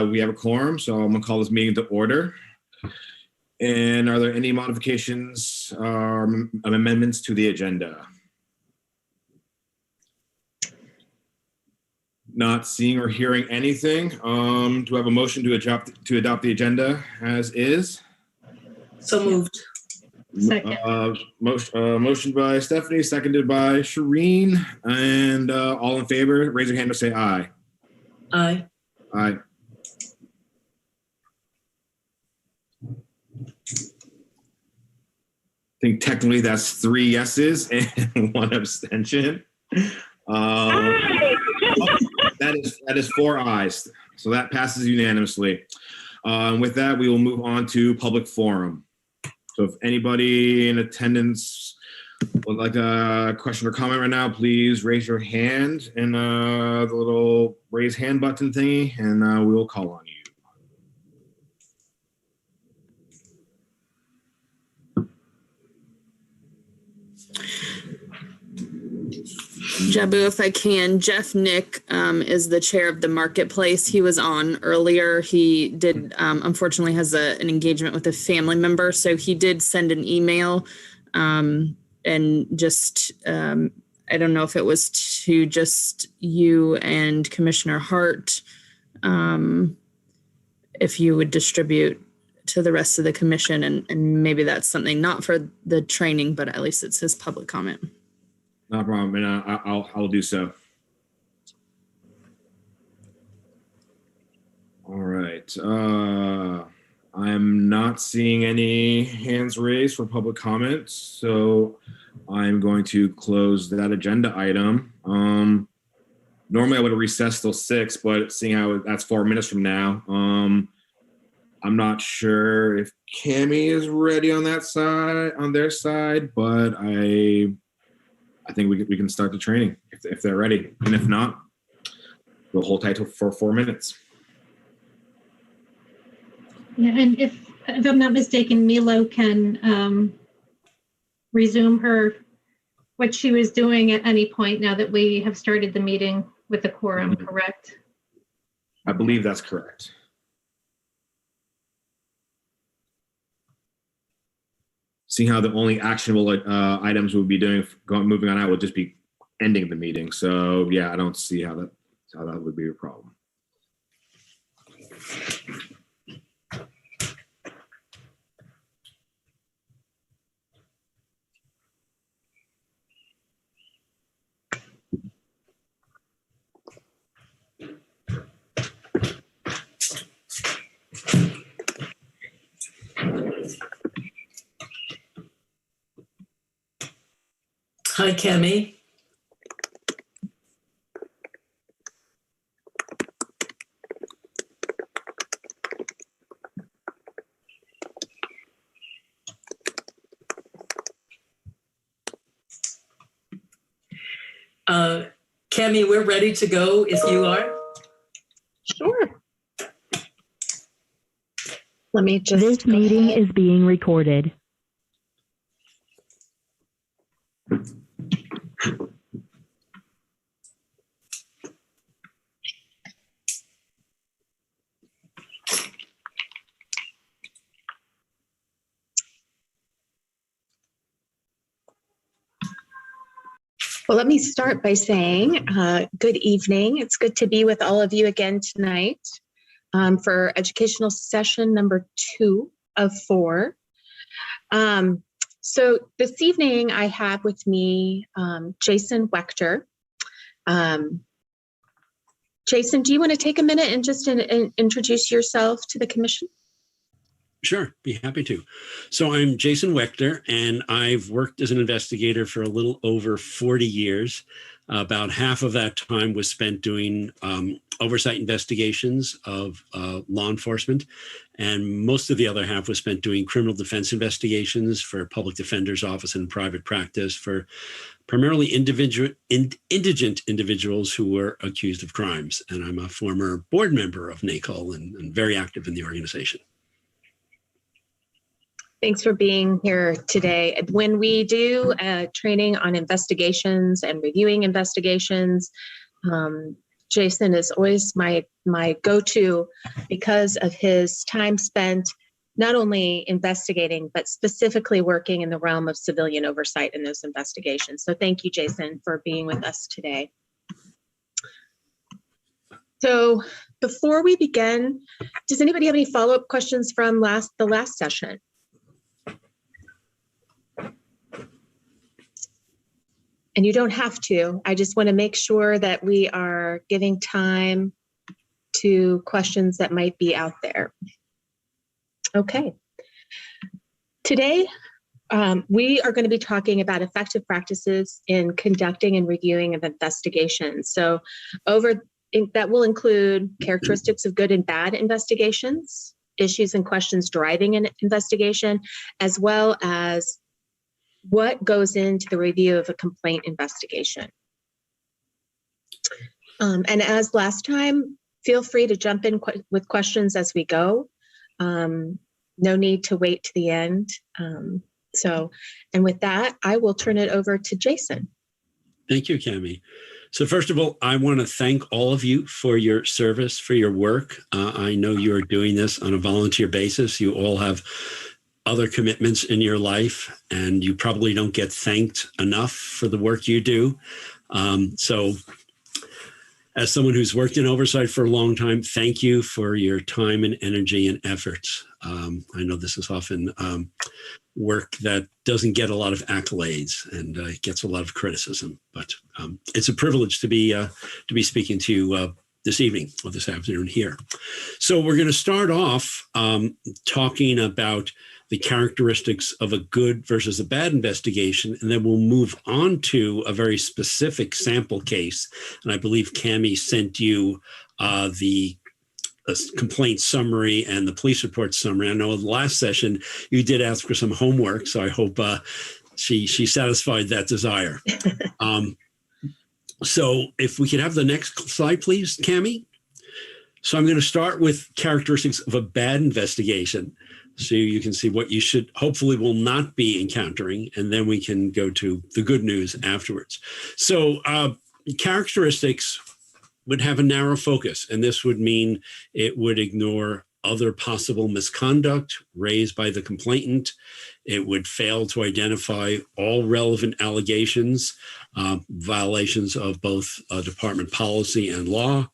we have a quorum, so I'm going to call this meeting to order. And are there any modifications or amendments to the agenda? Not seeing or hearing anything. Do I have a motion to adopt the agenda as is? So moved. Second. Motion by Stephanie, seconded by Shireen, and all in favor, raise your hand or say aye. Aye. Aye. I think technically that's 3 yeses and 1 abstention. That is 4 ayes, so that passes unanimously. With that, we will move on to public forum. So if anybody in attendance would like a question or comment right now, please raise your hand and the little raise hand button thingy, and we will call on you. Jabu, if I can, Jeff Nick is the chair of the marketplace. He was on earlier. He did, unfortunately, has an engagement with a family member. So he did send an email and just, I don't know if it was to just you and Commissioner Hart, if you would distribute to the rest of the commission, and maybe that's something not for the training, but at least it's his public comment. No problem, and I'll do so. All right. I'm not seeing any hands raised for public comments, so I'm going to close that agenda item. Normally I would have recessed till 6, but seeing how that's 4 minutes from now, I'm not sure if Cammie is ready on that side, on their side, but I think we can start the training if they're ready. And if not, we'll hold tight for 4 minutes. Yeah, and if I'm not mistaken, Milo can resume what she was doing at any point now that we have started the meeting with the quorum, correct? I believe that's correct. Seeing how the only actionable items we'll be doing, moving on out, would just be ending the meeting. So yeah, I don't see how that would be a problem. Hi, Cammie. Cammie, we're ready to go if you are. Sure. Let me just. This meeting is being recorded. Well, let me start by saying good evening. It's good to be with all of you again tonight for educational session number 2 of 4. So this evening I have with me Jason Wechter. Jason, do you want to take a minute and just introduce yourself to the commission? Sure, be happy to. So I'm Jason Wechter, and I've worked as an investigator for a little over 40 years. About half of that time was spent doing oversight investigations of law enforcement, and most of the other half was spent doing criminal defense investigations for public defender's office and private practice for primarily indigent individuals who were accused of crimes. And I'm a former board member of NACOLE and very active in the organization. Thanks for being here today. When we do training on investigations and reviewing investigations, Jason is always my go-to because of his time spent not only investigating, but specifically working in the realm of civilian oversight in those investigations. So thank you, Jason, for being with us today. So before we begin, does anybody have any follow-up questions from the last session? And you don't have to. I just want to make sure that we are giving time to questions that might be out there. Okay. Today, we are going to be talking about effective practices in conducting and reviewing of investigations. So that will include characteristics of good and bad investigations, issues and questions driving an investigation, as well as what goes into the review of a complaint investigation. And as last time, feel free to jump in with questions as we go. No need to wait to the end. And with that, I will turn it over to Jason. Thank you, Cami. So first of all, I want to thank all of you for your service, for your work. I know you are doing this on a volunteer basis. You all have other commitments in your life, and you probably don't get thanked enough for the work you do. So as someone who's worked in oversight for a long time, thank you for your time and energy and efforts. I know this is often work that doesn't get a lot of accolades and gets a lot of criticism, but it's a privilege to be speaking to you this evening or this afternoon here. So we're going to start off talking about the characteristics of a good versus a bad investigation, and then we'll move on to a very specific sample case. And I believe Cami sent you the complaint summary and the police report summary. I know in the last session you did ask for some homework, so I hope she satisfied that desire. So if we could have the next slide, please, Cami. So I'm going to start with characteristics of a bad investigation, so you can see what you should hopefully will not be encountering, and then we can go to the good news afterwards. So characteristics would have a narrow focus, and this would mean it would ignore other possible misconduct raised by the complainant. It would fail to identify all relevant allegations, violations of both department policy and law.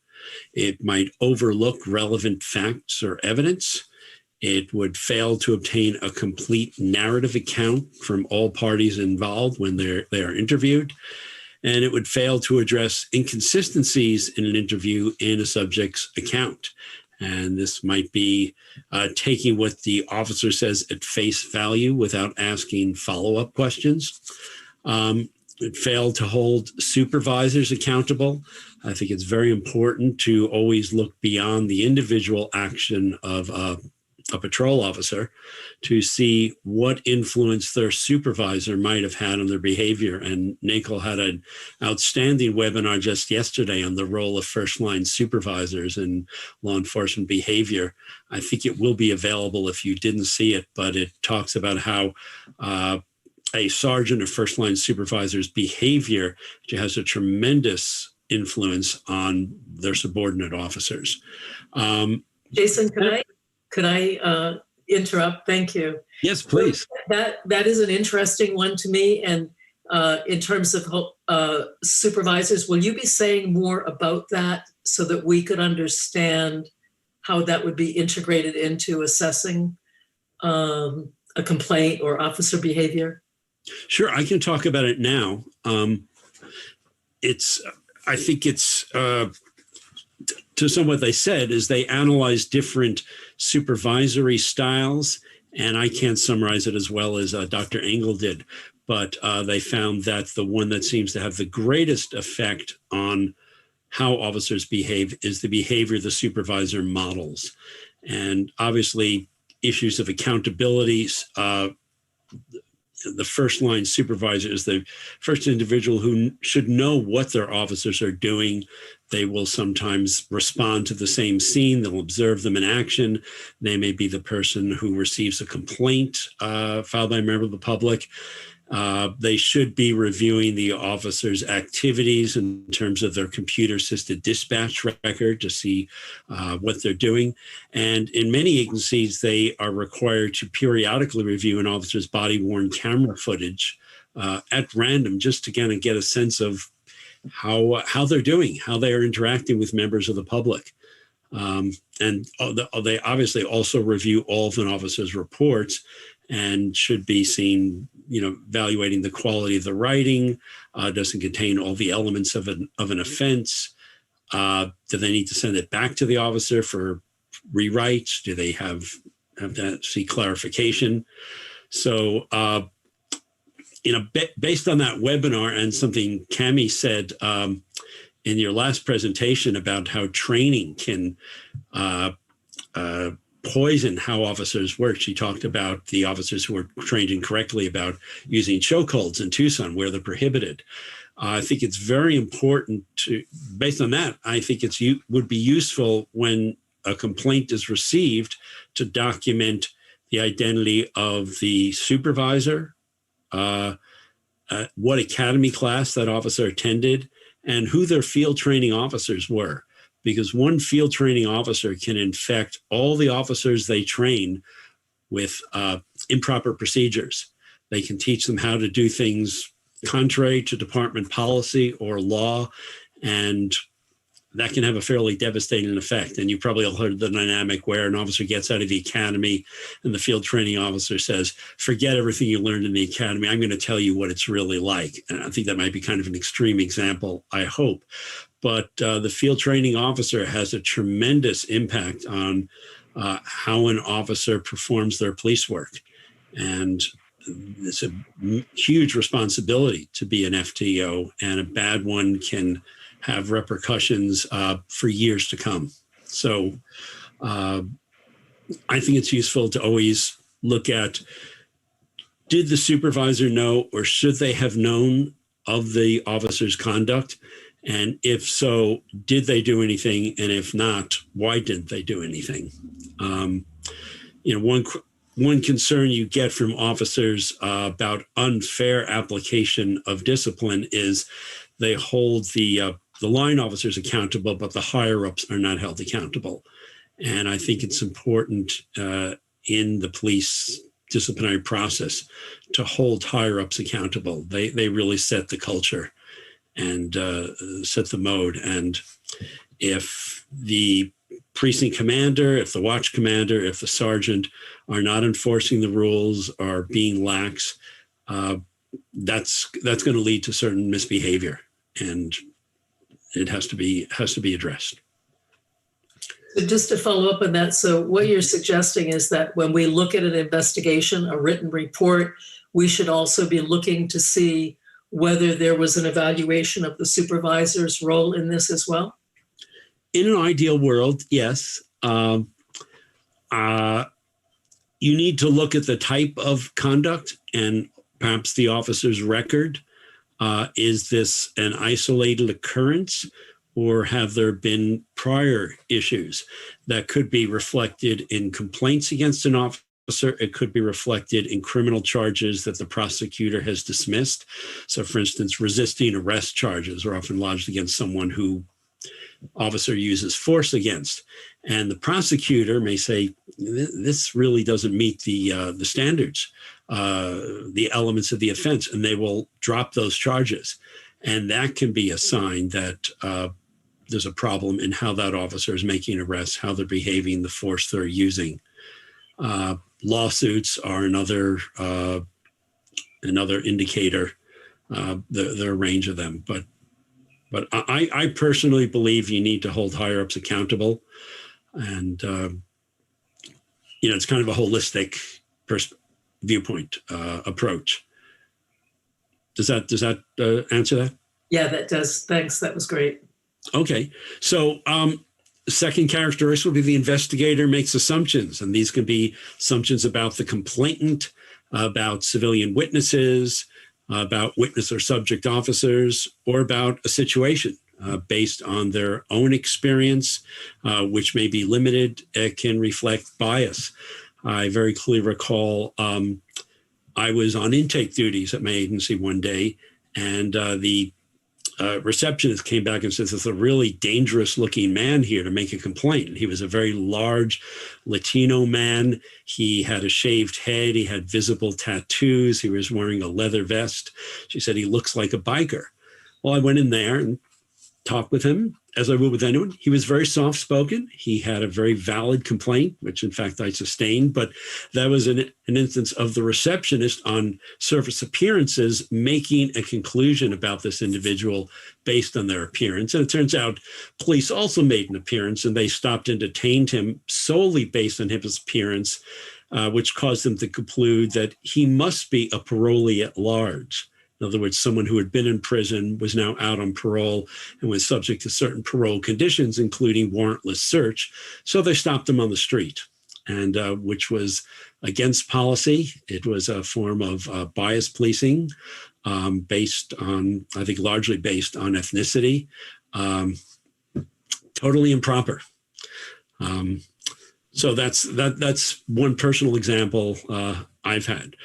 It might overlook relevant facts or evidence. It would fail to obtain a complete narrative account from all parties involved when they are interviewed. And it would fail to address inconsistencies in an interview in a subject's account. And this might be taking what the officer says at face value without asking follow-up questions. It failed to hold supervisors accountable. I think it's very important to always look beyond the individual action of a patrol officer to see what influence their supervisor might have had on their behavior. And NACOLE had an outstanding webinar just yesterday on the role of first-line supervisors in law enforcement behavior. I think it will be available if you didn't see it, but it talks about how a sergeant or first-line supervisor's behavior has a tremendous influence on their subordinate officers. Jason, could I interrupt? Thank you. Yes, please. That is an interesting one to me. And in terms of supervisors, will you be saying more about that so that we could understand how that would be integrated into assessing a complaint or officer behavior? Sure, I can talk about it now. I think it's to some what they said is they analyzed different supervisory styles, and I can't summarize it as well as Dr. Engel did, but they found that the one that seems to have the greatest effect on how officers behave is the behavior the supervisor models. And obviously issues of accountability, the first line supervisor is the first individual who should know what their officers are doing. They will sometimes respond to the same scene. They'll observe them in action. They may be the person who receives a complaint filed by a member of the public. They should be reviewing the officer's activities in terms of their computer-assisted dispatch record to see what they're doing. And in many agencies, they are required to periodically review an officer's body-worn camera footage at random, just to kind of get a sense of how they're doing, how they are interacting with members of the public. And they obviously also review all of an officer's reports and should be seen, evaluating the quality of the writing. Doesn't contain all the elements of an offense. Do they need to send it back to the officer for rewrites? Do they have to see clarification? So, based on that webinar and something Cami said in your last presentation about how training can poison how officers work. She talked about the officers who were trained incorrectly about using chokeholds in Tucson where they're prohibited. I think it's very important based on that, I think would be useful when a complaint is received to document the identity of the supervisor, what academy class that officer attended, and who their field training officers were. Because one field training officer can infect all the officers they train with improper procedures. They can teach them how to do things contrary to department policy or law, and that can have a fairly devastating effect. And you probably all heard the dynamic where an officer gets out of the academy and the field training officer says, forget everything you learned in the academy. I'm going to tell you what it's really like. And I think that might be kind of an extreme example, I hope. But the field training officer has a tremendous impact on how an officer performs their police work. And it's a huge responsibility to be an FTO, and a bad one can have repercussions for years to come. So I think it's useful to always look at, did the supervisor know or should they have known of the officer's conduct? And if so, did they do anything? And if not, why didn't they do anything? One concern you get from officers about unfair application of discipline is they hold the line officers accountable, but the higher ups are not held accountable. And I think it's important in the police disciplinary process to hold higher ups accountable. They really set the culture and set the mode. And if the precinct commander, if the watch commander, if the sergeant are not enforcing the rules, are being lax, that's going to lead to certain misbehavior, and it has to be addressed. So just to follow up on that, so what you're suggesting is that when we look at an investigation, a written report, we should also be looking to see whether there was an evaluation of the supervisor's role in this as well? In an ideal world, yes. You need to look at the type of conduct and perhaps the officer's record. Is this an isolated occurrence, or have there been prior issues that could be reflected in complaints against an officer? It could be reflected in criminal charges that the prosecutor has dismissed. So, for instance, resisting arrest charges are often lodged against someone who officer uses force against. And the prosecutor may say, this really doesn't meet the standards, the elements of the offense, and they will drop those charges. And that can be a sign that there's a problem in how that officer is making arrests, how they're behaving, the force they're using. Lawsuits are another indicator. There are a range of them, but I personally believe you need to hold higher ups accountable, and it's kind of a holistic viewpoint approach. Does that answer that? Yeah, that does. Thanks. That was great. Okay, so second characteristic would be the investigator makes assumptions, and these can be assumptions about the complainant, about civilian witnesses, about witness or subject officers, or about a situation based on their own experience, which may be limited. It can reflect bias. I very clearly recall I was on intake duties at my agency one day, and the receptionist came back and says, "There's a really dangerous looking man here to make a complaint." He was a very large Latino man. He had a shaved head. He had visible tattoos. He was wearing a leather vest. She said, "He looks like a biker." Well, I went in there and talked with him, as I would with anyone. He was very soft-spoken. He had a very valid complaint, which in fact I sustained, but that was an instance of the receptionist on surface appearances making a conclusion about this individual based on their appearance. And it turns out police also made an appearance, and they stopped and detained him solely based on his appearance, which caused them to conclude that he must be a parolee at large. In other words, someone who had been in prison, was now out on parole, and was subject to certain parole conditions, including warrantless search. So they stopped him on the street, and which was against policy. It was a form of bias policing based on, I think, largely based on ethnicity. Totally improper. So that's one personal example I've had.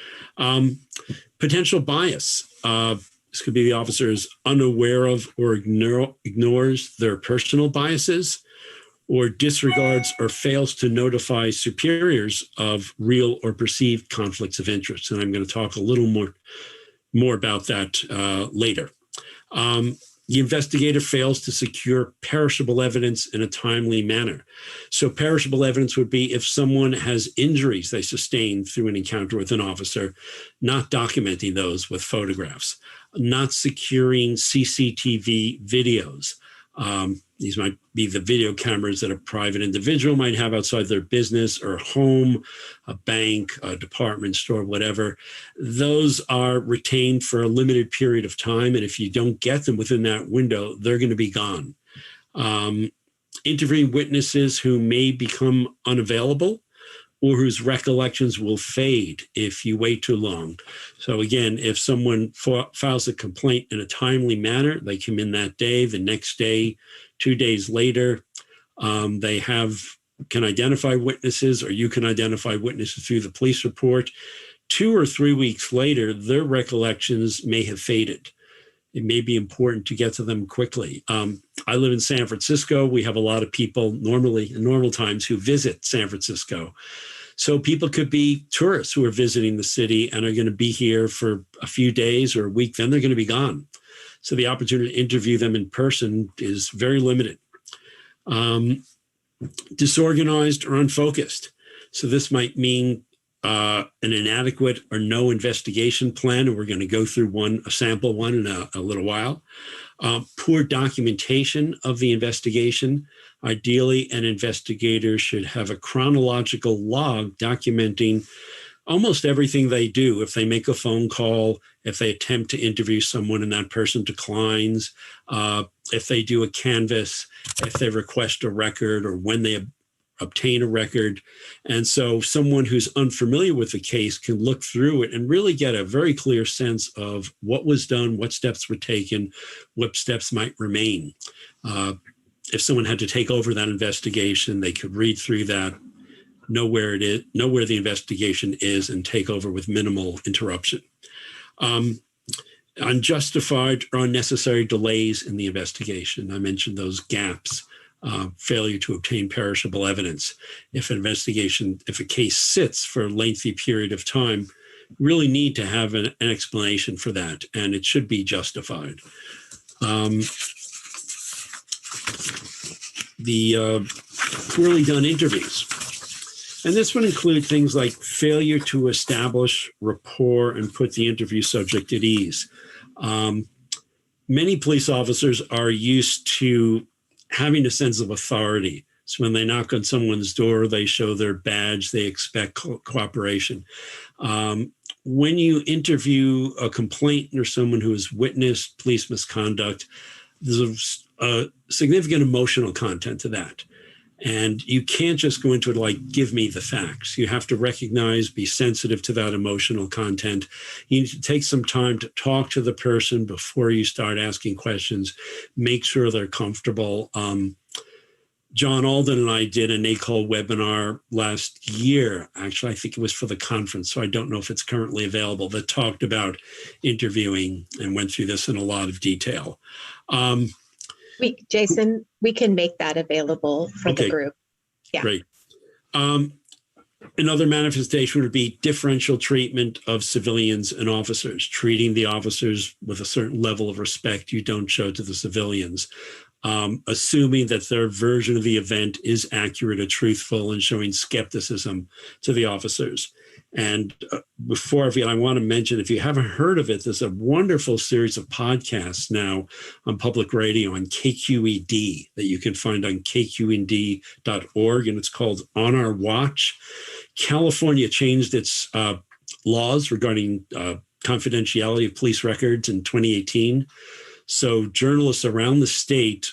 Potential bias. This could be the officer is unaware of or ignores their personal biases, or disregards or fails to notify superiors of real or perceived conflicts of interest. And I'm going to talk a little more about that later. The investigator fails to secure perishable evidence in a timely manner. So perishable evidence would be if someone has injuries they sustained through an encounter with an officer, not documenting those with photographs, not securing CCTV videos. These might be the video cameras that a private individual might have outside their business or home, a bank, a department store, whatever. Those are retained for a limited period of time. And if you don't get them within that window, they're going to be gone. Interviewing witnesses who may become unavailable or whose recollections will fade if you wait too long. So again, if someone files a complaint in a timely manner, they come in that day, the next day, 2 days later, they can identify witnesses, or you can identify witnesses through the police report. 2 or 3 weeks later, their recollections may have faded. It may be important to get to them quickly. I live in San Francisco. We have a lot of people normally in normal times who visit San Francisco. So people could be tourists who are visiting the city and are going to be here for a few days or a week, then they're going to be gone. So the opportunity to interview them in person is very limited. Disorganized or unfocused. So this might mean an inadequate or no investigation plan, and we're going to go through a sample one in a little while. Poor documentation of the investigation. Ideally, an investigator should have a chronological log documenting almost everything they do. If they make a phone call, if they attempt to interview someone and that person declines, if they do a canvass, if they request a record, or when they obtain a record. And so someone who's unfamiliar with the case can look through it and really get a very clear sense of what was done, what steps were taken, what steps might remain. If someone had to take over that investigation, they could read through that, know where it is, know where the investigation is, and take over with minimal interruption. Unjustified or unnecessary delays in the investigation. I mentioned those gaps. Failure to obtain perishable evidence. If a case sits for a lengthy period of time, really need to have an explanation for that, and it should be justified. The poorly done interviews. And this would include things like failure to establish rapport and put the interview subject at ease. Many police officers are used to having a sense of authority. So when they knock on someone's door, they show their badge, they expect cooperation. When you interview a complainant or someone who has witnessed police misconduct, there's a significant emotional content to that. And you can't just go into it like, give me the facts. You have to recognize, be sensitive to that emotional content. You need to take some time to talk to the person before you start asking questions. Make sure they're comfortable. John Alden and I did a NACOLE webinar last year. Actually, I think it was for the conference, so I don't know if it's currently available, that talked about interviewing and went through this in a lot of detail. Jason, we can make that available for the group. Yeah. Great. Another manifestation would be differential treatment of civilians and officers, treating the officers with a certain level of respect you don't show to the civilians. Assuming that their version of the event is accurate or truthful, and showing skepticism to the officers. And before I forget, I want to mention, if you haven't heard of it, there's a wonderful series of podcasts now on public radio on KQED that you can find on kqed.org, and it's called On Our Watch. California changed its laws regarding confidentiality of police records in 2018. So journalists around the state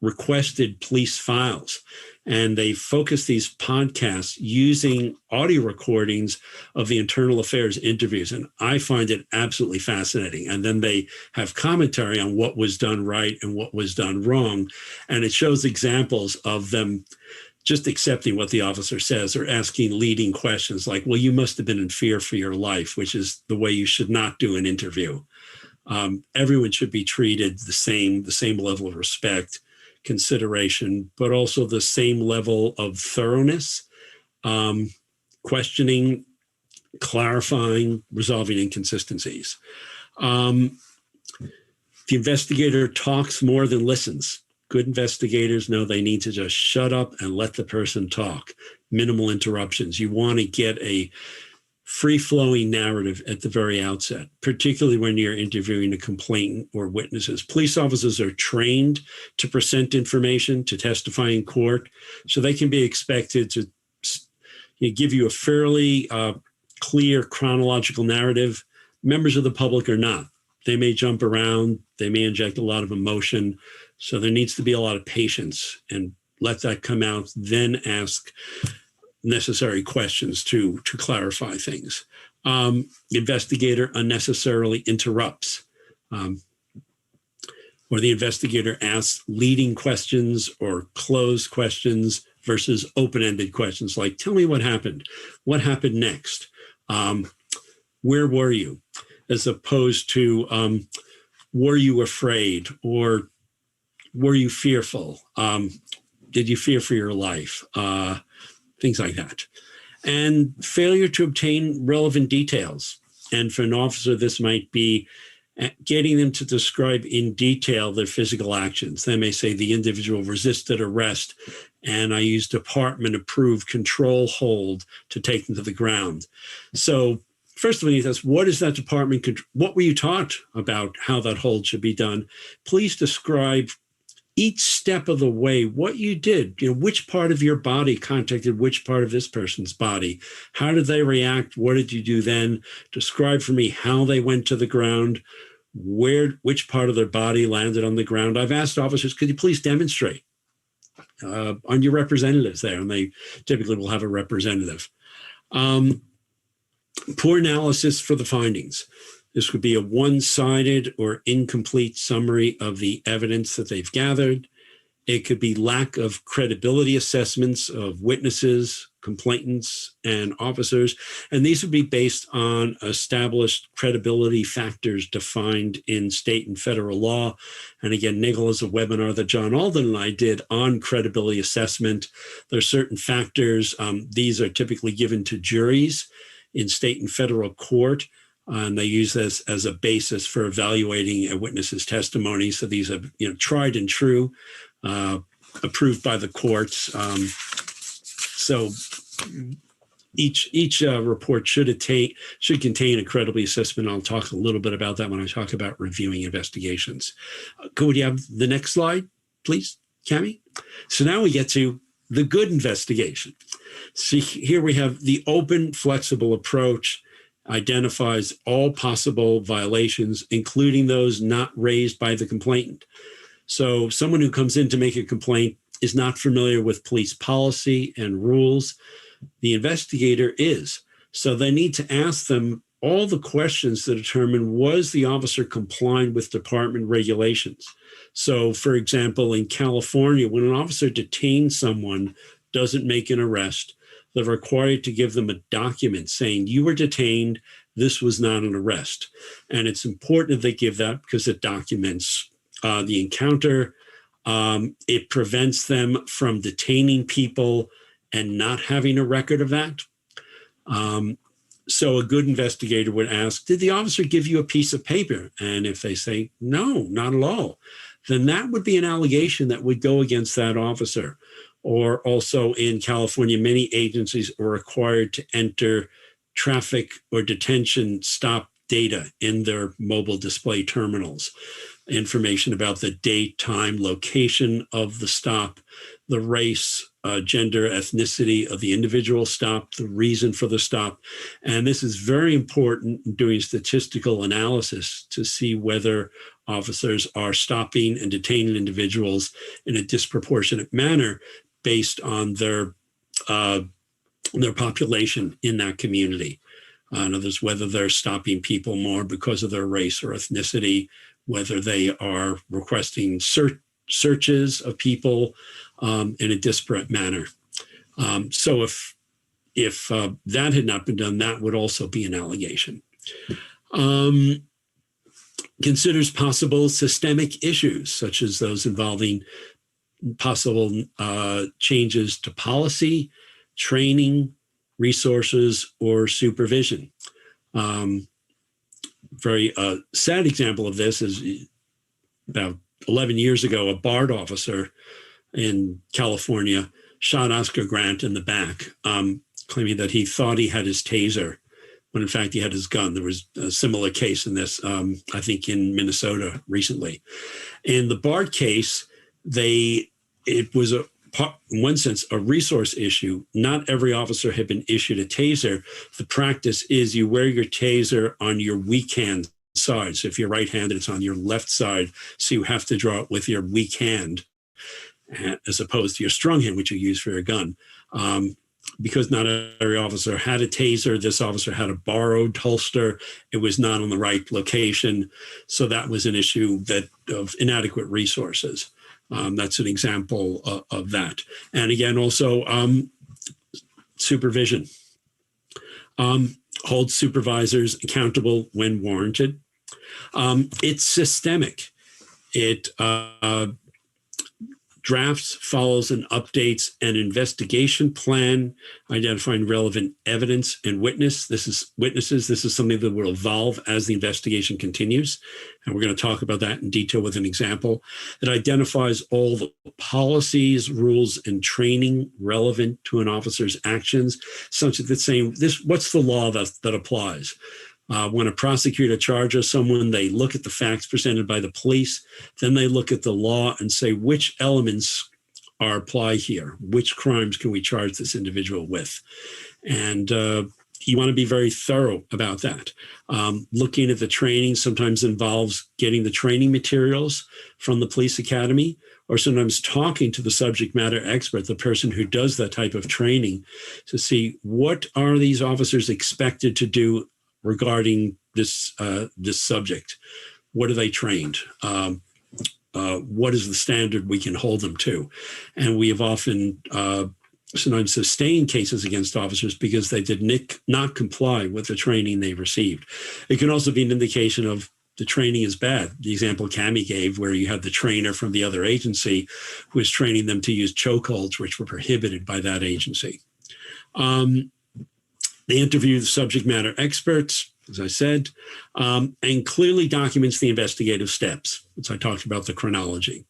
requested police files, and they focused these podcasts using audio recordings of the internal affairs interviews. And I find it absolutely fascinating. And then they have commentary on what was done right and what was done wrong. And it shows examples of them just accepting what the officer says, or asking leading questions like, well, you must have been in fear for your life, which is the way you should not do an interview. Everyone should be treated the same level of respect, consideration, but also the same level of thoroughness, questioning, clarifying, resolving inconsistencies. The investigator talks more than listens. Good investigators know they need to just shut up and let the person talk. Minimal interruptions. You want to get a free-flowing narrative at the very outset, particularly when you're interviewing a complainant or witnesses. Police officers are trained to present information, to testify in court, so they can be expected to give you a fairly clear chronological narrative. Members of the public are not. They may jump around, they may inject a lot of emotion, so there needs to be a lot of patience, and let that come out, then ask necessary questions to clarify things. The investigator unnecessarily interrupts, or the investigator asks leading questions or closed questions versus open-ended questions like, tell me what happened next, where were you, as opposed to were you afraid, or were you fearful, did you fear for your life, things like that. And failure to obtain relevant details. And for an officer, this might be getting them to describe in detail their physical actions. They may say the individual resisted arrest, and I used department-approved control hold to take them to the ground. So first of all, that's what is that department? What were you taught about how that hold should be done? Please describe each step of the way, what you did, which part of your body contacted which part of this person's body. How did they react? What did you do then? Describe for me how they went to the ground, which part of their body landed on the ground. I've asked officers, could you please demonstrate on your representatives there? And they typically will have a representative. Poor analysis for the findings. This would be a one-sided or incomplete summary of the evidence that they've gathered. It could be lack of credibility assessments of witnesses, complainants, and officers. And these would be based on established credibility factors defined in state and federal law. And again, NACOLE is a webinar that John Alden and I did on credibility assessment. There are certain factors. These are typically given to juries in state and federal court. And they use this as a basis for evaluating a witness's testimony. So these are, tried and true, approved by the courts. So each report should contain a credibility assessment. I'll talk a little bit about that when I talk about reviewing investigations. Could we have the next slide, please, Cami? So now we get to the good investigation. See, here we have the open, flexible approach. Identifies all possible violations, including those not raised by the complainant. So someone who comes in to make a complaint is not familiar with police policy and rules. The investigator is. So they need to ask them all the questions to determine, was the officer complying with department regulations? So, for example, in California, when an officer detains someone, doesn't make an arrest, they're required to give them a document saying, you were detained, this was not an arrest. And it's important that they give that because it documents the encounter. It prevents them from detaining people and not having a record of that. So a good investigator would ask, did the officer give you a piece of paper? And if they say, no, not at all, then that would be an allegation that would go against that officer. Or also in California, many agencies are required to enter traffic or detention stop data in their mobile display terminals. Information about the date, time, location of the stop, the race, gender, ethnicity of the individual stop, the reason for the stop. And this is very important in doing statistical analysis to see whether officers are stopping and detaining individuals in a disproportionate manner based on their population in that community. In other words, whether they're stopping people more because of their race or ethnicity, whether they are requesting searches of people in a disparate manner. So if that had not been done, that would also be an allegation. Considers possible systemic issues, such as those involving possible changes to policy, training, resources, or supervision. Very sad example of this is about 11 years ago, a BARD officer in California shot Oscar Grant in the back, claiming that he thought he had his taser, when in fact he had his gun. There was a similar case in this, I think in Minnesota recently. In the BARD case, it was in one sense, a resource issue. Not every officer had been issued a taser. The practice is you wear your taser on your weak hand side. So if you're right-handed, it's on your left side. So you have to draw it with your weak hand as opposed to your strong hand, which you use for your gun. Because not every officer had a taser. This officer had a borrowed holster. It was not on the right location. So that was an issue of inadequate resources. That's an example of that. And again, also supervision. Hold supervisors accountable when warranted. It's systemic. It drafts, follows, and updates an investigation plan, identifying relevant evidence and witnesses. This is something that will evolve as the investigation continues. And we're going to talk about that in detail with an example. It identifies all the policies, rules, and training relevant to an officer's actions, such that it's saying, what's the law that applies? When a prosecutor charges someone, they look at the facts presented by the police, then they look at the law and say, which elements are applied here? Which crimes can we charge this individual with? And you want to be very thorough about that. Looking at the training sometimes involves getting the training materials from the police academy, or sometimes talking to the subject matter expert, the person who does that type of training, to see what are these officers expected to do regarding this subject. What are they trained? What is the standard we can hold them to? And we have often sometimes sustained cases against officers because they did not comply with the training they received. It can also be an indication of the training is bad. The example Cami gave, where you had the trainer from the other agency who was training them to use chokeholds, which were prohibited by that agency. They interview the subject matter experts, as I said, and clearly documents the investigative steps, as I talked about the chronology.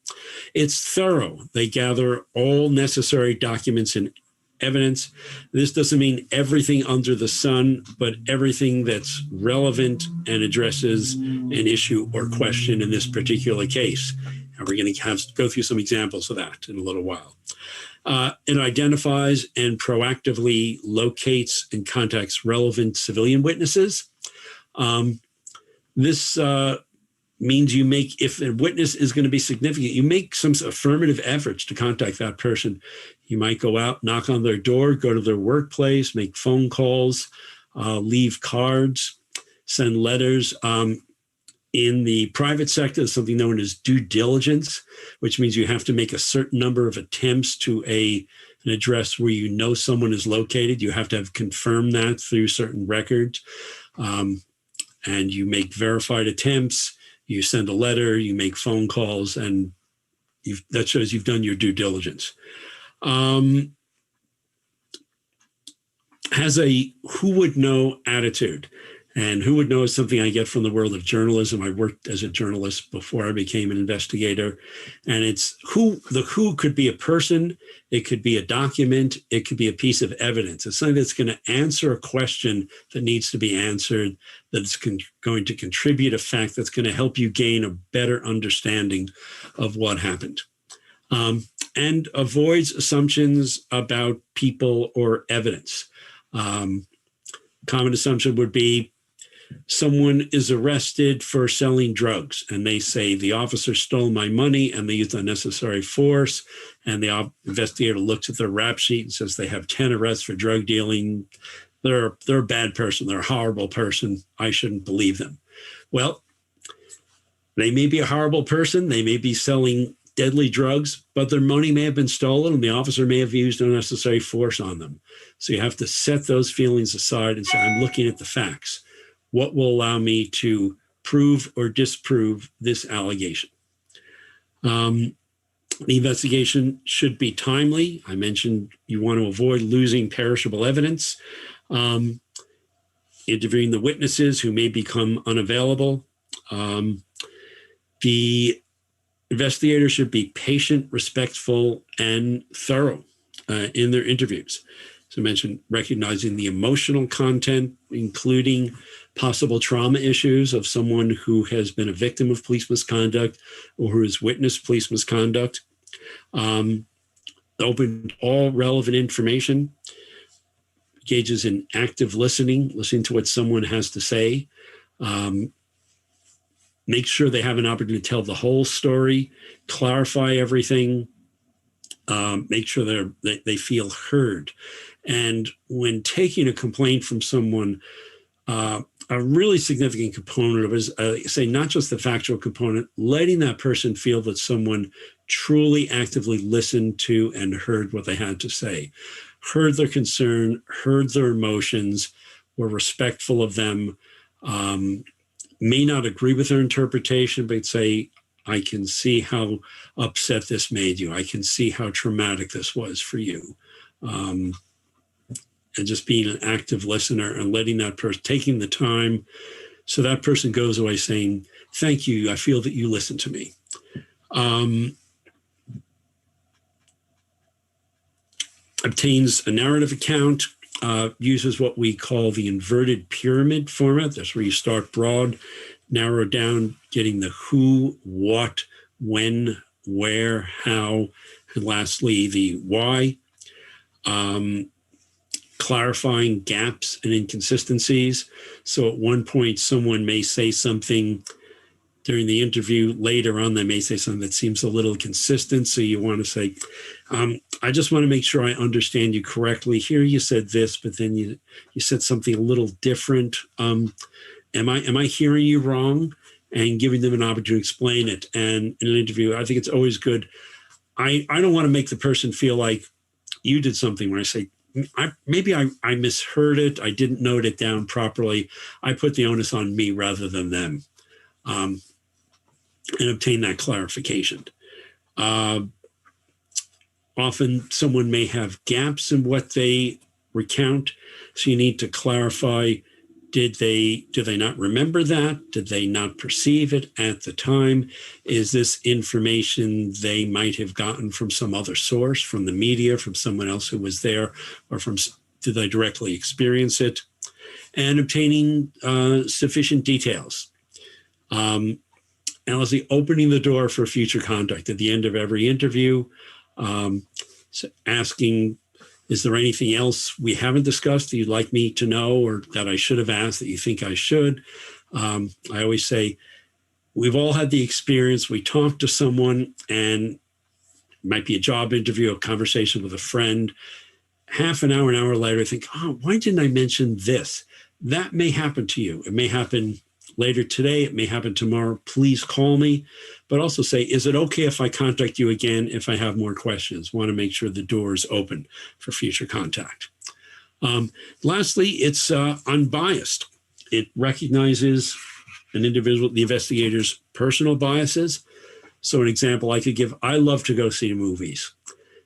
It's thorough. They gather all necessary documents and evidence. This doesn't mean everything under the sun, but everything that's relevant and addresses an issue or question in this particular case. And we're going to go through some examples of that in a little while. It identifies and proactively locates and contacts relevant civilian witnesses. This means you make, if a witness is going to be significant, you make some affirmative efforts to contact that person. You might go out, knock on their door, go to their workplace, make phone calls, leave cards. send letters. In the private sector, there's something known as due diligence, which means you have to make a certain number of attempts to an address where you know someone is located. You have to have confirmed that through certain records. And you make verified attempts, you send a letter, you make phone calls, and that shows you've done your due diligence. Has a who would know attitude. And who would know is something I get from the world of journalism. I worked as a journalist before I became an investigator. And it's the who could be a person, it could be a document, it could be a piece of evidence. It's something that's going to answer a question that needs to be answered, that's going to contribute a fact that's going to help you gain a better understanding of what happened. And avoids assumptions about people or evidence. Common assumption would be, someone is arrested for selling drugs and they say the officer stole my money and they used unnecessary force, and the investigator looks at their rap sheet and says they have 10 arrests for drug dealing. They're a bad person. They're a horrible person. I shouldn't believe them. Well, they may be a horrible person. They may be selling deadly drugs, but their money may have been stolen and the officer may have used unnecessary force on them. So you have to set those feelings aside and say, I'm looking at the facts. What will allow me to prove or disprove this allegation? The investigation should be timely. I mentioned you want to avoid losing perishable evidence. Interviewing the witnesses who may become unavailable. The investigator should be patient, respectful, and thorough in their interviews. So I mentioned recognizing the emotional content, including possible trauma issues of someone who has been a victim of police misconduct or who has witnessed police misconduct. Open all relevant information, engages in active listening to what someone has to say. Make sure they have an opportunity to tell the whole story, clarify everything, make sure they feel heard. And when taking a complaint from someone, a really significant component of it is, say, not just the factual component, letting that person feel that someone truly actively listened to and heard what they had to say, heard their concern, heard their emotions, were respectful of them, may not agree with their interpretation, but say, I can see how upset this made you. I can see how traumatic this was for you. And just being an active listener and letting that person, taking the time, so that person goes away saying, thank you, I feel that you listened to me. Obtains a narrative account, uses what we call the inverted pyramid format. That's where you start broad, narrow down, getting the who, what, when, where, how, and lastly, the why. Clarifying gaps and inconsistencies. So at one point, someone may say something during the interview. Later on, they may say something that seems a little consistent. So you want to say, I just want to make sure I understand you correctly. Here you said this, but then you said something a little different. Am I hearing you wrong? And giving them an opportunity to explain it. And in an interview, I think it's always good. I don't want to make the person feel like you did something where I say, maybe I misheard it. I didn't note it down properly. I put the onus on me rather than them, and obtain that clarification. Often someone may have gaps in what they recount. So you need to clarify, do they not remember that? Did they not perceive it at the time? Is this information they might have gotten from some other source, from the media, from someone else who was there, or did they directly experience it? And obtaining sufficient details. And lastly, opening the door for future contact at the end of every interview, so asking, is there anything else we haven't discussed that you'd like me to know or that I should have asked that you think I should? I always say, we've all had the experience. We talk to someone and it might be a job interview, a conversation with a friend. Half an hour later, I think, oh, why didn't I mention this? That may happen to you. It may happen later today. It may happen tomorrow. Please call me, but also say, is it okay if I contact you again if I have more questions? Want to make sure the door is open for future contact. Lastly, it's unbiased. It recognizes an individual, the investigator's personal biases. So an example I could give, I love to go see movies.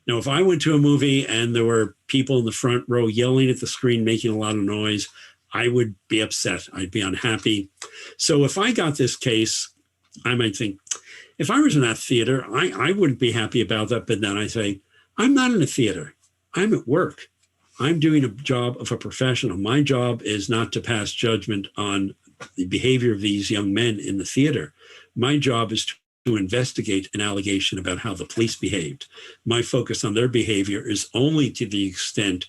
Now, if I went to a movie and there were people in the front row yelling at the screen, making a lot of noise, I would be upset. I'd be unhappy. So if I got this case, I might think, if I was in that theater, I wouldn't be happy about that. But then I say, I'm not in a theater. I'm at work. I'm doing a job of a professional. My job is not to pass judgment on the behavior of these young men in the theater. My job is to investigate an allegation about how the police behaved. My focus on their behavior is only to the extent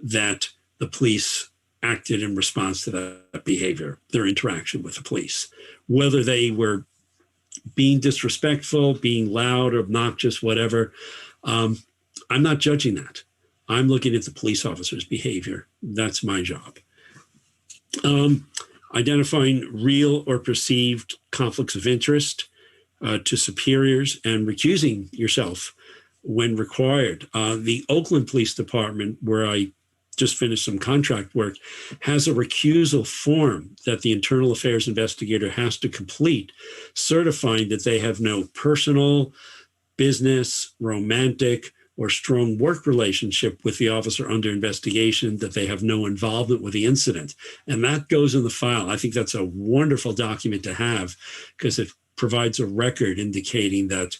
that the police acted in response to that behavior, their interaction with the police. Whether they were being disrespectful, being loud, obnoxious, whatever, I'm not judging that. I'm looking at the police officer's behavior. That's my job. Identifying real or perceived conflicts of interest to superiors and recusing yourself when required. The Oakland Police Department, where I just finished some contract work, has a recusal form that the internal affairs investigator has to complete, certifying that they have no personal, business, romantic, or strong work relationship with the officer under investigation, that they have no involvement with the incident. And that goes in the file. I think that's a wonderful document to have because it provides a record indicating that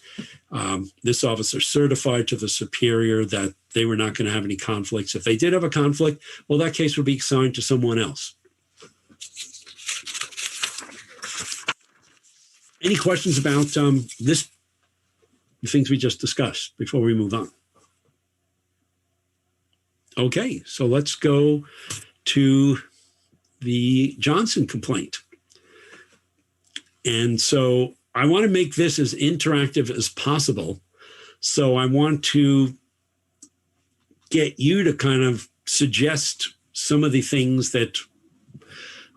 this officer certified to the superior that they were not going to have any conflicts. If they did have a conflict, well, that case would be assigned to someone else. Any questions about the things we just discussed before we move on? Okay, so let's go to the Johnson complaint. And so I want to make this as interactive as possible. So I want to get you to kind of suggest some of the things that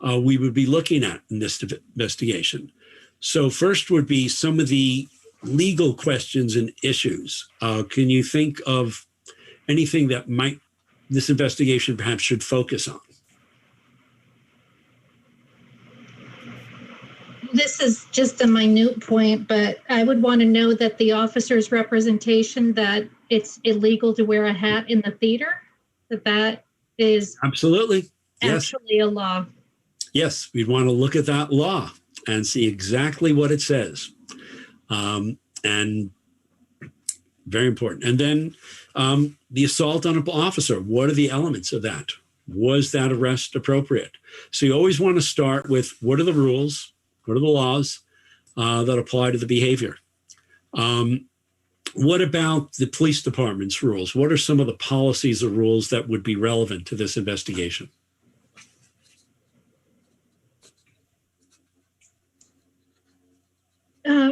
we would be looking at in this investigation. So first would be some of the legal questions and issues. Can you think of anything that this investigation perhaps should focus on? This is just a minute point, but I would want to know that the officer's representation that it's illegal to wear a hat in the theater, that is absolutely actually a law. Yes, we'd want to look at that law and see exactly what it says. And very important. And then the assault on an officer, what are the elements of that? Was that arrest appropriate? So you always want to start with what are the rules? What are the laws that apply to the behavior? What about the police department's rules? What are some of the policies or rules that would be relevant to this investigation?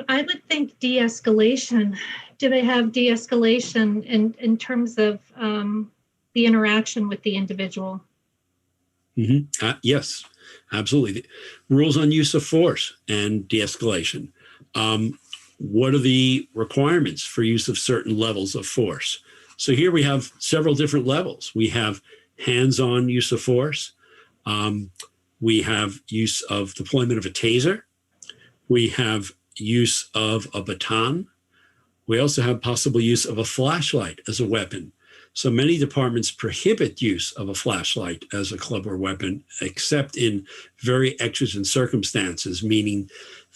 I would think de-escalation. Do they have de-escalation in terms of the interaction with the individual? Mm-hmm. Yes, absolutely. The rules on use of force and de-escalation. What are the requirements for use of certain levels of force? So here we have several different levels. We have hands-on use of force. We have use of deployment of a taser. We have use of a baton. We also have possible use of a flashlight as a weapon. So many departments prohibit use of a flashlight as a club or weapon, except in very exigent circumstances, meaning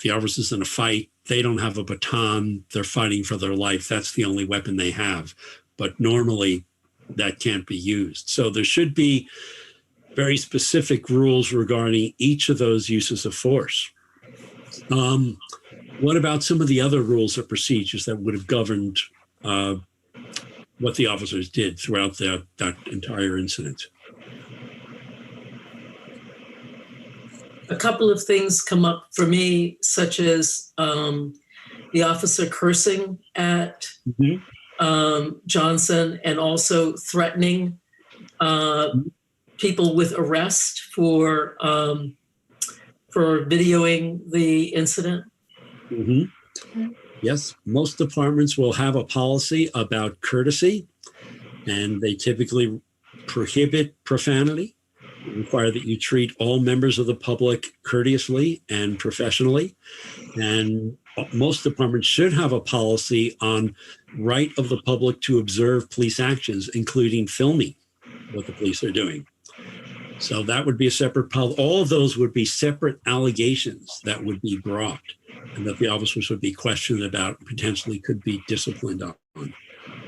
the officer's in a fight, they don't have a baton, they're fighting for their life. That's the only weapon they have. But normally that can't be used. So there should be very specific rules regarding each of those uses of force. What about some of the other rules or procedures that would have governed what the officers did throughout that entire incident? A couple of things come up for me, such as the officer cursing at Johnson and also threatening people with arrest for videoing the incident? Mm-hmm. Yes, most departments will have a policy about courtesy, and they typically prohibit profanity, require that you treat all members of the public courteously and professionally. And most departments should have a policy on right of the public to observe police actions, including filming what the police are doing. So that would be a separate policy. All of those would be separate allegations that would be brought and that the officers would be questioned about, potentially could be disciplined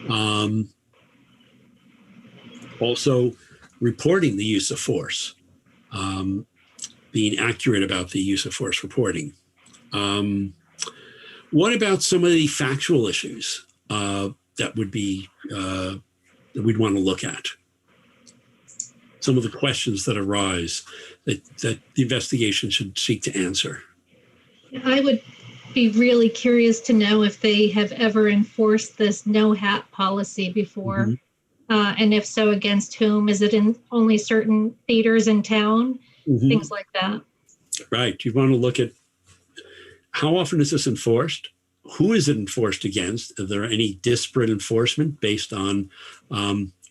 on. Also, reporting the use of force, being accurate about the use of force reporting. What about some of the factual issues that would be that we'd want to look at? Some of the questions that arise that the investigation should seek to answer. I would be really curious to know if they have ever enforced this no hat policy before. Mm-hmm. And if so, against whom? Is it in only certain theaters in town? Mm-hmm. Things like that. Right. You want to look at how often is this enforced? Who is it enforced against? Are there any disparate enforcement based on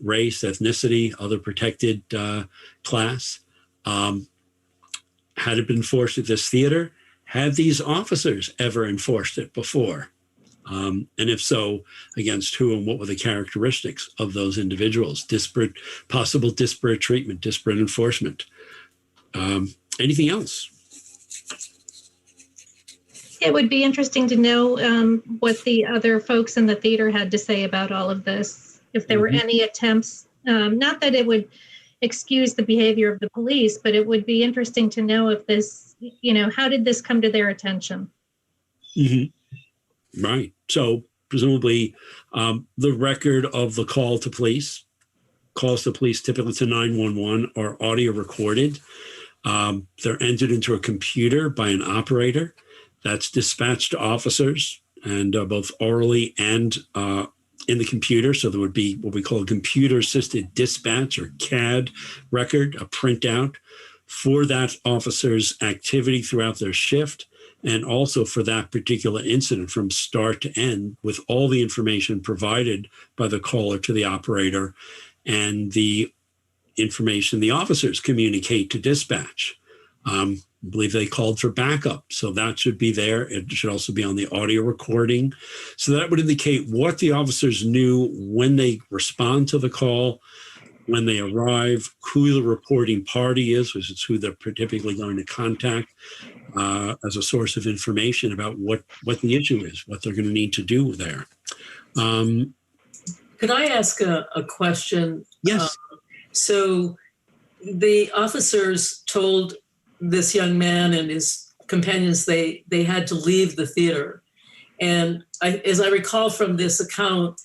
race, ethnicity, other protected class? Had it been enforced at this theater? Had these officers ever enforced it before? And if so, against who, and what were the characteristics of those individuals? Possible disparate treatment, disparate enforcement. Anything else? It would be interesting to know what the other folks in the theater had to say about all of this. If there were any attempts, not that it would excuse the behavior of the police, but it would be interesting to know if this, how did this come to their attention? Mm-hmm. Right. So presumably the record of the call to police, calls to police typically to 911 are audio recorded. They're entered into a computer by an operator that's dispatched to officers, and both orally and in the computer. So there would be what we call a computer-assisted dispatch, or CAD record, a printout for that officer's activity throughout their shift, and also for that particular incident from start to end, with all the information provided by the caller to the operator and the information the officers communicate to dispatch. I believe they called for backup, so that should be there. It should also be on the audio recording. So that would indicate what the officers knew when they respond to the call, when they arrive, who the reporting party is, which is who they're typically going to contact as a source of information about what the issue is, what they're going to need to do there. Could I ask a question? Yes. So the officers told this young man and his companions they had to leave the theater. And as I recall from this account,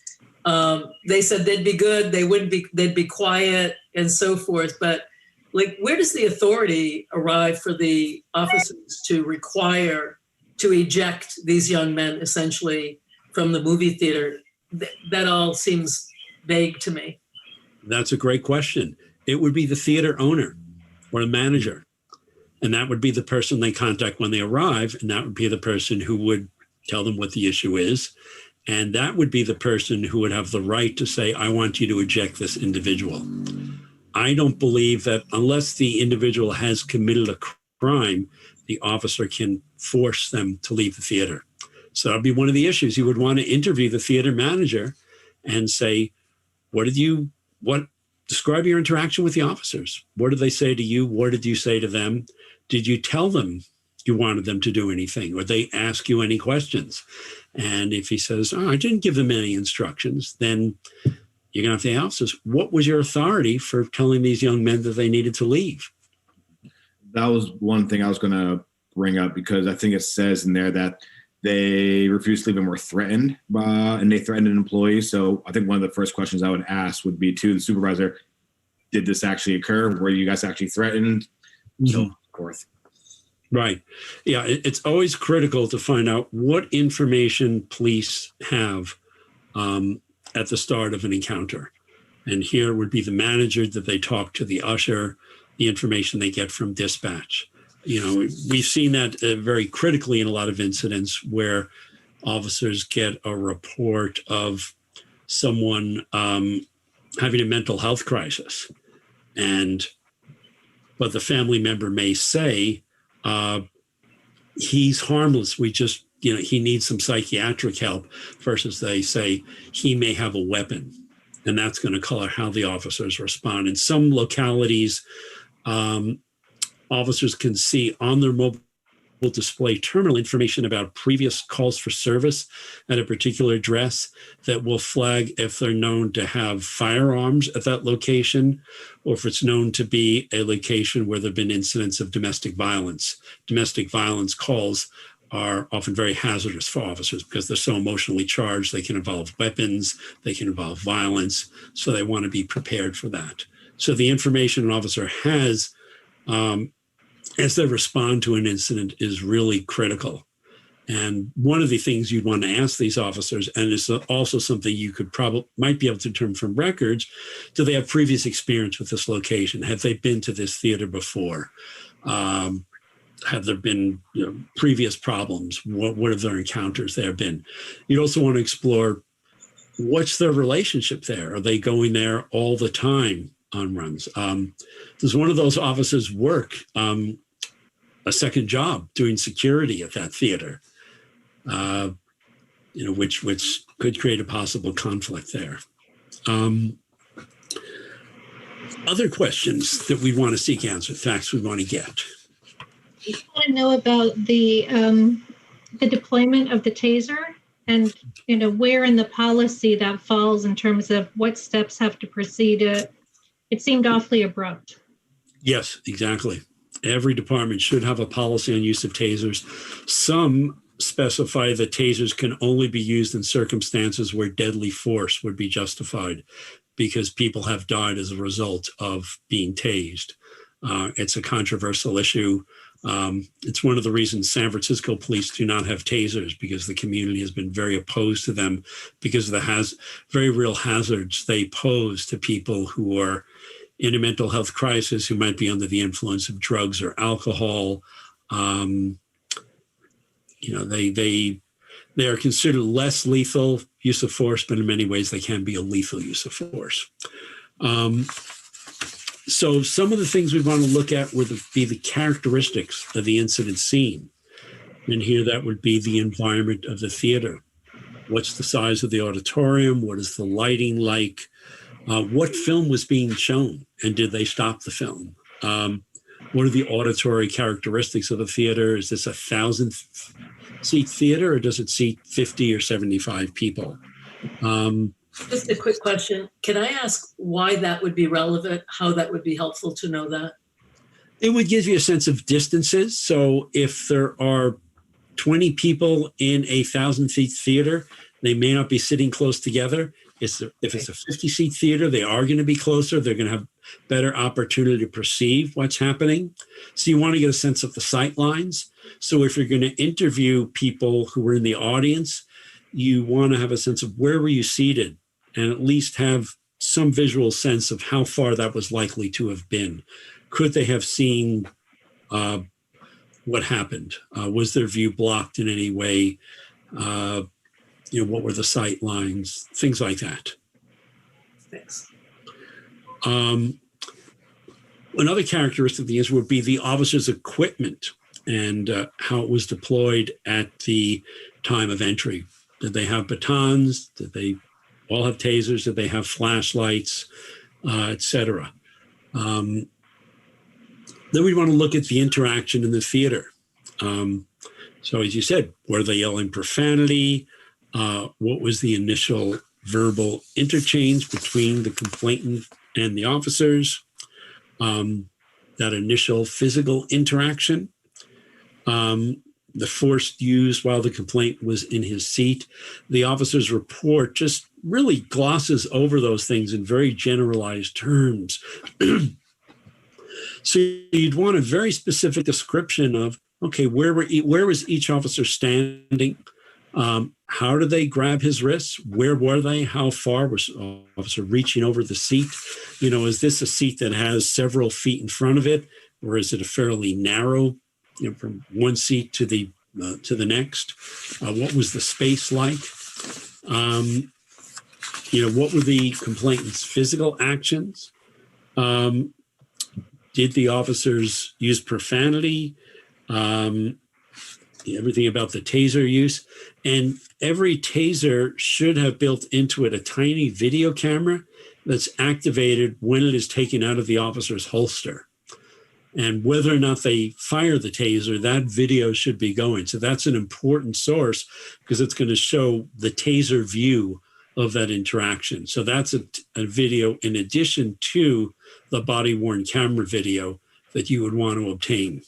they said they'd be good, they'd be quiet and so forth. But like, where does the authority arrive for the officers to require to eject these young men essentially from the movie theater? That all seems vague to me. That's a great question. It would be the theater owner or the manager. And that would be the person they contact when they arrive. And that would be the person who would tell them what the issue is. And that would be the person who would have the right to say, I want you to eject this individual. I don't believe that unless the individual has committed a crime, the officer can force them to leave the theater. So that'd be one of the issues. You would want to interview the theater manager and say, describe your interaction with the officers. What did they say to you? What did you say to them? Did you tell them you wanted them to do anything, or they ask you any questions? And if he says, I didn't give them any instructions, then you're going to have to ask officers, what was your authority for telling these young men that they needed to leave? That was one thing I was going to bring up, because I think it says in there that they refused to leave and were threatened and they threatened an employee. So I think one of the first questions I would ask would be to the supervisor, did this actually occur? Were you guys actually threatened? Mm-hmm. So forth. Right. Yeah, it's always critical to find out what information police have at the start of an encounter. And here would be the manager that they talk to, the usher, the information they get from dispatch. We've seen that very critically in a lot of incidents where officers get a report of someone having a mental health crisis. But the family member may say, he's harmless. We just, he needs some psychiatric help, versus they say he may have a weapon. And that's going to color how the officers respond. In some localities, officers can see on their mobile display terminal information about previous calls for service at a particular address that will flag if they're known to have firearms at that location, or if it's known to be a location where there have been incidents of domestic violence. Domestic violence calls are often very hazardous for officers because they're so emotionally charged. They can involve weapons, they can involve violence, so they want to be prepared for that. So the information an officer has as they respond to an incident is really critical. And one of the things you'd want to ask these officers, and it's also something you might be able to determine from records, do they have previous experience with this location? Have they been to this theater before? Have there been previous problems? What have their encounters there been? You'd also want to explore, what's their relationship there? Are they going there all the time on runs? Does one of those officers work a second job doing security at that theater? Which could create a possible conflict there. Other questions that we want to seek answers, facts we want to get. I want to know about the deployment of the taser, and where in the policy that falls in terms of what steps have to precede it. It seemed awfully abrupt. Yes, exactly. Every department should have a policy on use of tasers. Some specify that tasers can only be used in circumstances where deadly force would be justified, because people have died as a result of being tased. It's a controversial issue. It's one of the reasons San Francisco police do not have tasers, because the community has been very opposed to them because of the very real hazards they pose to people who are in a mental health crisis, who might be under the influence of drugs or alcohol. They are considered less lethal use of force, but in many ways they can be a lethal use of force. So some of the things we want to look at would be the characteristics of the incident scene. And here that would be the environment of the theater. What's the size of the auditorium? What is the lighting like? What film was being shown, and did they stop the film? What are the auditory characteristics of the theater? Is this a 1,000-seat theater, or does it seat 50 or 75 people? Just a quick question. Can I ask why that would be relevant, how that would be helpful to know that? It would give you a sense of distances. So if there are 20 people in a 1,000-seat theater, they may not be sitting close together. If it's a 50-seat theater, they are going to be closer. They're going to have better opportunity to perceive what's happening. So you want to get a sense of the sight lines. So if you're going to interview people who were in the audience, you want to have a sense of where were you seated, and at least have some visual sense of how far that was likely to have been. Could they have seen what happened? Was their view blocked in any way? What were the sight lines? Things like that. Thanks. Another characteristic of the incident would be the officer's equipment and how it was deployed at the time of entry. Did they have batons? Did they all have tasers? Did they have flashlights, et cetera? Then we want to look at the interaction in the theater. So as you said, were they yelling profanity? What was the initial verbal interchange between the complainant and the officers? That initial physical interaction, the force used while the complainant was in his seat. The officer's report just really glosses over those things in very generalized terms. So you'd want a very specific description of, okay, where was each officer standing? How did they grab his wrists? Where were they? How far was the officer reaching over the seat? Is this a seat that has several feet in front of it, or is it a fairly narrow, from one seat to the next? What was the space like? What were the complainant's physical actions? Did the officers use profanity? Everything about the taser use. And every taser should have built into it a tiny video camera that's activated when it is taken out of the officer's holster. And whether or not they fire the taser, that video should be going. So that's an important source because it's going to show the taser view of that interaction. So that's a video in addition to the body-worn camera video that you would want to obtain.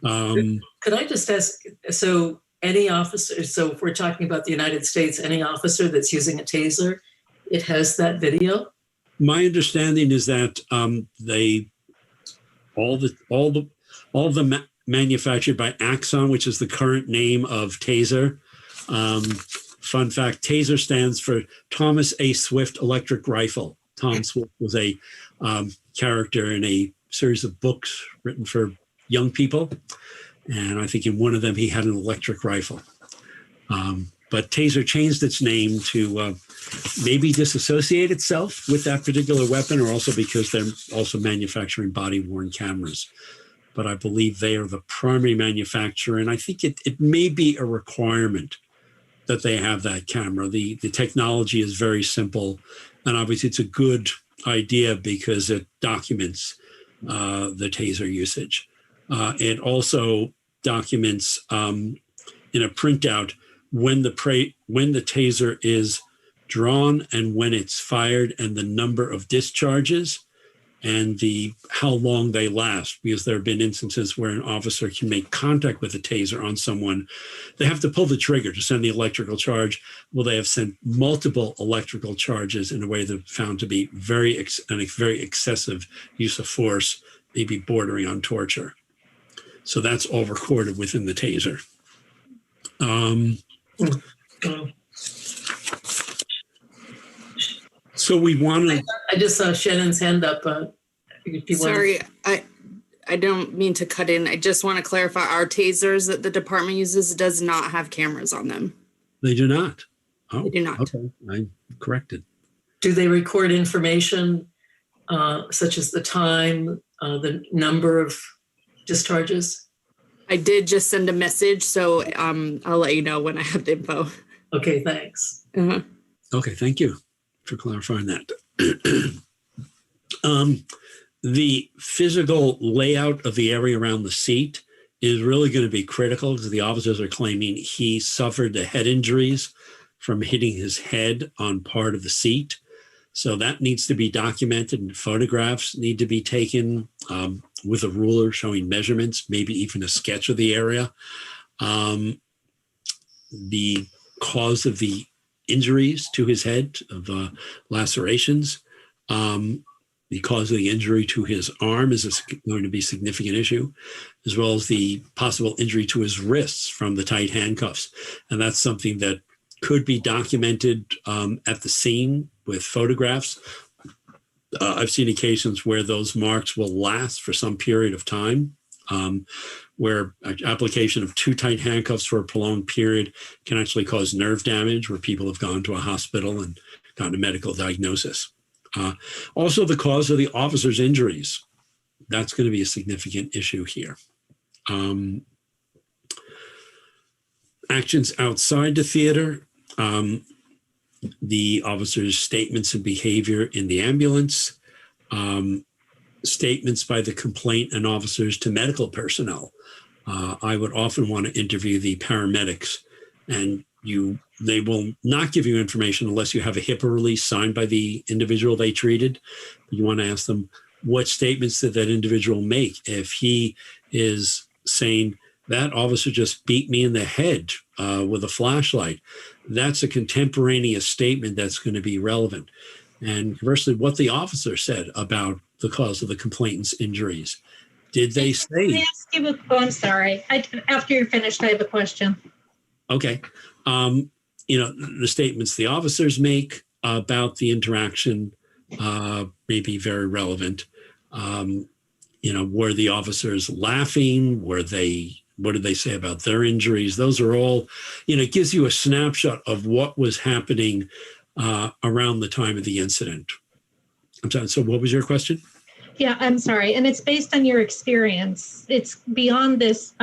Could I just ask, so any officer, so if we're talking about the United States, any officer that's using a taser, it has that video? My understanding is that all the manufactured by Axon, which is the current name of taser. Fun fact, taser stands for Thomas A. Swift Electric Rifle. Tom Swift was a character in a series of books written for young people. And I think in one of them, he had an electric rifle. But Taser changed its name to maybe disassociate itself with that particular weapon, or also because they're also manufacturing body-worn cameras. But I believe they are the primary manufacturer. And I think it may be a requirement that they have that camera. The technology is very simple. And obviously it's a good idea because it documents the Taser usage. It also documents in a printout when the taser is drawn and when it's fired and the number of discharges and how long they last, because there have been instances where an officer can make contact with a taser on someone. They have to pull the trigger to send the electrical charge. Well, they have sent multiple electrical charges in a way that found to be very excessive use of force, maybe bordering on torture. So that's all recorded within the taser. So we want to. I just saw Shannon's hand up. Sorry, I don't mean to cut in. I just want to clarify our tasers that the department uses does not have cameras on them. They do not. Oh, they do not. Okay, I'm corrected. Do they record information such as the time, the number of discharges? I did just send a message, so I'll let you know when I have the info. Okay, thanks. Uh-huh. Okay, thank you for clarifying that. The physical layout of the area around the seat is really going to be critical because the officers are claiming he suffered the head injuries from hitting his head on part of the seat. So that needs to be documented, and photographs need to be taken with a ruler showing measurements, maybe even a sketch of the area. The cause of the injuries to his head, of lacerations, the cause of the injury to his arm is going to be a significant issue, as well as the possible injury to his wrists from the tight handcuffs. And that's something that could be documented at the scene with photographs. I've seen occasions where those marks will last for some period of time, where application of too tight handcuffs for a prolonged period can actually cause nerve damage, where people have gone to a hospital and gotten a medical diagnosis. Also, the cause of the officer's injuries. That's going to be a significant issue here. Actions outside the theater, the officer's statements and behavior in the ambulance, statements by the complainant and officers to medical personnel. I would often want to interview the paramedics, and they will not give you information unless you have a HIPAA release signed by the individual they treated. You want to ask them, what statements did that individual make? If he is saying, that officer just beat me in the head with a flashlight, that's a contemporaneous statement that's going to be relevant. And conversely, what the officer said about the cause of the complainant's injuries. Did they say? Can I ask you I'm sorry. After you're finished, I have a question. Okay. The statements the officers make about the interaction may be very relevant. Were the officers laughing? What did they say about their injuries? Those are all, it gives you a snapshot of what was happening around the time of the incident. I'm sorry. So what was your question? Yeah, I'm sorry. And it's based on your experience. It's beyond this.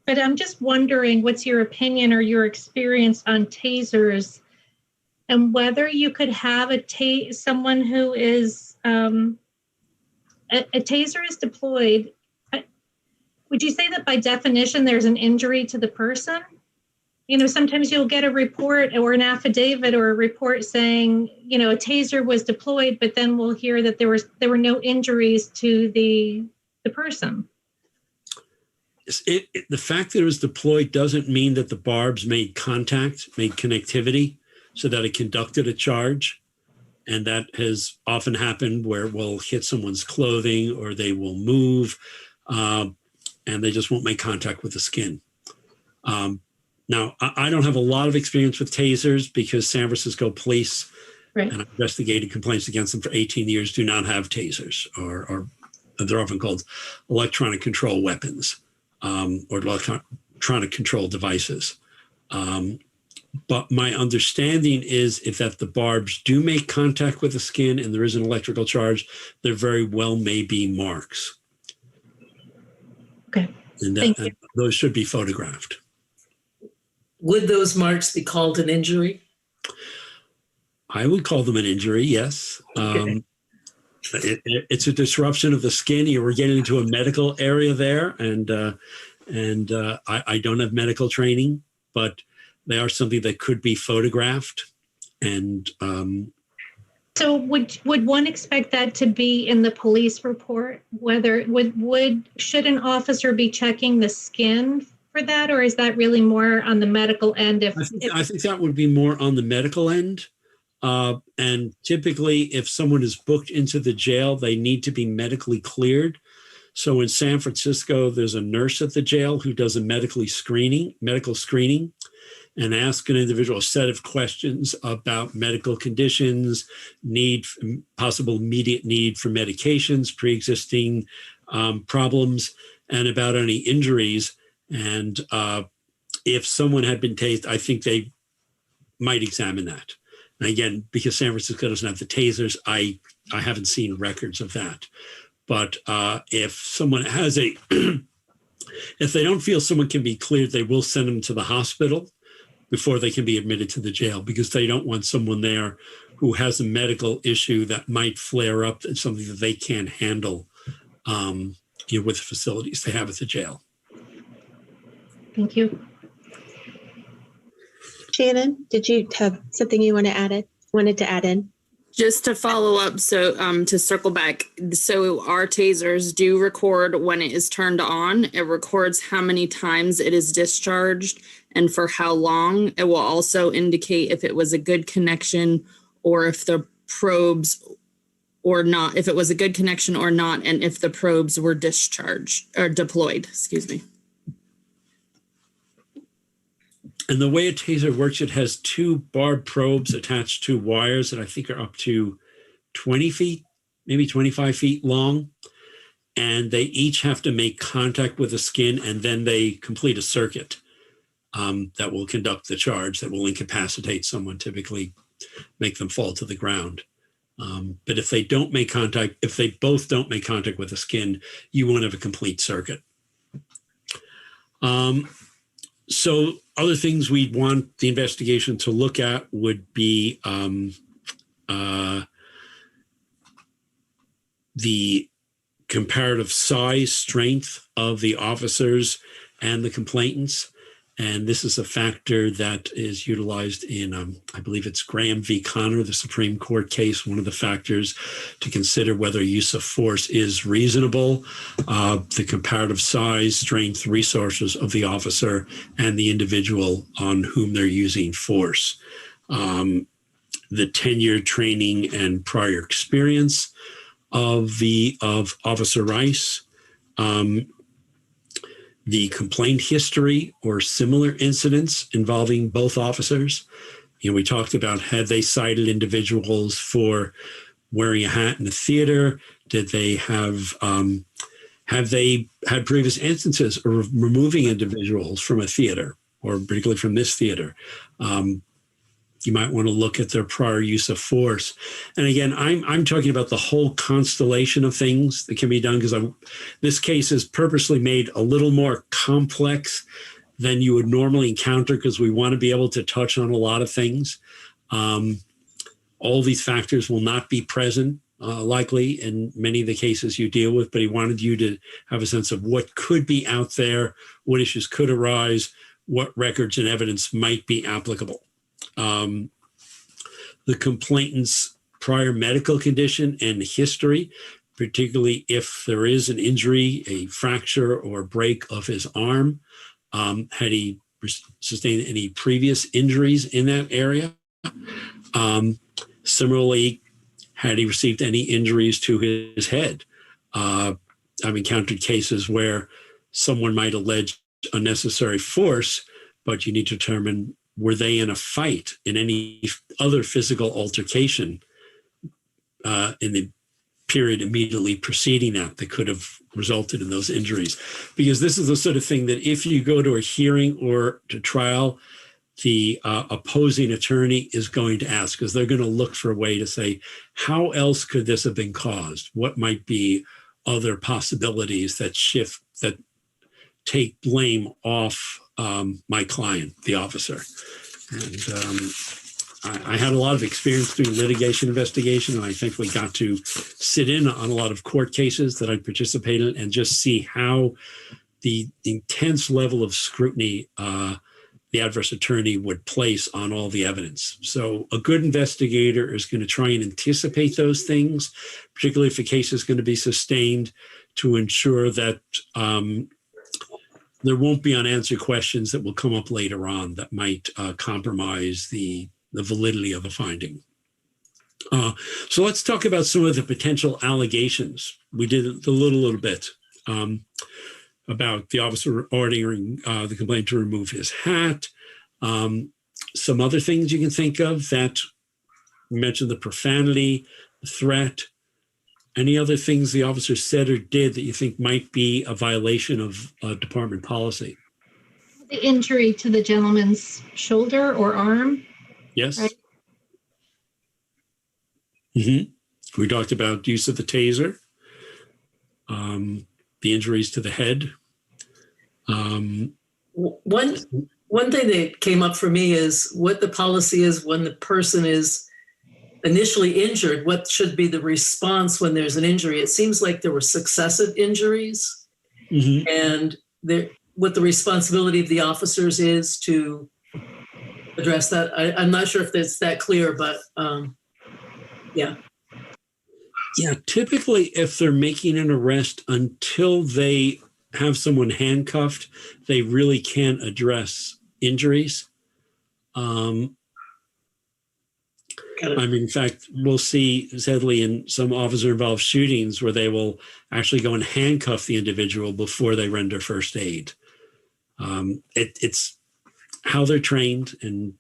But I'm just wondering, what's your opinion or your experience on tasers, and whether you could have someone who is a taser is deployed. Would you say that by definition there's an injury to the person? Sometimes you'll get a report or an affidavit or a report saying, a taser was deployed, but then we'll hear that there were no injuries to the person. The fact that it was deployed doesn't mean that the barbs made contact, made connectivity, so that it conducted a charge. And that has often happened where it will hit someone's clothing or they will move and they just won't make contact with the skin. Now, I don't have a lot of experience with tasers because San Francisco police, right, and I've investigated complaints against them for 18 years, do not have tasers, or they're often called electronic control weapons. Or electronic control devices. But my understanding is that the barbs do make contact with the skin and there is an electrical charge, there very well may be marks. Okay. And those should be photographed. Would those marks be called an injury? I would call them an injury, yes. Okay. It's a disruption of the skin. You were getting into a medical area there, and I don't have medical training, but they are something that could be photographed. And so, would one expect that to be in the police report? Whether should an officer be checking the skin for that, or is that really more on the medical end? I think that would be more on the medical end. And typically, if someone is booked into the jail, they need to be medically cleared. So in San Francisco, there's a nurse at the jail who does a medical screening, and ask an individual a set of questions about medical conditions, possible immediate need for medications, pre-existing problems, and about any injuries. And if someone had been tased, I think they might examine that. And again, because San Francisco doesn't have the tasers, I haven't seen records of that. But if someone has if they don't feel someone can be cleared, they will send them to the hospital before they can be admitted to the jail, because they don't want someone there who has a medical issue that might flare up and something that they can't handle with the facilities they have at the jail. Thank you. Shannon, did you have something you wanted to add in? Just to follow up, so to circle back, so our tasers do record when it is turned on. It records how many times it is discharged and for how long. It will also indicate if it was a good connection or if the probes or not, if it was a good connection or not, and if the probes were discharged or deployed, excuse me. And the way a taser works, it has two barb probes attached to wires that I think are up to 20 feet, maybe 25 feet long. And they each have to make contact with the skin, and then they complete a circuit that will conduct the charge, that will incapacitate someone, typically make them fall to the ground. But if they don't make contact, if they both don't make contact with the skin, you won't have a complete circuit. So other things we'd want the investigation to look at would be the comparative size, strength of the officers and the complainants. And this is a factor that is utilized in, I believe it's Graham v. Connor, the Supreme Court case, one of the factors to consider whether use of force is reasonable, the comparative size, strength, resources of the officer and the individual on whom they're using force, the tenure, training, and prior experience of Officer Rice, the complaint history or similar incidents involving both officers. We talked about, had they cited individuals for wearing a hat in the theater? Did they have they had previous instances of removing individuals from a theater, or particularly from this theater? You might want to look at their prior use of force. And again, I'm talking about the whole constellation of things that can be done, because this case is purposely made a little more complex than you would normally encounter, because we want to be able to touch on a lot of things. All these factors will not be present likely in many of the cases you deal with, but he wanted you to have a sense of what could be out there, what issues could arise, what records and evidence might be applicable. The complainant's prior medical condition and history, particularly if there is an injury, a fracture or break of his arm. Had he sustained any previous injuries in that area? Similarly, had he received any injuries to his head? I've encountered cases where someone might allege unnecessary force, but you need to determine, were they in a fight, in any other physical altercation in the period immediately preceding that could have resulted in those injuries? Because this is the sort of thing that if you go to a hearing or to trial, the opposing attorney is going to ask, because they're going to look for a way to say, how else could this have been caused? What might be other possibilities that take blame off my client, the officer? And I had a lot of experience doing litigation investigation, and I thankfully got to sit in on a lot of court cases that I participated in and just see how the intense level of scrutiny the adverse attorney would place on all the evidence. So a good investigator is going to try and anticipate those things, particularly if a case is going to be sustained, to ensure that there won't be unanswered questions that will come up later on that might compromise the validity of a finding. So let's talk about some of the potential allegations. We did a little bit about the officer ordering the complainant to remove his hat. Some other things you can think of that we mentioned: the profanity, the threat. Any other things the officer said or did that you think might be a violation of department policy? The injury to the gentleman's shoulder or arm. Yes. Right? Mm-hmm. We talked about use of the taser, the injuries to the head. One thing that came up for me is what the policy is when the person is initially injured. What should be the response when there's an injury? It seems like there were successive injuries, mm-hmm. and what the responsibility of the officers is to address that. I'm not sure if it's that clear, but yeah. Yeah, typically if they're making an arrest, until they have someone handcuffed, they really can't address injuries. In fact, we'll see, sadly, in some officer-involved shootings where they will actually go and handcuff the individual before they render first aid. It's how they're trained, and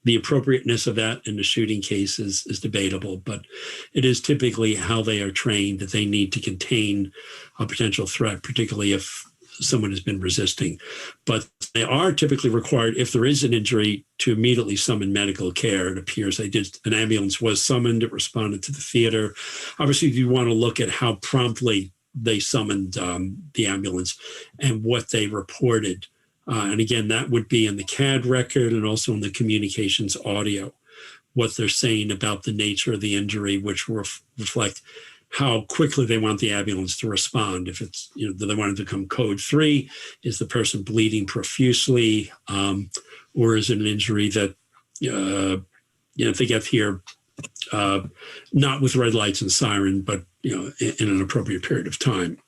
the appropriateness of that in the shooting case is debatable, but it is typically how they are trained, that they need to contain a potential threat, particularly if someone has been resisting. But they are typically required, if there is an injury, to immediately summon medical care. It appears an ambulance was summoned, it responded to the theater. Obviously, you want to look at how promptly they summoned the ambulance and what they reported. And again, that would be in the CAD record and also in the communications audio, what they're saying about the nature of the injury, which will reflect how quickly they want the ambulance to respond. If it's, do they want it to come code 3? Is the person bleeding profusely? Or is it an injury that, if they get here, not with red lights and siren, but, in an appropriate period of time.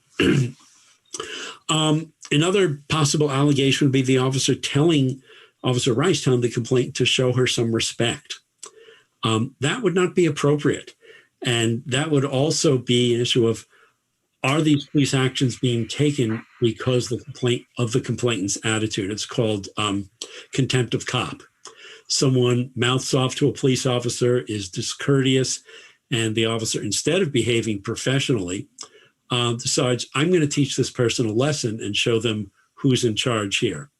Another possible allegation would be the Officer Rice telling the complainant to show her some respect. That would not be appropriate. And that would also be an issue of, are these police actions being taken because the complainant's attitude? It's called contempt of cop. Someone mouths off to a police officer, is discourteous, and the officer, instead of behaving professionally, decides, I'm going to teach this person a lesson and show them who's in charge here,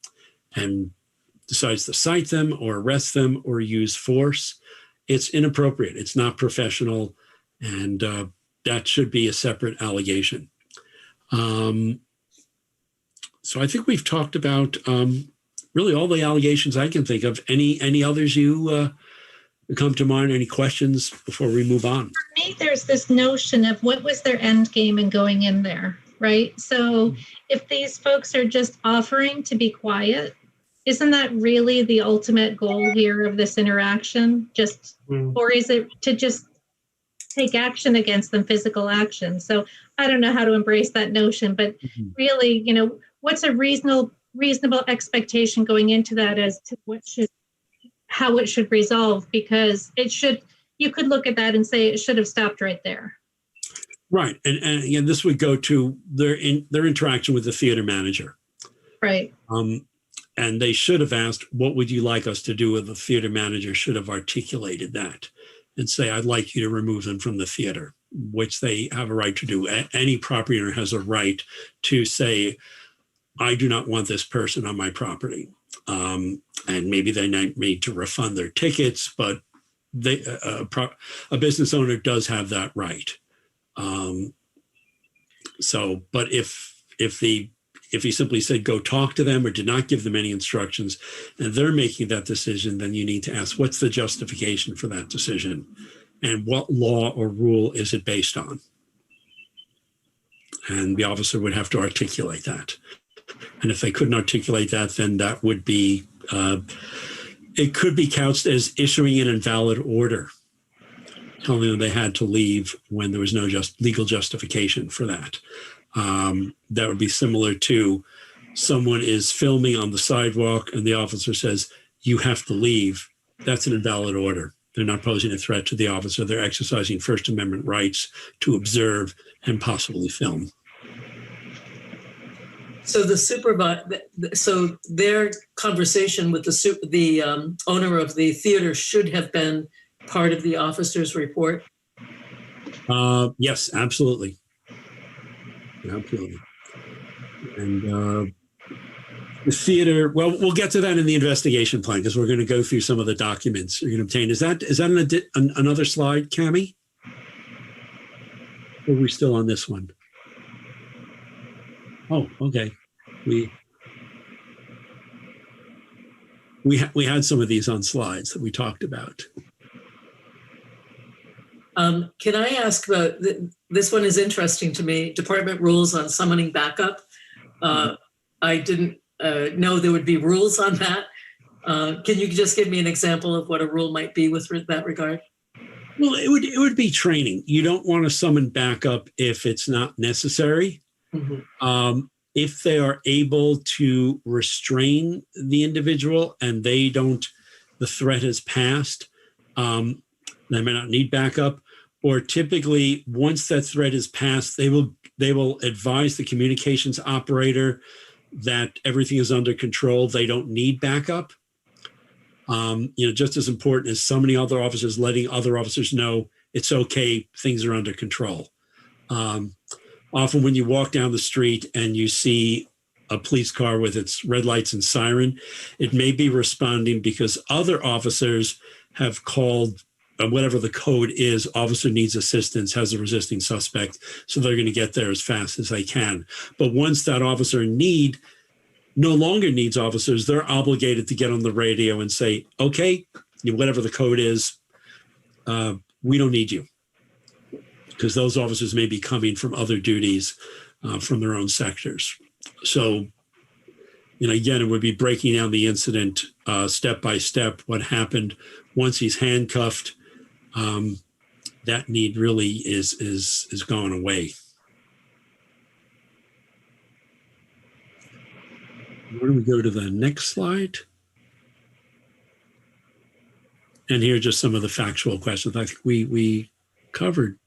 and decides to cite them or arrest them or use force. It's inappropriate. It's not professional, and that should be a separate allegation. So I think we've talked about really all the allegations I can think of. Any others you come to mind? Any questions before we move on? For me, there's this notion of what was their end game in going in there, right? So if these folks are just offering to be quiet, isn't that really the ultimate goal here of this interaction? Or is it to just take action against them, physical action? So I don't know how to embrace that notion, but really, what's a reasonable expectation going into that as to how it should resolve? Because you could look at that and say it should have stopped right there. Right, and again, this would go to their interaction with the theater manager. Right. And they should have asked, what would you like us to do? And the theater manager should have articulated that and say, I'd like you to remove them from the theater, which they have a right to do. Any property owner has a right to say, I do not want this person on my property. And maybe they need to refund their tickets, but a business owner does have that right. But if he simply said, go talk to them, or did not give them any instructions, and they're making that decision, then you need to ask, what's the justification for that decision? And what law or rule is it based on? And the officer would have to articulate that. And if they couldn't articulate that, then that would be, it could be couched as issuing an invalid order, telling them they had to leave when there was no legal justification for that. That would be similar to someone is filming on the sidewalk and the officer says, you have to leave. That's an invalid order. They're not posing a threat to the officer. They're exercising First Amendment rights to observe and possibly film. So so their conversation with the owner of the theater should have been part of the officer's report? Yes, absolutely. Absolutely. And the theater, well, we'll get to that in the investigation plan because we're going to go through some of the documents you're going to obtain. Is that another slide, Cammie? Or are we still on this one? Oh, okay. We had some of these on slides that we talked about. Can I ask about, this one is interesting to me, department rules on summoning backup. I didn't know there would be rules on that. Can you just give me an example of what a rule might be with that regard? Well, it would be training. You don't want to summon backup if it's not necessary. Mm-hmm. If they are able to restrain the individual and the threat has passed, they may not need backup. Or typically, once that threat is passed, they will advise the communications operator that everything is under control. They don't need backup. Just as important as so many other officers letting other officers know it's okay, things are under control. Often when you walk down the street and you see a police car with its red lights and siren, it may be responding because other officers have called whatever the code is, officer needs assistance, has a resisting suspect, so they're going to get there as fast as they can. But once that officer no longer needs officers, they're obligated to get on the radio and say, okay, whatever the code is, we don't need you. Because those officers may be coming from other duties from their own sectors. So, again, it would be breaking down the incident step by step, what happened once he's handcuffed. That need really is going away. Where do we go to the next slide? And here are just some of the factual questions. I think we covered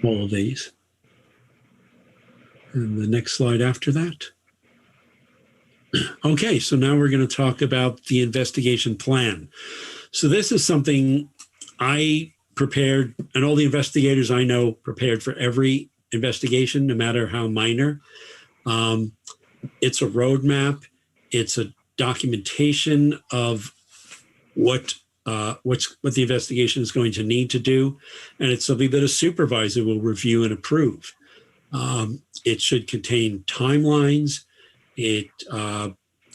all of these. And the next slide after that. Okay, so now we're going to talk about the investigation plan. So this is something I prepared, and all the investigators I know prepared for every investigation, no matter how minor. It's a roadmap. It's a documentation of what the investigation is going to need to do, and it's something that a supervisor will review and approve. It should contain timelines. It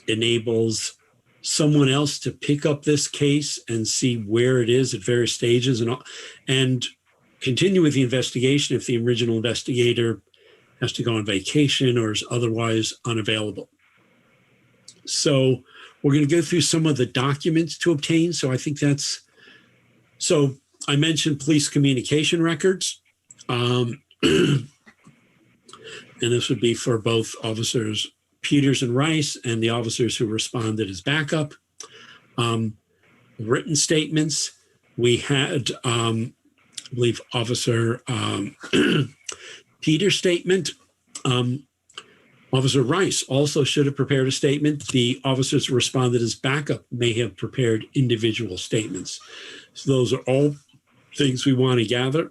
enables someone else to pick up this case and see where it is at various stages and continue with the investigation if the original investigator has to go on vacation or is otherwise unavailable. So we're going to go through some of the documents to obtain. So I think so I mentioned police communication records. And this would be for both officers Peters and Rice and the officers who responded as backup. Written statements. We had, I believe, Officer Peters' statement. Officer Rice also should have prepared a statement. The officers who responded as backup may have prepared individual statements. So those are all things we want to gather.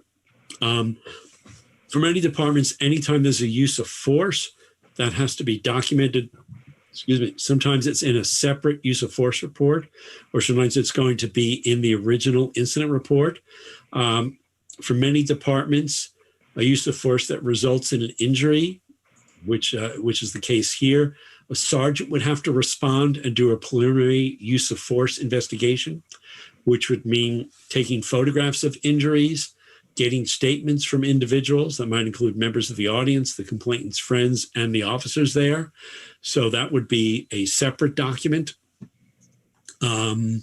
For many departments, anytime there's a use of force, that has to be documented. Excuse me. Sometimes it's in a separate use of force report, or sometimes it's going to be in the original incident report. For many departments, a use of force that results in an injury, which is the case here, a sergeant would have to respond and do a preliminary use of force investigation, which would mean taking photographs of injuries, getting statements from individuals that might include members of the audience, the complainant's friends, and the officers there. So that would be a separate document. The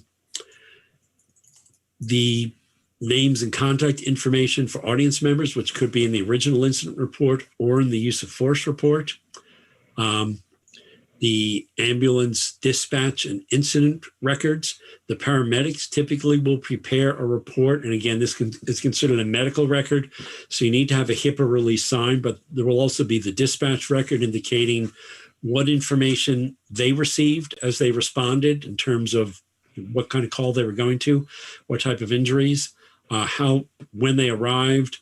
names and contact information for audience members, which could be in the original incident report or in the use of force report. The ambulance dispatch and incident records. The paramedics typically will prepare a report. And again, this is considered a medical record. So you need to have a HIPAA release signed, but there will also be the dispatch record indicating what information they received as they responded in terms of what kind of call they were going to, what type of injuries, when they arrived,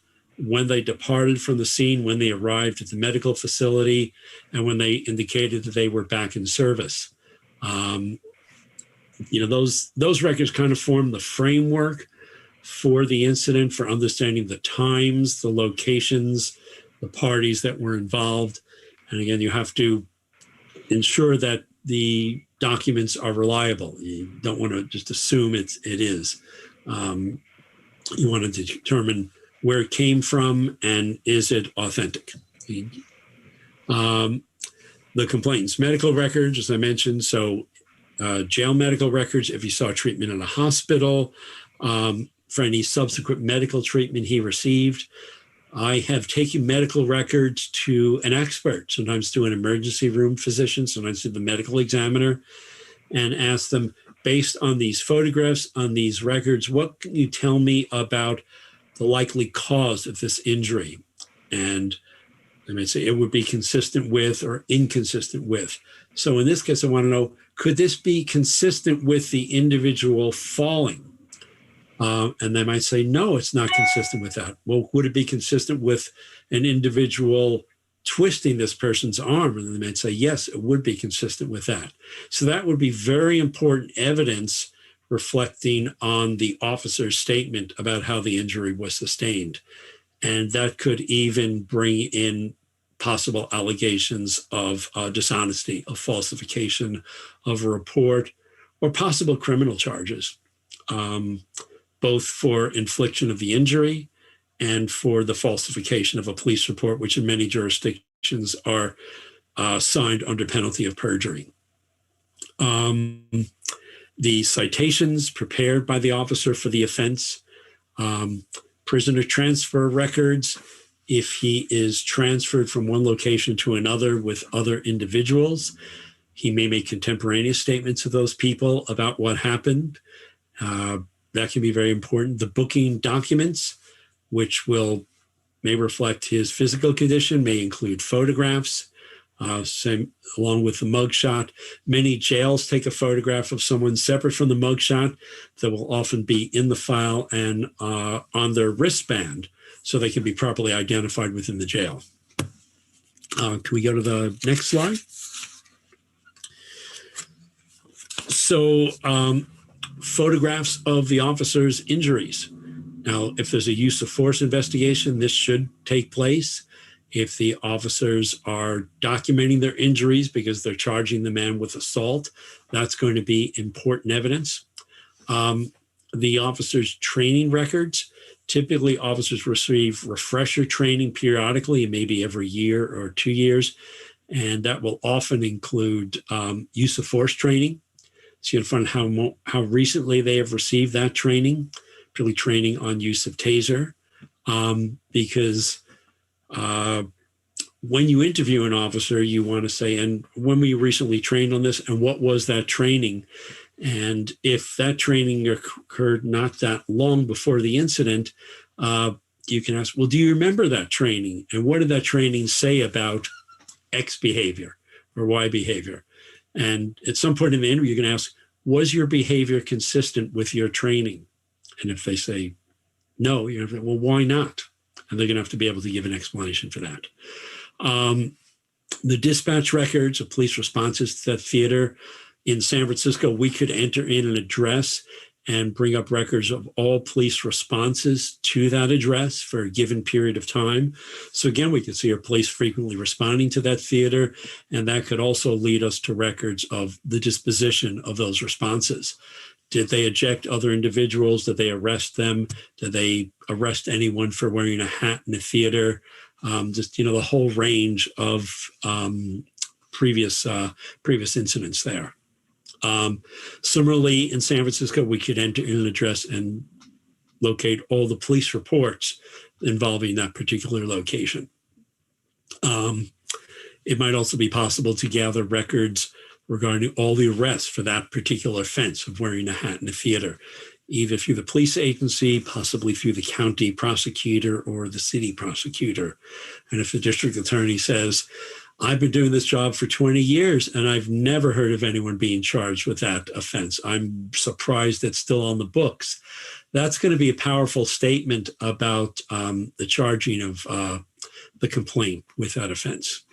when they departed from the scene, when they arrived at the medical facility, and when they indicated that they were back in service. Those records kind of form the framework for the incident, for understanding the times, the locations, the parties that were involved. And again, you have to ensure that the documents are reliable. You don't want to just assume it is. You want to determine where it came from and is it authentic. The complainant's medical records, as I mentioned, so jail medical records, if he saw treatment in a hospital, for any subsequent medical treatment he received. I have taken medical records to an expert, sometimes to an emergency room physician, sometimes to the medical examiner, and asked them, based on these photographs, on these records, what can you tell me about the likely cause of this injury? And I might say it would be consistent with or inconsistent with. So in this case, I want to know, could this be consistent with the individual falling? And they might say, no, it's not consistent with that. Well, would it be consistent with an individual twisting this person's arm? And they might say, yes, it would be consistent with that. So that would be very important evidence reflecting on the officer's statement about how the injury was sustained. And that could even bring in possible allegations of dishonesty, of falsification of a report, or possible criminal charges, both for infliction of the injury and for the falsification of a police report, which in many jurisdictions are signed under penalty of perjury. The citations prepared by the officer for the offense, prisoner transfer records, if he is transferred from one location to another with other individuals, he may make contemporaneous statements of those people about what happened. That can be very important. The booking documents, which will may reflect his physical condition, may include photographs, same along with the mugshot. Many jails take a photograph of someone separate from the mugshot that will often be in the file and on their wristband so they can be properly identified within the jail. Can we go to the next slide? So photographs of the officer's injuries. Now, if there's a use of force investigation, this should take place. If the officers are documenting their injuries because they're charging the man with assault, that's going to be important evidence. The officers' training records. Typically, officers receive refresher training periodically, maybe every year or 2 years, and that will often include use of force training. So you'll find how recently they have received that training, particularly training on use of taser, because when you interview an officer, you want to say, and when we recently trained on this, and what was that training? And if that training occurred not that long before the incident, you can ask, well, do you remember that training? And what did that training say about X behavior or Y behavior? And at some point in the interview, you can ask, was your behavior consistent with your training? And if they say no, you're going to say, well, why not? And they're going to have to be able to give an explanation for that. The dispatch records of police responses to that theater in San Francisco, we could enter in an address and bring up records of all police responses to that address for a given period of time. So again, we could see our police frequently responding to that theater, and that could also lead us to records of the disposition of those responses. Did they eject other individuals? Did they arrest them? Did they arrest anyone for wearing a hat in a theater? Just, the whole range of previous incidents there. Similarly, in San Francisco, we could enter in an address and locate all the police reports involving that particular location. It might also be possible to gather records regarding all the arrests for that particular offense of wearing a hat in a theater, either through the police agency, possibly through the county prosecutor or the city prosecutor. And if the district attorney says, I've been doing this job for 20 years and I've never heard of anyone being charged with that offense, I'm surprised it's still on the books, that's going to be a powerful statement about the charging of the complaint with that offense.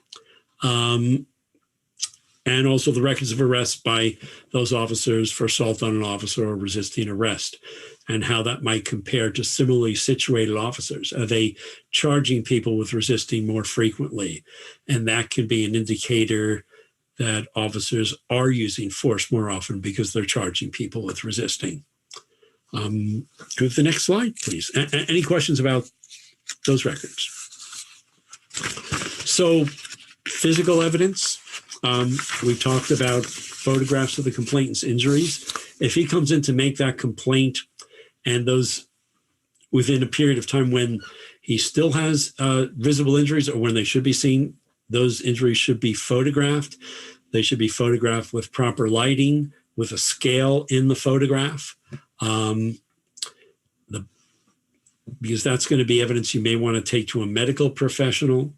And also the records of arrests by those officers for assault on an officer or resisting arrest, and how that might compare to similarly situated officers. Are they charging people with resisting more frequently? And that can be an indicator that officers are using force more often because they're charging people with resisting. Go to the next slide, please. Any questions about those records? So physical evidence. We talked about photographs of the complainant's injuries. If he comes in to make that complaint and those within a period of time when he still has visible injuries or when they should be seen, those injuries should be photographed. They should be photographed with proper lighting, with a scale in the photograph, because that's going to be evidence you may want to take to a medical professional.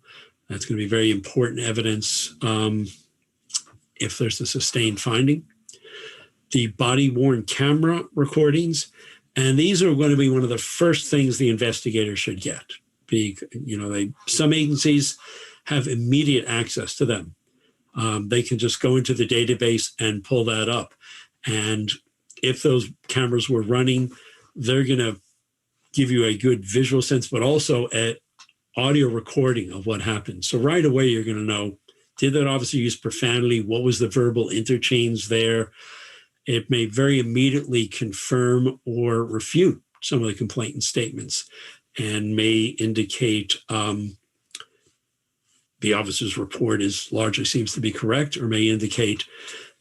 That's going to be very important evidence if there's a sustained finding. The body-worn camera recordings, and these are going to be one of the first things the investigator should get. Some agencies have immediate access to them. They can just go into the database and pull that up. And if those cameras were running, they're going to give you a good visual sense, but also an audio recording of what happened. So right away, you're going to know, did that officer use profanity? What was the verbal interchange there? It may very immediately confirm or refute some of the complainant's statements and may indicate the officer's report largely seems to be correct, or may indicate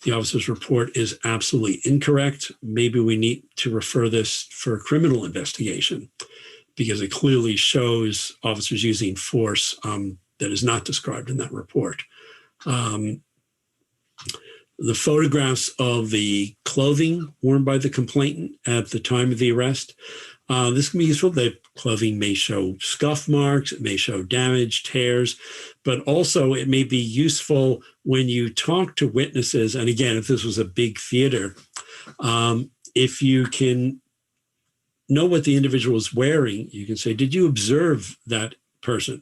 the officer's report is absolutely incorrect. Maybe we need to refer this for a criminal investigation because it clearly shows officers using force that is not described in that report. The photographs of the clothing worn by the complainant at the time of the arrest, This can be useful. The clothing may show scuff marks, it may show damage, tears, but also it may be useful when you talk to witnesses. And again, if this was a big theater, if you can know what the individual is wearing, you can say, did you observe that person?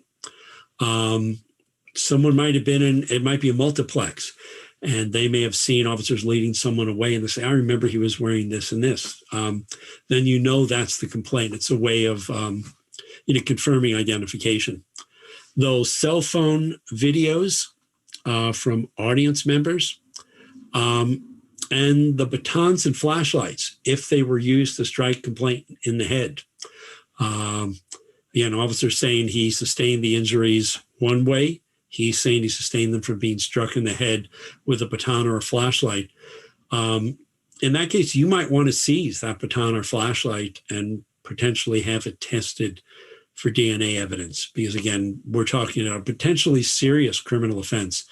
Someone might have been in, it might be a multiplex, and they may have seen officers leading someone away and they say, I remember he was wearing this and this. Then you know that's the complaint. It's a way of confirming identification. Those cell phone videos from audience members and the batons and flashlights, if they were used to strike complaint in the head. Officer saying he sustained the injuries one way. He's saying he sustained them from being struck in the head with a baton or a flashlight. In that case, you might want to seize that baton or flashlight and potentially have it tested for DNA evidence. Because again, we're talking about a potentially serious criminal offense.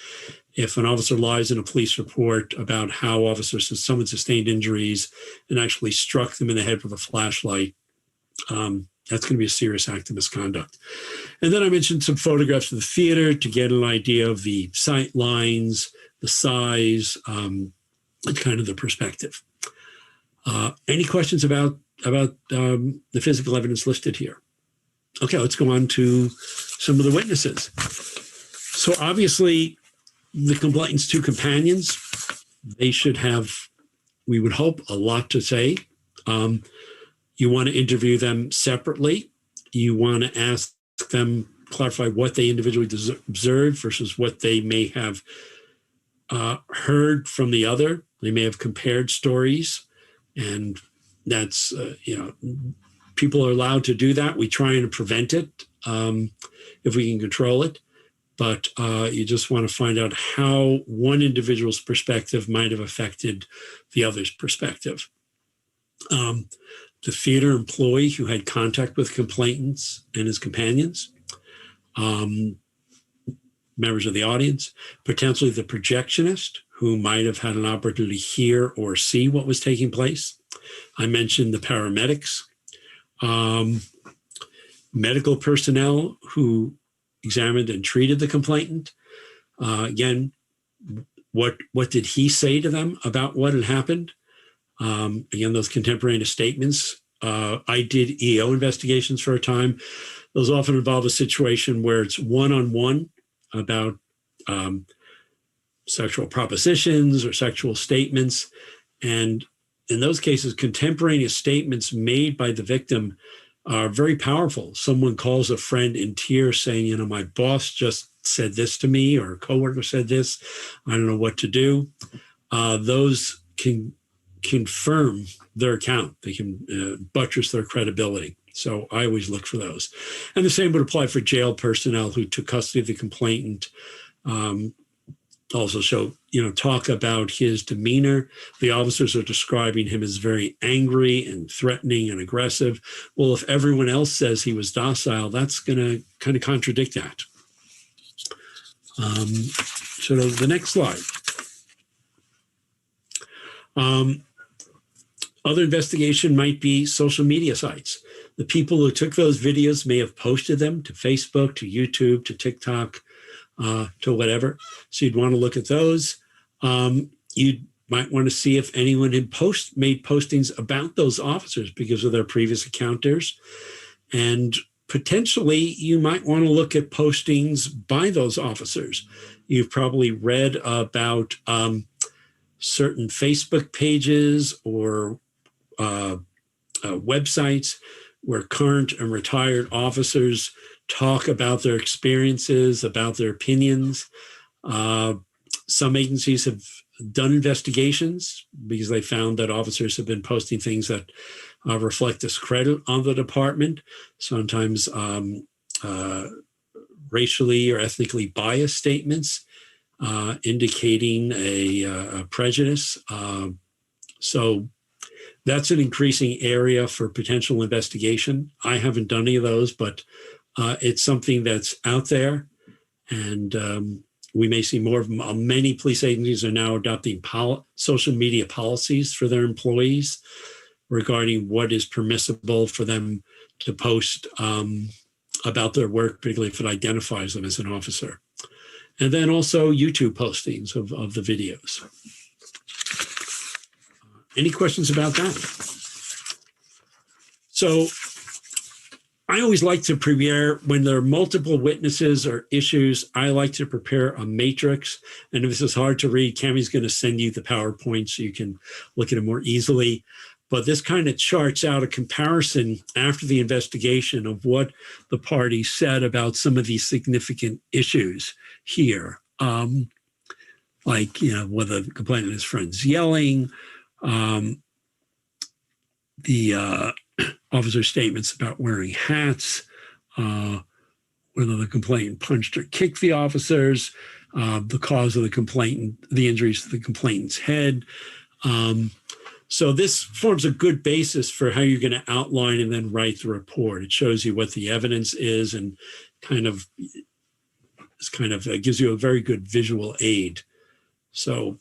If an officer lies in a police report about how someone sustained injuries and actually struck them in the head with a flashlight, that's going to be a serious act of misconduct. And then I mentioned some photographs of the theater to get an idea of the sight lines, the size, and kind of the perspective. Any questions about the physical evidence listed here? Okay, let's go on to some of the witnesses. So obviously, the complainant's two companions, they should have, we would hope, a lot to say. You want to interview them separately. You want to ask them, clarify what they individually observed versus what they may have heard from the other. They may have compared stories, and that's, people are allowed to do that. We try and prevent it if we can control it. But you just want to find out how one individual's perspective might have affected the other's perspective. The theater employee who had contact with complainants and his companions, members of the audience, potentially the projectionist who might have had an opportunity to hear or see what was taking place. I mentioned the paramedics, medical personnel who examined and treated the complainant. Again, what did he say to them about what had happened? Again, those contemporaneous statements. I did EO investigations for a time. Those often involve a situation where it's one-on-one about sexual propositions or sexual statements. And in those cases, contemporaneous statements made by the victim are very powerful. Someone calls a friend in tears saying, my boss just said this to me, or a coworker said this. I don't know what to do. Those can confirm their account. They can buttress their credibility. So I always look for those. And the same would apply for jail personnel who took custody of the complainant. Also talk about his demeanor. The officers are describing him as very angry and threatening and aggressive. Well, if everyone else says he was docile, that's going to kind of contradict that. So the next slide. Other investigation might be social media sites. The people who took those videos may have posted them to Facebook, to YouTube, to TikTok, to whatever. So you'd want to look at those. You might want to see if anyone had made postings about those officers because of their previous encounters. And potentially you might want to look at postings by those officers. You've probably read about certain Facebook pages or websites where current and retired officers talk about their experiences, about their opinions. Some agencies have done investigations because they found that officers have been posting things that reflect discredit on the department, sometimes racially or ethnically biased statements indicating a prejudice. So that's an increasing area for potential investigation. I haven't done any of those, but it's something that's out there, and we may see more of them. Many police agencies are now adopting social media policies for their employees. regarding what is permissible for them to post about their work, particularly if it identifies them as an officer. And then also YouTube postings of the videos. Any questions about that? So I always like to prepare, when there are multiple witnesses or issues, I like to prepare a matrix. And if this is hard to read, Cammie's going to send you the PowerPoint so you can look at it more easily. But this kind of charts out a comparison after the investigation of what the party said about some of these significant issues here. Like, whether the complainant and his friends yelling, the officer's statements about wearing hats, whether the complainant punched or kicked the officers, the cause of the complainant, the injuries to the complainant's head. So this forms a good basis for how you're going to outline and then write the report. It shows you what the evidence is and gives you a very good visual aid. So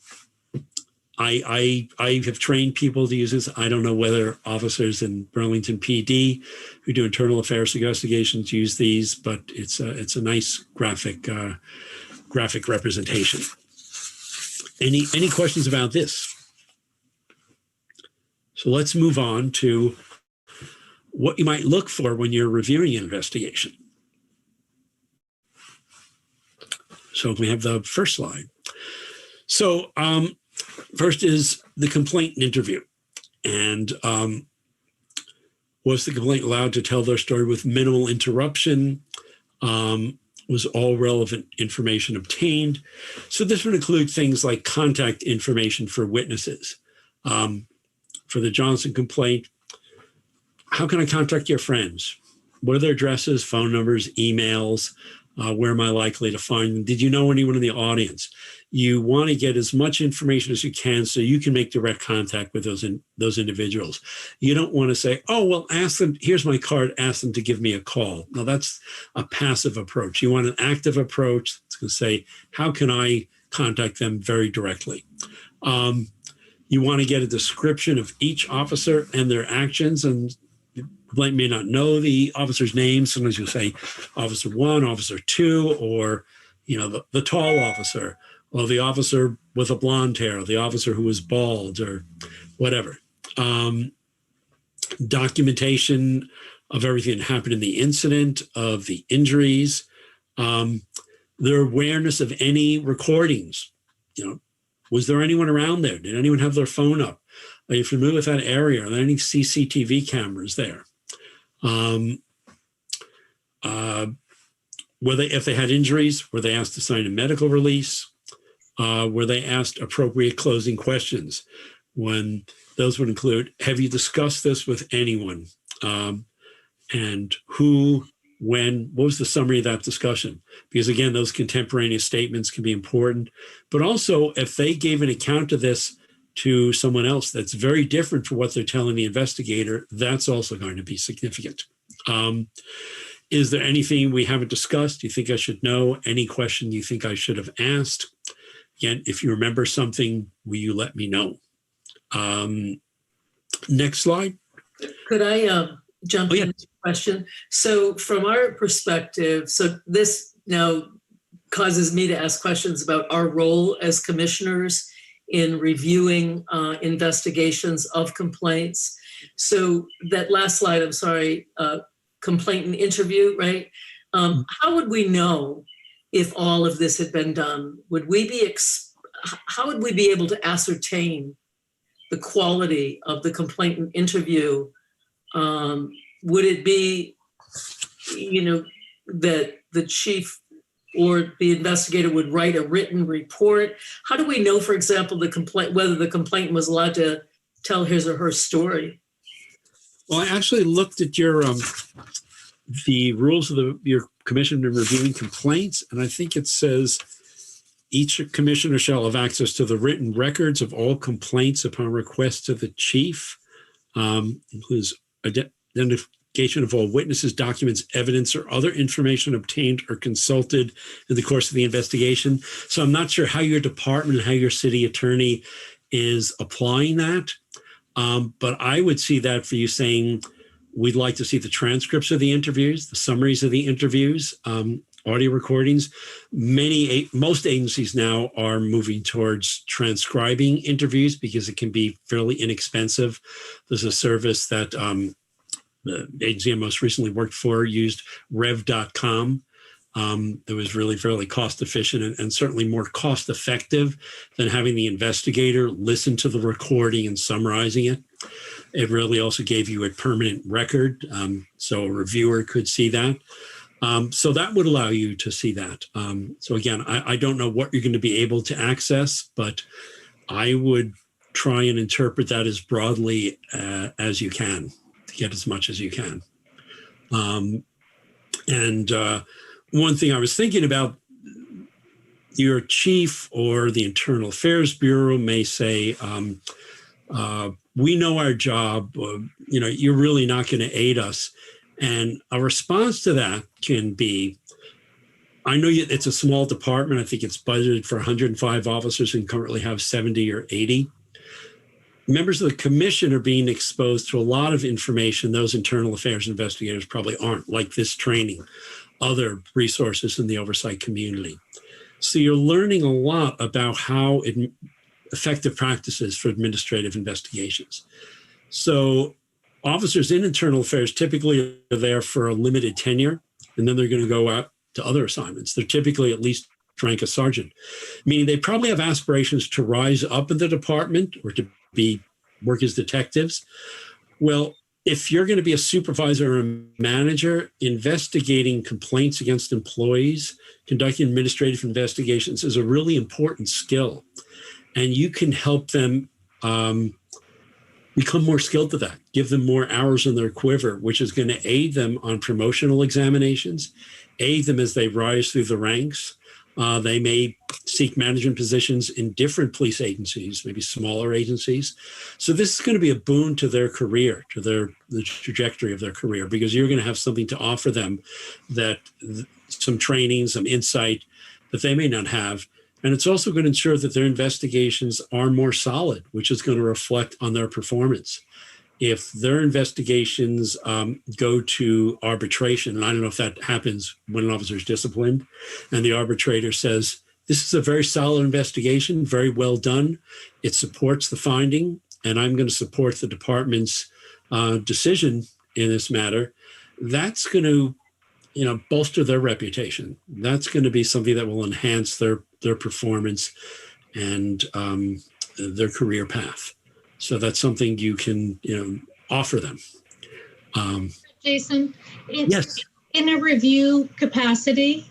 I have trained people to use this. I don't know whether officers in Burlington PD who do internal affairs investigations use these, but it's a nice graphic representation. Any questions about this? So let's move on to what you might look for when you're reviewing an investigation. So we have the first slide. So first is the complainant interview. And was the complainant allowed to tell their story with minimal interruption? Was all relevant information obtained? So this would include things like contact information for witnesses. For the Johnson complaint, how can I contact your friends? What are their addresses, phone numbers, emails? Where am I likely to find them? Did you know anyone in the audience? You want to get as much information as you can so you can make direct contact with those individuals. You don't want to say, oh, well, ask them, here's my card, ask them to give me a call. No, that's a passive approach. You want an active approach. It's going to say, how can I contact them very directly? You want to get a description of each officer and their actions, and the complainant may not know the officer's name. Sometimes you'll say Officer 1, Officer 2, or the tall officer, or the officer with a blonde hair, or the officer who was bald, or whatever. Documentation of everything that happened in the incident, of the injuries, their awareness of any recordings. Was there anyone around there? Did anyone have their phone up? Are you familiar with that area? Are there any CCTV cameras there? If they had injuries, were they asked to sign a medical release? Were they asked appropriate closing questions? When those would include, have you discussed this with anyone? And who, when, what was the summary of that discussion? Because again, those contemporaneous statements can be important, but also if they gave an account of this to someone else that's very different from what they're telling the investigator, that's also going to be significant. Is there anything we haven't discussed you think I should know? Any question you think I should have asked? Again, if you remember something, will you let me know? Next slide. Could I jump in with a question? So from our perspective, so this now causes me to ask questions about our role as commissioners in reviewing investigations of complaints. So that last slide, I'm sorry, complainant interview, right? How would we know if all of this had been done? How would we be able to ascertain the quality of the complainant interview? Would it be, that the chief or the investigator would write a written report? How do we know, for example, whether the complainant was allowed to tell his or her story? Well, I actually looked at your the rules of your commission in reviewing complaints, and I think it says each commissioner shall have access to the written records of all complaints upon request to the chief. Includes identification of all witnesses, documents, evidence, or other information obtained or consulted in the course of the investigation. So I'm not sure how your department, how your city attorney is applying that. But I would see that for you saying, we'd like to see the transcripts of the interviews, the summaries of the interviews, audio recordings. Most agencies now are moving towards transcribing interviews because it can be fairly inexpensive. There's a service that the agency I most recently worked for used, rev.com. It was really fairly cost efficient and certainly more cost effective than having the investigator listen to the recording and summarizing it. It really also gave you a permanent record, so a reviewer could see that. So that would allow you to see that. So again, I don't know what you're going to be able to access, but I would try and interpret that as broadly as you can to get as much as you can. One thing I was thinking about, your chief or the Internal Affairs Bureau may say, we know our job, you're really not going to aid us. And a response to that can be, I know it's a small department. I think it's budgeted for 105 officers and currently have 70 or 80. Members of the commission are being exposed to a lot of information those internal affairs investigators probably aren't, like this training, other resources in the oversight community. So you're learning a lot about how effective practices for administrative investigations. So officers in internal affairs typically are there for a limited tenure, and then they're going to go out to other assignments. They're typically at least rank a sergeant, meaning they probably have aspirations to rise up in the department or to work as detectives. Well, if you're going to be a supervisor or a manager, investigating complaints against employees, conducting administrative investigations is a really important skill. And you can help them become more skilled at that, give them more hours in their quiver, which is going to aid them on promotional examinations, aid them as they rise through the ranks. They may seek management positions in different police agencies, maybe smaller agencies. So this is going to be a boon to their career, to the trajectory of their career, because you're going to have something to offer them, that some training, some insight that they may not have. And it's also going to ensure that their investigations are more solid, which is going to reflect on their performance. If their investigations go to arbitration, and I don't know if that happens when an officer is disciplined, and the arbitrator says, this is a very solid investigation, very well done. It supports the finding, and I'm going to support the department's decision in this matter. That's going to, bolster their reputation. That's going to be something that will enhance their performance and their career path. So that's something you can, offer them. Jason, yes. In a review capacity,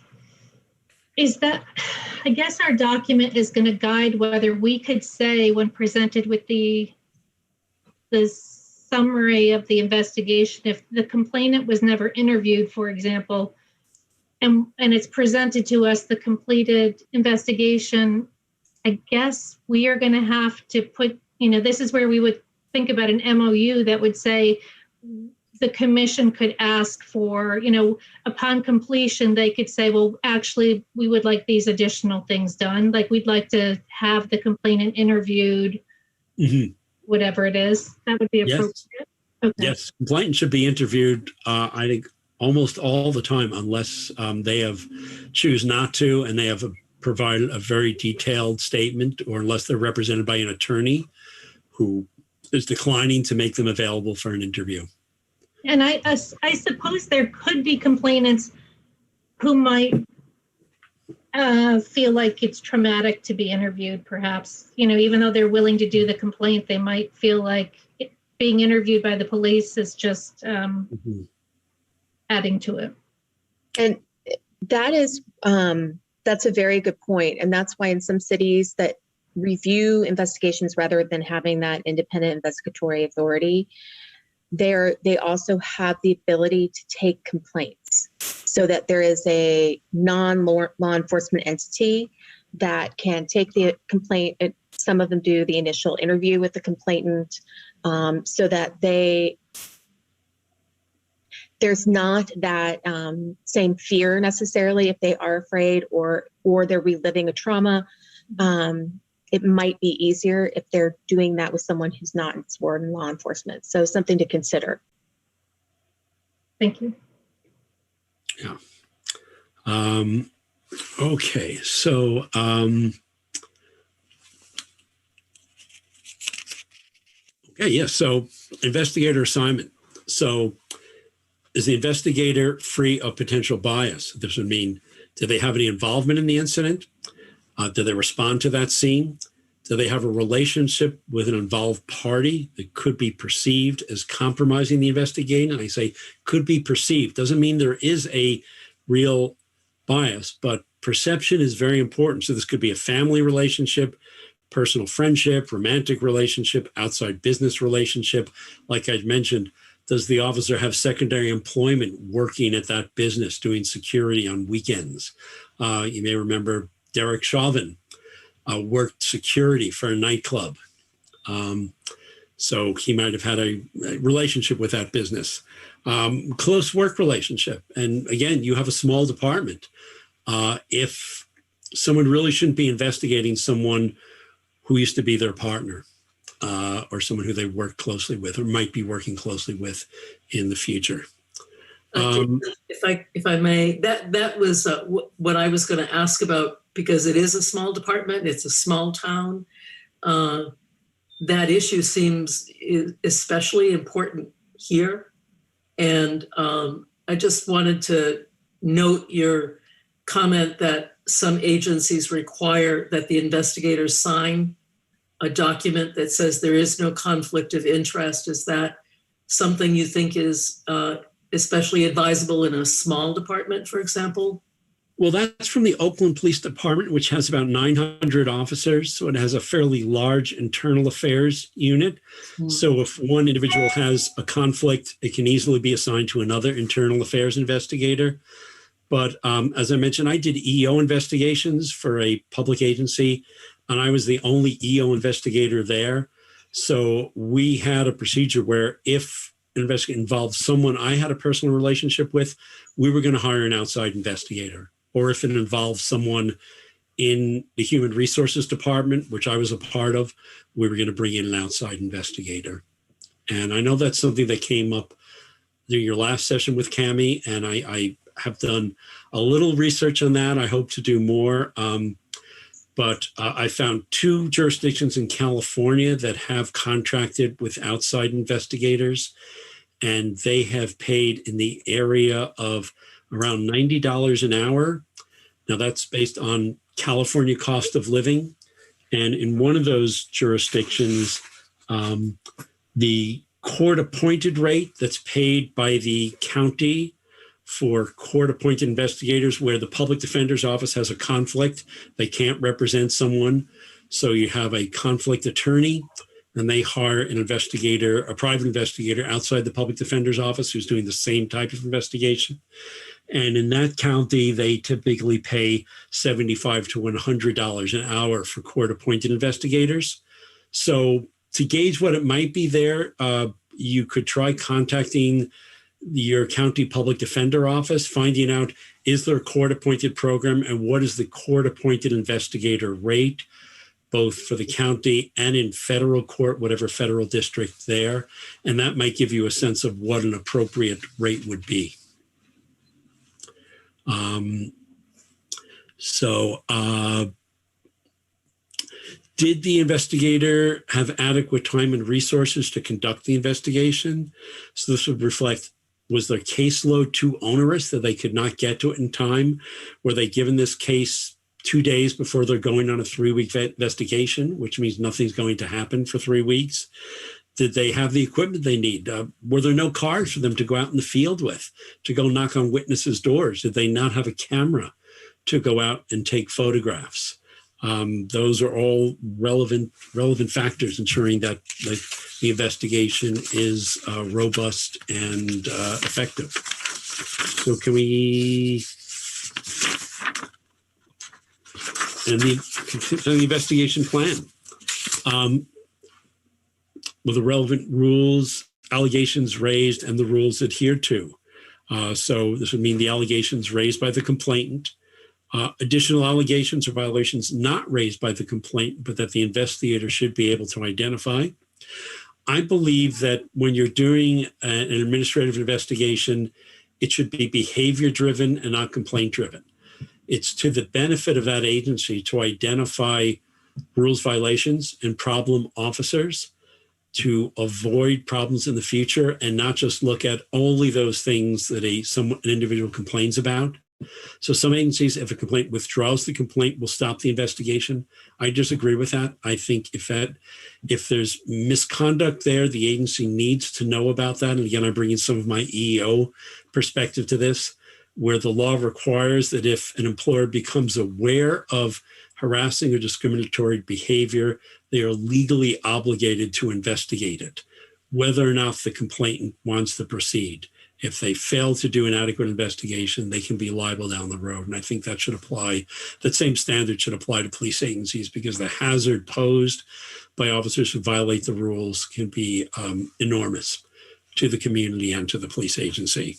is that, I guess our document is going to guide whether we could say when presented with the summary of the investigation, if the complainant was never interviewed, for example, and it's presented to us, the completed investigation, I guess we are going to have to put, this is where we would think about an MOU that would say the commission could ask for, upon completion, they could say, well, actually, we would like these additional things done. Like we'd like to have the complainant interviewed, whatever it is. That would be appropriate. Yes. Okay. Yes, complainant should be interviewed, I think, almost all the time, unless they choose not to, and they have provided a very detailed statement, or unless they're represented by an attorney who is declining to make them available for an interview. And I suppose there could be complainants who might feel like it's traumatic to be interviewed, perhaps. Even though they're willing to do the complaint, they might feel like being interviewed by the police is just adding to it. And that is, that's a very good point. And that's why in some cities that review investigations rather than having that independent investigatory authority, they also have the ability to take complaints, so that there is a non-law enforcement entity that can take the complaint. Some of them do the initial interview with the complainant, so that there's not that same fear necessarily if they are afraid or they're reliving a trauma. it might be easier if they're doing that with someone who's not in sworn law enforcement. So something to consider. Thank you. Yeah. Okay. So, okay. Yeah. So investigator assignment. So is the investigator free of potential bias? This would mean, do they have any involvement in the incident? Do they respond to that scene? Do they have a relationship with an involved party that could be perceived as compromising the investigation? And I say could be perceived. Doesn't mean there is a real bias, but perception is very important. So this could be a family relationship, personal friendship, romantic relationship, outside business relationship. Like I mentioned, does the officer have secondary employment working at that business, doing security on weekends? You may remember Derek Chauvin worked security for a nightclub. So he might have had a relationship with that business. Close work relationship. And again, you have a small department. If someone really shouldn't be investigating someone who used to be their partner, or someone who they work closely with or might be working closely with in the future. If I may, that was what I was going to ask about, because it is a small department, it's a small town. That issue seems especially important here. And I just wanted to note your comment that some agencies require that the investigators sign a document that says there is no conflict of interest. Is that something you think is especially advisable in a small department, for example? Well, that's from the Oakland Police Department, which has about 900 officers. So it has a fairly large internal affairs unit. So if one individual has a conflict, it can easily be assigned to another internal affairs investigator. But as I mentioned, I did EO investigations for a public agency, and I was the only EO investigator there. So we had a procedure where if an investigation involved someone I had a personal relationship with, we were going to hire an outside investigator. Or if it involved someone in the Human Resources Department, which I was a part of, we were going to bring in an outside investigator. And I know that's something that came up during your last session with Cami, and I have done a little research on that. I hope to do more. But I found 2 jurisdictions in California that have contracted with outside investigators, and they have paid in the area of around $90 an hour. Now that's based on California cost of living. And in one of those jurisdictions, the court-appointed rate that's paid by the county for court-appointed investigators, where the public defender's office has a conflict, they can't represent someone. So you have a conflict attorney, and they hire an investigator, a private investigator outside the public defender's office who's doing the same type of investigation. And in that county, they typically pay $75 to $100 an hour for court-appointed investigators. So to gauge what it might be there, you could try contacting your county public defender office, finding out, is there a court-appointed program, and what is the court-appointed investigator rate, both for the county and in federal court, whatever federal district there. And that might give you a sense of what an appropriate rate would be. Did the investigator have adequate time and resources to conduct the investigation? So this would reflect, was their caseload too onerous that they could not get to it in time? Were they given this case 2 days before they're going on a 3-week investigation, which means nothing's going to happen for 3 weeks? Did they have the equipment they need? Were there no cars for them to go out in the field with, to go knock on witnesses' doors? Did they not have a camera to go out and take photographs? Those are all relevant factors ensuring that the investigation is robust and effective. So can we, and the investigation plan. With the relevant rules, allegations raised, and the rules adhered to. So this would mean the allegations raised by the complainant, Additional allegations or violations not raised by the complaint, but that the investigator should be able to identify. I believe that when you're doing an administrative investigation, it should be behavior driven and not complaint driven. It's to the benefit of that agency to identify rules violations and problem officers to avoid problems in the future and not just look at only those things that an individual complains about. So some agencies, if a complaint withdraws the complaint, will stop the investigation. I disagree with that. I think if there's misconduct there, the agency needs to know about that. And again, I bring in some of my EEO perspective to this, where the law requires that if an employer becomes aware of harassing or discriminatory behavior, they are legally obligated to investigate it, whether or not the complainant wants to proceed. If they fail to do an adequate investigation, they can be liable down the road. And I think that should apply, that same standard should apply to police agencies, because the hazard posed by officers who violate the rules can be enormous to the community and to the police agency.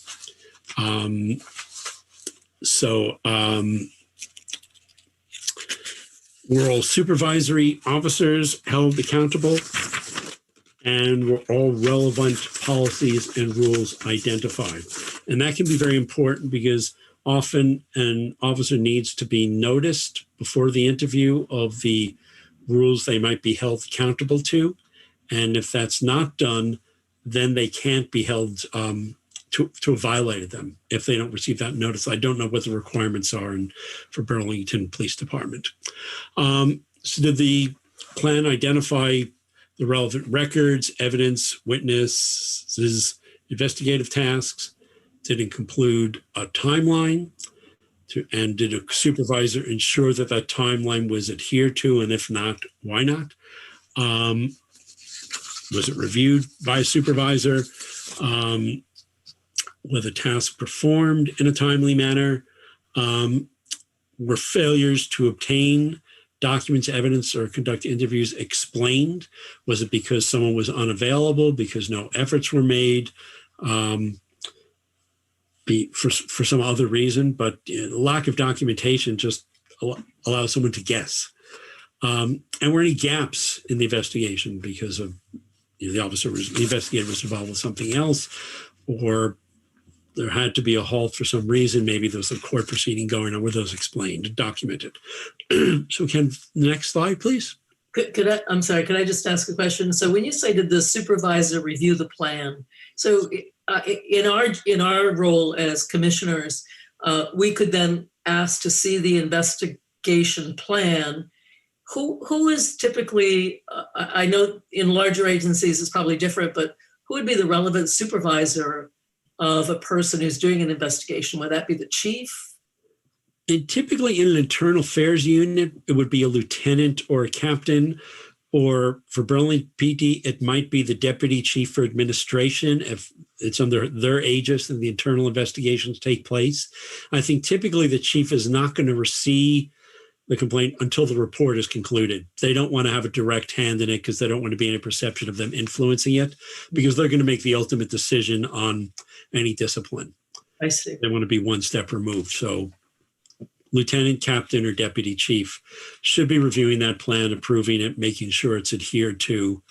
We're all supervisory officers held accountable, and were all relevant policies and rules identified. And that can be very important because often an officer needs to be noticed before the interview of the rules they might be held accountable to. And if that's not done, then they can't be held to have violated them if they don't receive that notice. I don't know what the requirements are for Burlington Police Department. So did the plan identify the relevant records, evidence, witnesses, investigative tasks? Did it include a timeline? And did a supervisor ensure that that timeline was adhered to? And if not, why not? Was it reviewed by a supervisor? Were the tasks performed in a timely manner? Were failures to obtain documents, evidence, or conduct interviews explained? Was it because someone was unavailable, because no efforts were made, for some other reason? But lack of documentation just allows someone to guess. And were any gaps in the investigation because of the investigator was involved with something else, or there had to be a halt for some reason? Maybe there was a court proceeding going on. Were those explained and documented? So Ken, the next slide, please. I'm sorry, could I just ask a question? So when you say did the supervisor review the plan, so in our role as commissioners, we could then ask to see the investigation plan. Who is typically, I know in larger agencies it's probably different, but who would be the relevant supervisor of a person who's doing an investigation? Would that be the chief? And typically in an internal affairs unit, it would be a lieutenant or a captain, or for Burlington PD, it might be the deputy chief for administration if it's under their aegis and the internal investigations take place. I think typically the chief is not going to receive the complaint until the report is concluded. They don't want to have a direct hand in it because they don't want to be any perception of them influencing it, because they're going to make the ultimate decision on any discipline. I see. They want to be one step removed. So lieutenant, captain, or deputy chief should be reviewing that plan, approving it, making sure it's adhered to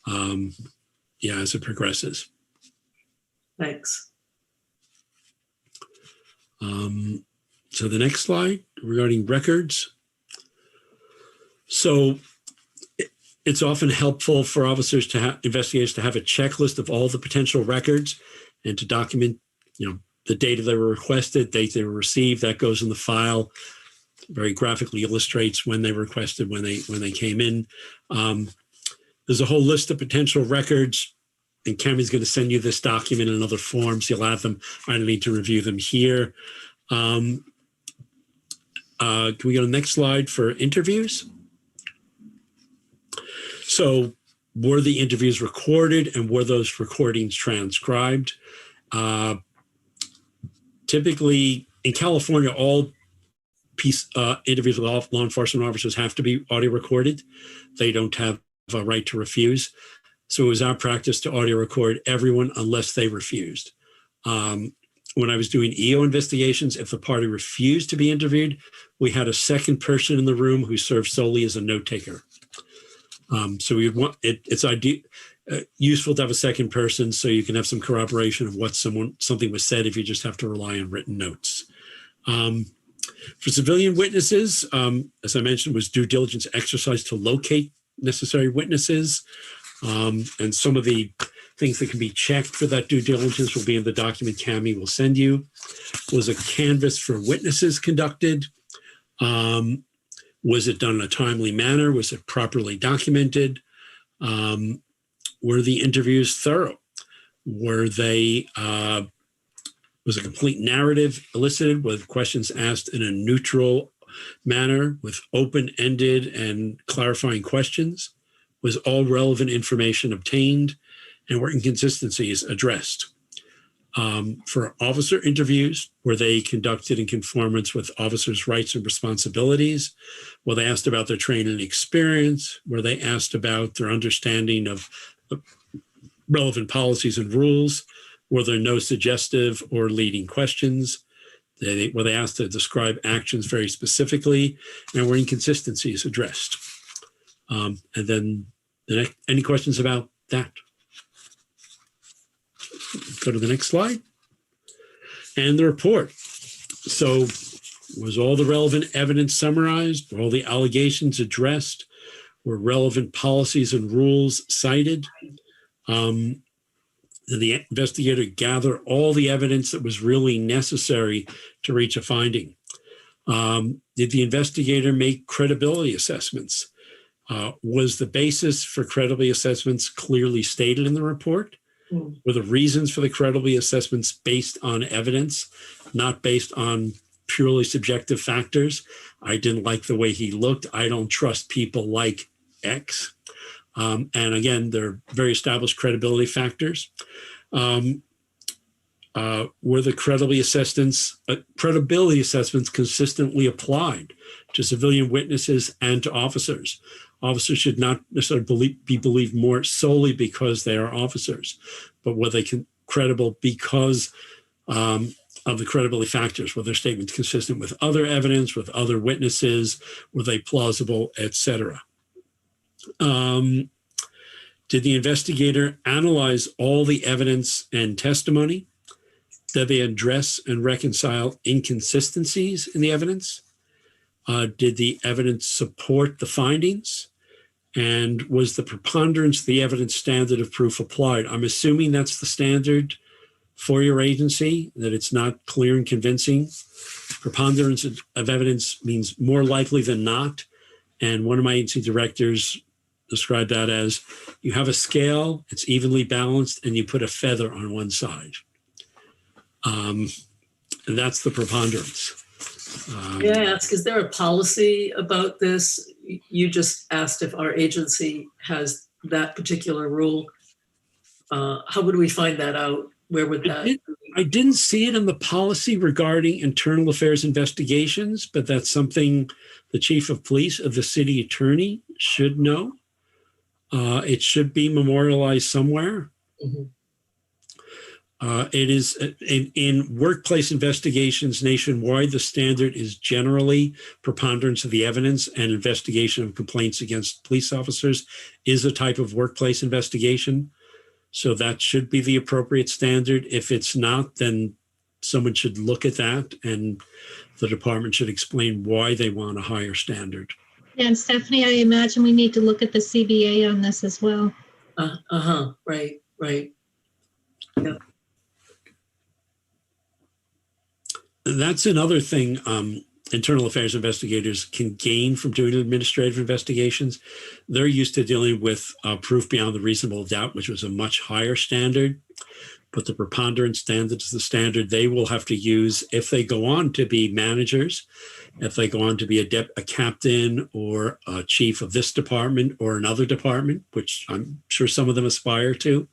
as it progresses. Thanks. So the next slide regarding records. So it's often helpful for officers to have investigators to have a checklist of all the potential records and to document, the data they were requested, date they were received. That goes in the file. Very graphically illustrates when they were requested, when they came in. There's a whole list of potential records, and Cammy's going to send you this document in other forms. You'll have them. I don't need to review them here. Can we go to the next slide for interviews? So were the interviews recorded, and were those recordings transcribed? Typically in California, all interviews with law enforcement officers have to be audio recorded. They don't have a right to refuse. So it was our practice to audio record everyone unless they refused. when I was doing EO investigations, if the party refused to be interviewed, we had a second person in the room who served solely as a note taker. So we would want it's useful to have a second person so you can have some corroboration of what something was said if you just have to rely on written notes. For civilian witnesses, as I mentioned, was due diligence exercise to locate necessary witnesses. And some of the things that can be checked for that due diligence will be in the document Cami will send you. Was a canvass for witnesses conducted? Was it done in a timely manner? Was it properly documented? Were the interviews thorough? Were they, was a complete narrative elicited with questions asked in a neutral manner with open-ended and clarifying questions? Was all relevant information obtained, and were inconsistencies addressed? For officer interviews, were they conducted in conformance with officers' rights and responsibilities? Were they asked about their training and experience? Were they asked about their understanding of relevant policies and rules? Were there no suggestive or leading questions? Were they asked to describe actions very specifically? And were inconsistencies addressed? And then any questions about that? Go to the next slide. And the report. So was all the relevant evidence summarized? Were all the allegations addressed? Were relevant policies and rules cited? Did the investigator gather all the evidence that was really necessary to reach a finding? Did the investigator make credibility assessments? Was the basis for credibility assessments clearly stated in the report? Were the reasons for the credibility assessments based on evidence, not based on purely subjective factors? I didn't like the way he looked. I don't trust people like X. And again, they're very established credibility factors. Were the credibility assessments consistently applied to civilian witnesses and to officers? Officers should not necessarily be believed more solely because they are officers, but were they credible because of the credibility factors? Were their statements consistent with other evidence, with other witnesses? Were they plausible, etc.? Did the investigator analyze all the evidence and testimony? Did they address and reconcile inconsistencies in the evidence? Did the evidence support the findings? And was the preponderance of the evidence standard of proof applied? I'm assuming that's the standard for your agency, that it's not clear and convincing. Preponderance of evidence means more likely than not. And one of my agency directors described that as you have a scale, it's evenly balanced, and you put a feather on one side. And that's the preponderance. May I ask, is there a policy about this? You just asked if our agency has that particular rule. How would we find that out? Where would that? I didn't see it in the policy regarding internal affairs investigations, but that's something the chief of police of the city attorney should know. It should be memorialized somewhere. Mm-hmm. It is in workplace investigations nationwide, the standard is generally preponderance of the evidence, and investigation of complaints against police officers is a type of workplace investigation. So that should be the appropriate standard. If it's not, then someone should look at that, and the department should explain why they want a higher standard. And Stephanie, I imagine we need to look at the CBA on this as well. Right. Yeah. That's another thing internal affairs investigators can gain from doing administrative investigations. They're used to dealing with proof beyond the reasonable doubt, which was a much higher standard. But the preponderance standard is the standard they will have to use if they go on to be managers, if they go on to be a captain or a chief of this department or another department, which I'm sure some of them aspire to.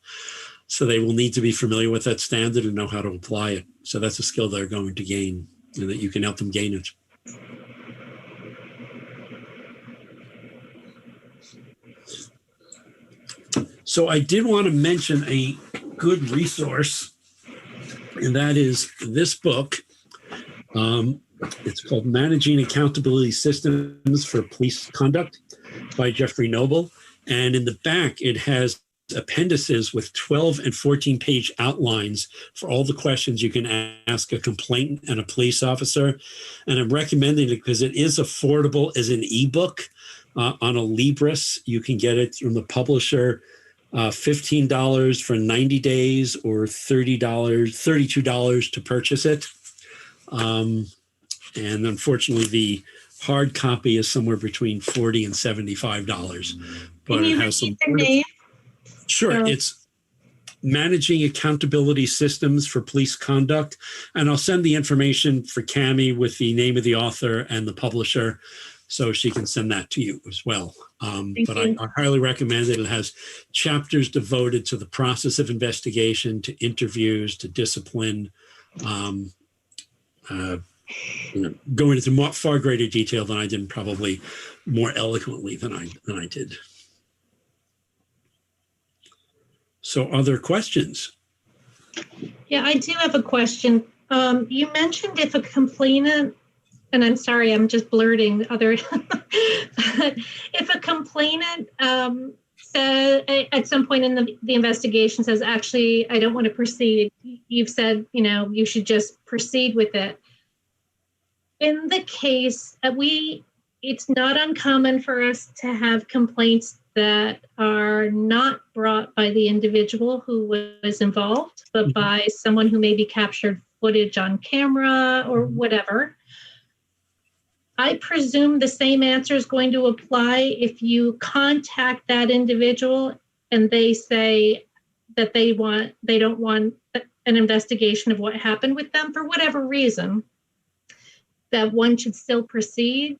So they will need to be familiar with that standard and know how to apply it. So that's a skill they're going to gain, and that you can help them gain it. So I did want to mention a good resource And that is this book. It's called Managing Accountability Systems for Police Conduct by Jeffrey Noble. And in the back, it has appendices with 12 and 14-page outlines for all the questions you can ask a complainant and a police officer. And I'm recommending it because it is affordable as an ebook on a Libris. You can get it from the publisher, $15 for 90 days or $32 to purchase it. And unfortunately, the hard copy is somewhere between $40 and $75. But it has some. Sure, it's Managing Accountability Systems for Police Conduct, and I'll send the information for Cami with the name of the author and the publisher, so she can send that to you as well. But I highly recommend it. It has chapters devoted to the process of investigation, to interviews, to discipline. Going into far greater detail than I did, and probably more eloquently than I did. So, other questions? Yeah, I do have a question. You mentioned if a complainant, and I'm sorry, I'm just blurting other, but if a complainant said at some point in the investigation says, actually, I don't want to proceed, you've said, you should just proceed with it. In the case, it's not uncommon for us to have complaints that are not brought by the individual who was involved, but by someone who maybe captured footage on camera or whatever. I presume the same answer is going to apply if you contact that individual and they say that they don't want an investigation of what happened with them for whatever reason, that one should still proceed?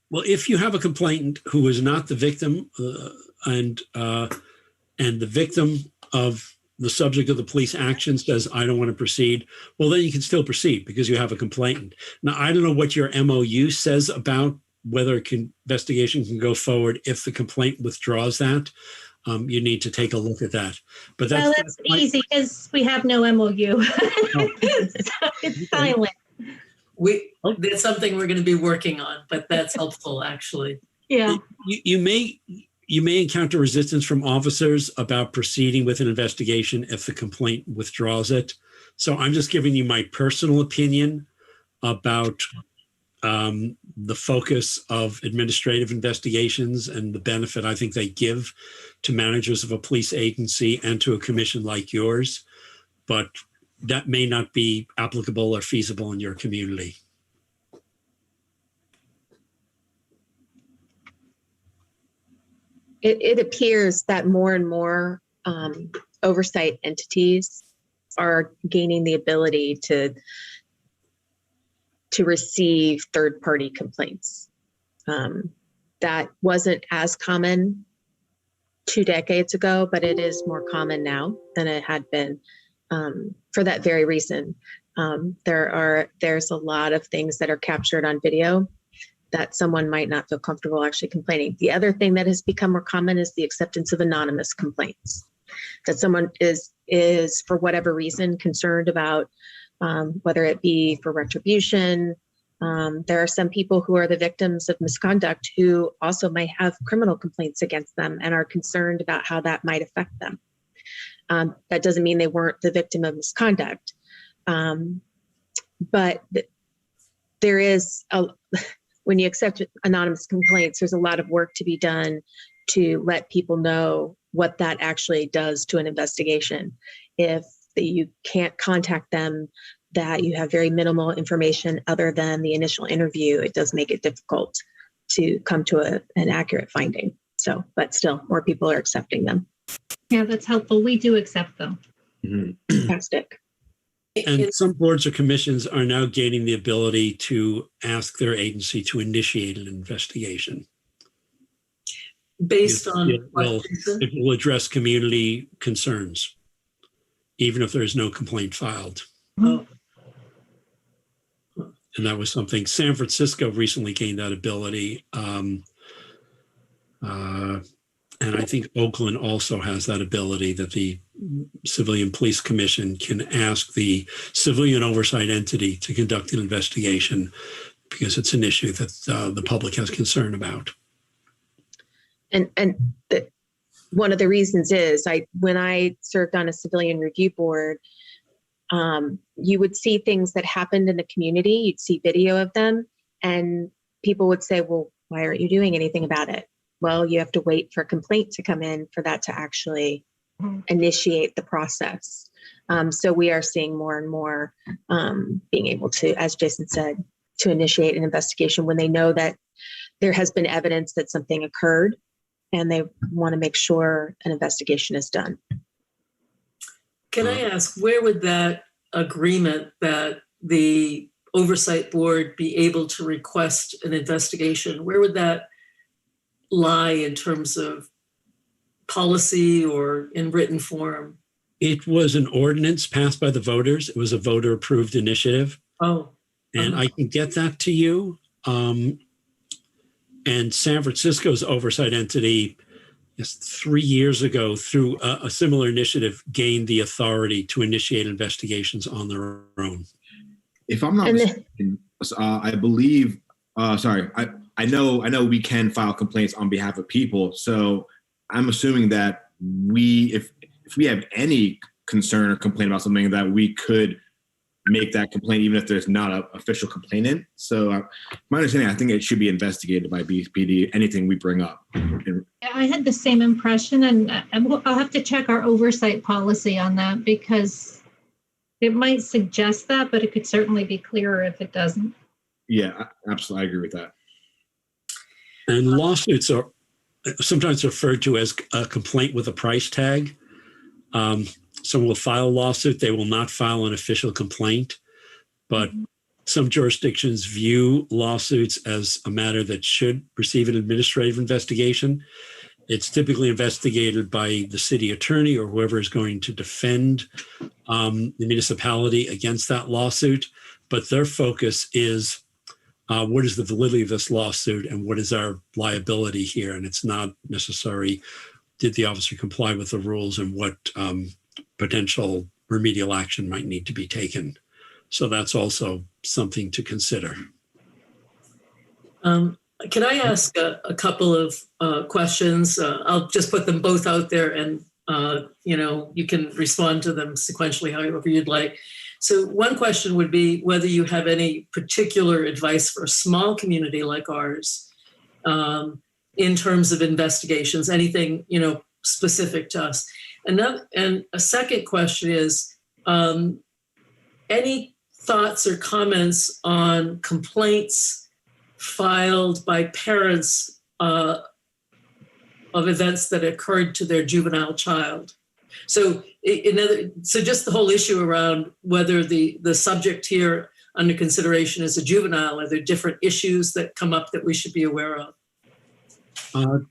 Well, if you have a complainant who is not the victim and the victim of the subject of the police action says, I don't want to proceed, well, then you can still proceed because you have a complainant. Now, I don't know what your MOU says about whether investigation can go forward if the complaint withdraws that. You need to take a look at that. But that's easy because we have no MOU. So it's silent. That's something we're going to be working on, but that's helpful, actually. Yeah. You may encounter resistance from officers about proceeding with an investigation if the complaint withdraws it. So I'm just giving you my personal opinion about the focus of administrative investigations and the benefit I think they give to managers of a police agency and to a commission like yours. But that may not be applicable or feasible in your community. It appears that more and more oversight entities are gaining the ability to receive third-party complaints. That wasn't as common 2 decades ago, but it is more common now than it had been. For that very reason, there's a lot of things that are captured on video that someone might not feel comfortable actually complaining. The other thing that has become more common is the acceptance of anonymous complaints, that someone is for whatever reason concerned about, whether it be for retribution. There are some people who are the victims of misconduct who also might have criminal complaints against them and are concerned about how that might affect them. That doesn't mean they weren't the victim of misconduct. But there is, when you accept anonymous complaints, there's a lot of work to be done to let people know what that actually does to an investigation. If you can't contact them, that you have very minimal information other than the initial interview, it does make it difficult to come to an accurate finding. So, but still, more people are accepting them. Yeah, that's helpful. We do accept them. Fantastic. And some boards or commissions are now gaining the ability to ask their agency to initiate an investigation. Based on it will address community concerns, even if there is no complaint filed. Oh. And that was something San Francisco recently gained that ability. And I think Oakland also has that ability that the Civilian Police Commission can ask the civilian oversight entity to conduct an investigation because it's an issue that the public has concern about. And one of the reasons is when I served on a civilian review board, you would see things that happened in the community. You'd see video of them, and people would say, well, why aren't you doing anything about it? Well, you have to wait for a complaint to come in for that to actually initiate the process. So we are seeing more and more being able to, as Jason said, to initiate an investigation when they know that there has been evidence that something occurred and they want to make sure an investigation is done. Can I ask, where would that agreement that the oversight board be able to request an investigation, where would that lie in terms of policy or in written form? It was an ordinance passed by the voters. It was a voter approved initiative. Oh. And I can get that to you. And San Francisco's oversight entity, 3 years ago, through a similar initiative, gained the authority to initiate investigations on their own. If I'm not mistaken, I believe, I know we can file complaints on behalf of people. So I'm assuming that if we have any concern or complaint about something, that we could make that complaint even if there's not an official complainant. So my understanding, I think it should be investigated by BPD, anything we bring up. I had the same impression, and I'll have to check our oversight policy on that because it might suggest that, but it could certainly be clearer if it doesn't. Yeah, absolutely. I agree with that. And lawsuits are sometimes referred to as a complaint with a price tag. Someone will file a lawsuit. They will not file an official complaint, but some jurisdictions view lawsuits as a matter that should receive an administrative investigation. It's typically investigated by the city attorney or whoever is going to defend the municipality against that lawsuit. But their focus is what is the validity of this lawsuit and what is our liability here? And it's not necessary, did the officer comply with the rules and what potential remedial action might need to be taken. So that's also something to consider. Can I ask a couple of questions? I'll just put them both out there and, you can respond to them sequentially, however you'd like. So one question would be whether you have any particular advice for a small community like ours in terms of investigations, anything, specific to us. And a second question is, any thoughts or comments on complaints filed by parents of events that occurred to their juvenile child? So just the whole issue around whether the subject here under consideration is a juvenile, are there different issues that come up that we should be aware of?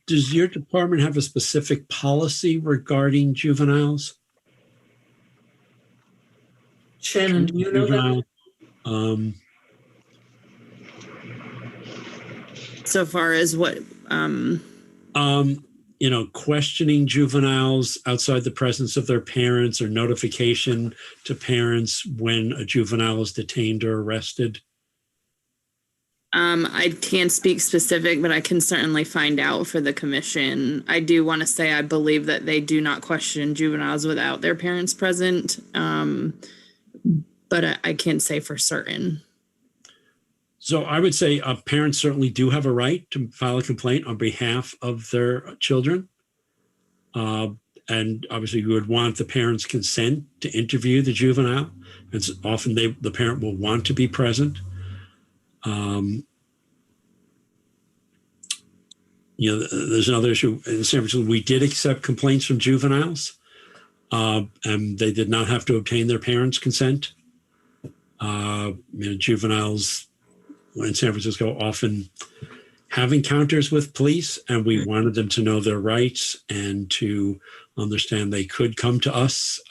Does your department have a specific policy regarding juveniles? Shannon, do you know that? So far as what? Questioning juveniles outside the presence of their parents or notification to parents when a juvenile is detained or arrested. I can't speak specific, but I can certainly find out for the commission. I do want to say I believe that they do not question juveniles without their parents present, but I can't say for certain. So I would say parents certainly do have a right to file a complaint on behalf of their children. And obviously you would want the parents' consent to interview the juvenile. And so often the parent will want to be present. There's another issue in San Francisco. We did accept complaints from juveniles, and they did not have to obtain their parents' consent. Juveniles in San Francisco often have encounters with police, and we wanted them to know their rights and to understand they could come to us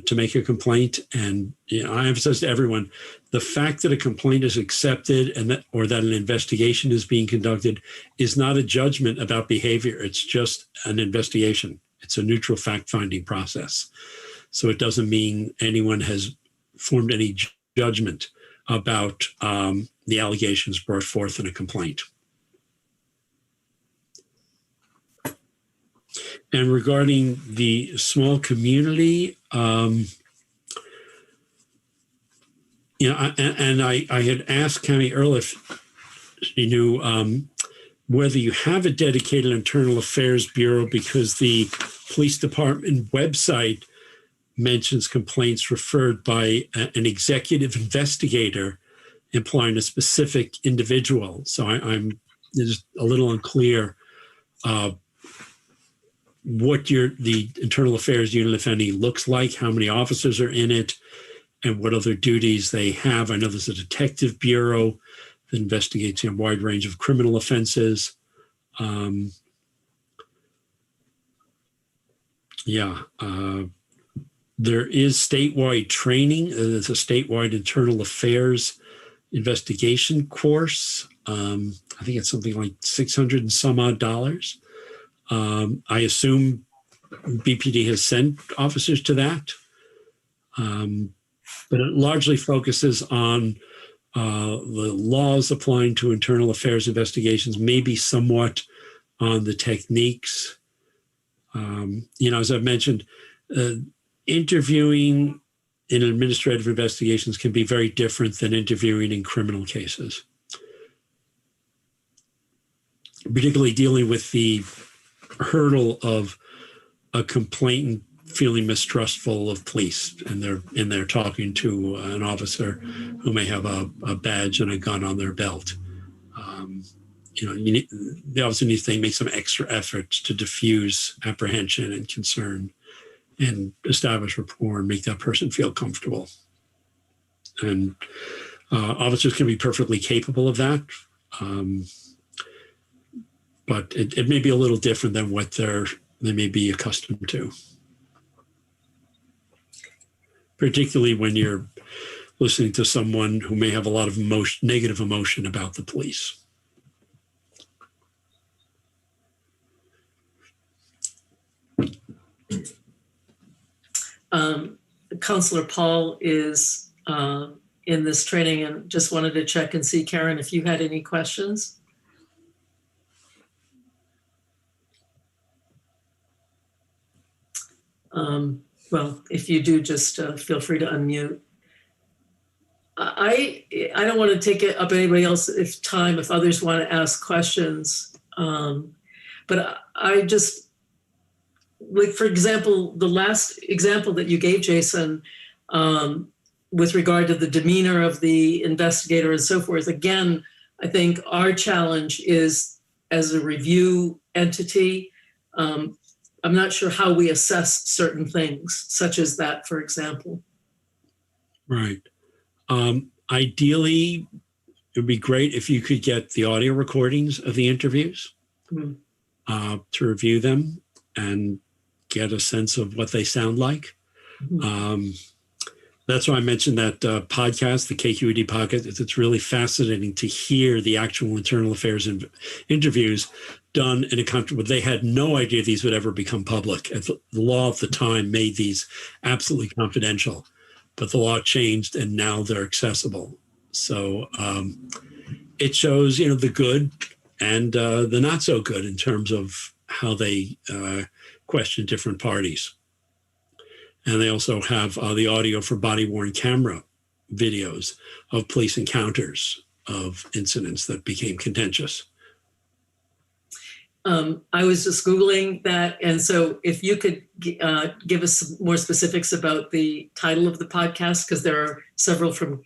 to make a complaint. And I emphasize to everyone, the fact that a complaint is accepted or that an investigation is being conducted is not a judgment about behavior. It's just an investigation. It's a neutral fact-finding process. So it doesn't mean anyone has formed any judgment about the allegations brought forth in a complaint. And regarding the small community, I had asked Cami earlier if she knew whether you have a dedicated internal affairs bureau, because the police department website mentions complaints referred by an executive investigator implying a specific individual. So I'm just a little unclear what the internal affairs unit, if any, looks like, how many officers are in it, and what other duties they have. I know there's a detective bureau that investigates a wide range of criminal offenses. There is statewide training. There's a statewide internal affairs investigation course. I think it's something like $600 and some odd. I assume BPD has sent officers to that, but it largely focuses on the laws applying to internal affairs investigations, maybe somewhat on the techniques. As I've mentioned, interviewing in administrative investigations can be very different than interviewing in criminal cases, particularly dealing with the hurdle of a complainant feeling mistrustful of police, and they're talking to an officer who may have a badge and a gun on their belt. The officer needs to make some extra efforts to diffuse apprehension and concern and establish rapport and make that person feel comfortable. And officers can be perfectly capable of that. But it may be a little different than what they may be accustomed to. Particularly when you're listening to someone who may have a lot of negative emotion about the police. Counselor Paul is in this training, and just wanted to check and see, Karen, if you had any questions. Well, if you do, just feel free to unmute. I don't want to take it up anybody else's time if others want to ask questions. But I just, like, for example, the last example that you gave, Jason, with regard to the demeanor of the investigator and so forth, again, I think our challenge is, as a review entity, I'm not sure how we assess certain things, such as that, for example. Right. Ideally, it would be great if you could get the audio recordings of the interviews to review them and get a sense of what they sound like. That's why I mentioned that podcast, the KQED podcast. It's really fascinating to hear the actual internal affairs interviews done in a country where they had no idea these would ever become public. The law at the time made these absolutely confidential, but the law changed and now they're accessible. So it shows, the good and the not so good in terms of how they question different parties. And they also have the audio for body-worn camera videos of police encounters of incidents that became contentious. I was just Googling that. And so if you could give us some more specifics about the title of the podcast, because there are several from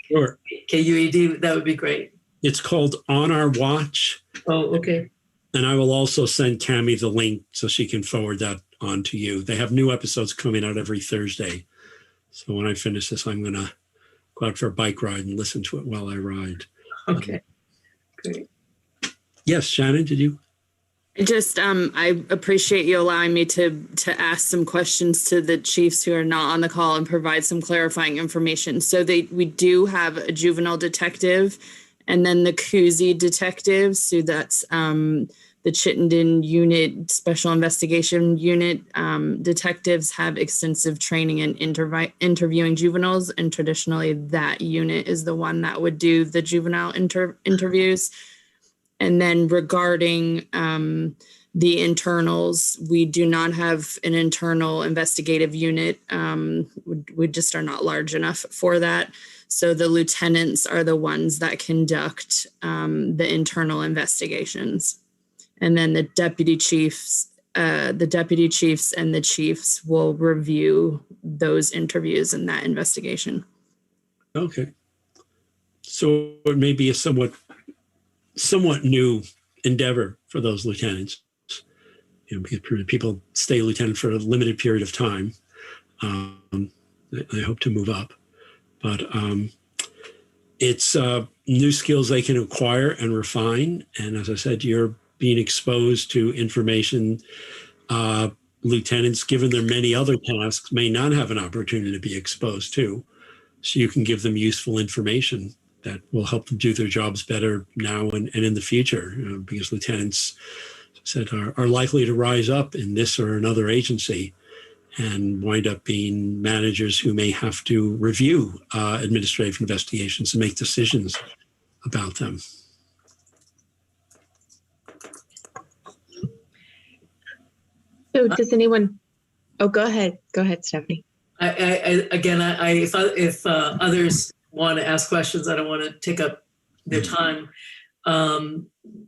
KUED, that would be great. It's called On Our Watch. Oh, okay. And I will also send Cami the link so she can forward that on to you. They have new episodes coming out every Thursday. So when I finish this, I'm going to go out for a bike ride and listen to it while I ride. Okay, great. Yes, Shannon, did you? I appreciate you allowing me to ask some questions to the chiefs who are not on the call and provide some clarifying information. So we do have a juvenile detective and then the Cousy detective. So that's the Chittenden unit, special investigation unit. Detectives have extensive training in interviewing juveniles, and traditionally that unit is the one that would do the juvenile interviews. And then regarding the internals, we do not have an internal investigative unit. We just are not large enough for that. So the lieutenants are the ones that conduct the internal investigations. And then the deputy chiefs and the chiefs will review those interviews and that investigation. Okay. So it may be a somewhat new endeavor for those lieutenants, because people stay lieutenant for a limited period of time. They hope to move up, but it's new skills they can acquire and refine. And as I said, you're being exposed to information lieutenants, given their many other tasks, may not have an opportunity to be exposed to. So you can give them useful information that will help them do their jobs better now and in the future, because lieutenants, as I said, are likely to rise up in this or another agency and wind up being managers who may have to review administrative investigations and make decisions about them. So does anyone, go ahead, Stephanie. If others want to ask questions, I don't want to take up their time. I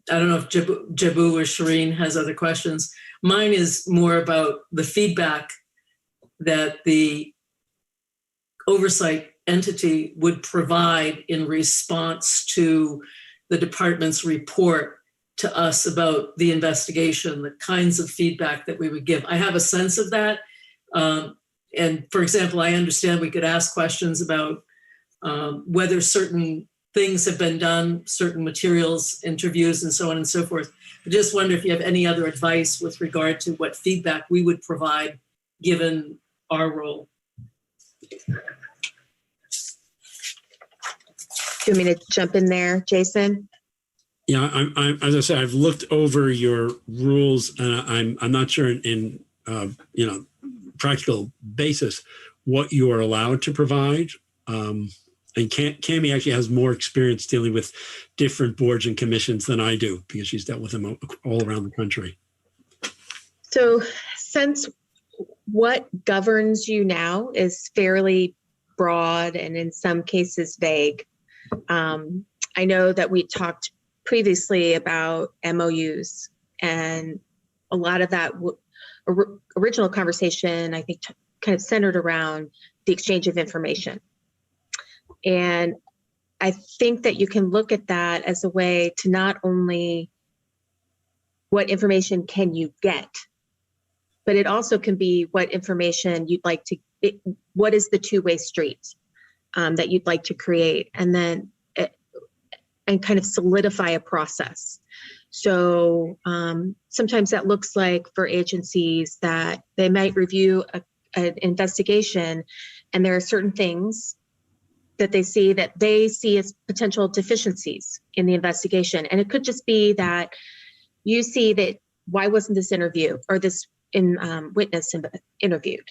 don't know if Jabu or Shireen has other questions. Mine is more about the feedback that the oversight entity would provide in response to the department's report to us about the investigation, the kinds of feedback that we would give. I have a sense of that. And for example, I understand we could ask questions about whether certain things have been done, certain materials, interviews, and so on and so forth. I just wonder if you have any other advice with regard to what feedback we would provide given our role. Do you want me to jump in there, Jason? Yeah, I'm as I said, I've looked over your rules, and I'm not sure in practical basis what you are allowed to provide. And Cammie actually has more experience dealing with different boards and commissions than I do, because she's dealt with them all around the country. So since what governs you now is fairly broad and in some cases vague, I know that we talked previously about MOUs, and a lot of that original conversation, I think, kind of centered around the exchange of information. And I think that you can look at that as a way to not only what information can you get, but it also can be what information you'd like to, what is the two-way street that you'd like to create, and then and kind of solidify a process. So sometimes that looks like for agencies that they might review an investigation, and there are certain things that they see as potential deficiencies in the investigation. And it could just be that you see that, why wasn't this interview or this witness interviewed?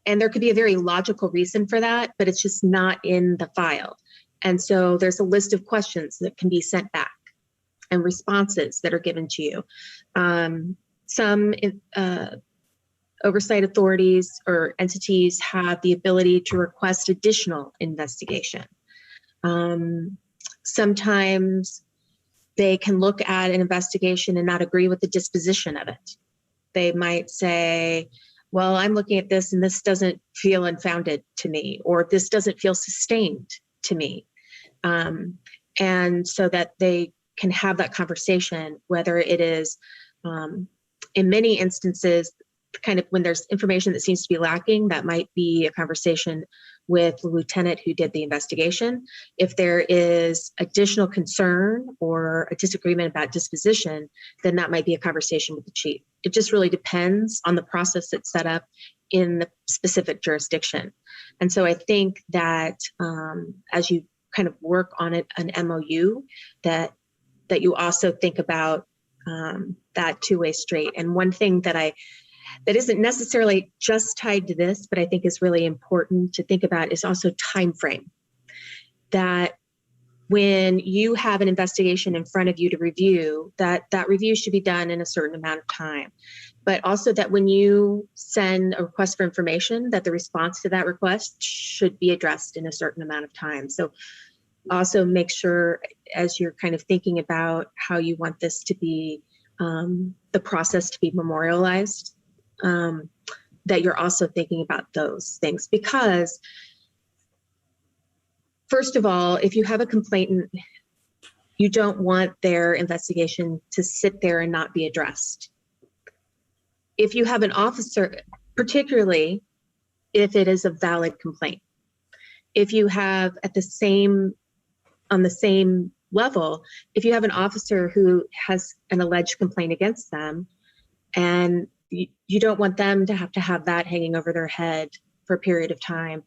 And there could be a very logical reason for that, but it's just not in the file. And so there's a list of questions that can be sent back and responses that are given to you. Some oversight authorities or entities have the ability to request additional investigation. Sometimes they can look at an investigation and not agree with the disposition of it. They might say, well, I'm looking at this and this doesn't feel unfounded to me, or this doesn't feel sustained to me. And so that they can have that conversation, whether it is, in many instances, kind of when there's information that seems to be lacking, that might be a conversation with the lieutenant who did the investigation. If there is additional concern or a disagreement about disposition, then that might be a conversation with the chief. It just really depends on the process that's set up in the specific jurisdiction. And so I think that as you kind of work on an MOU, that you also think about that two-way street. And one thing that isn't necessarily just tied to this, but I think is really important to think about is also time frame. That when you have an investigation in front of you to review, that review should be done in a certain amount of time. But also that when you send a request for information, that the response to that request should be addressed in a certain amount of time. So also make sure, as you're kind of thinking about how you want this to be, the process to be memorialized, that you're also thinking about those things. Because first of all, if you have a complainant, you don't want their investigation to sit there and not be addressed. If you have an officer, particularly if it is a valid complaint, if you have on the same level, if you have an officer who has an alleged complaint against them, and you don't want them to have that hanging over their head for a period of time,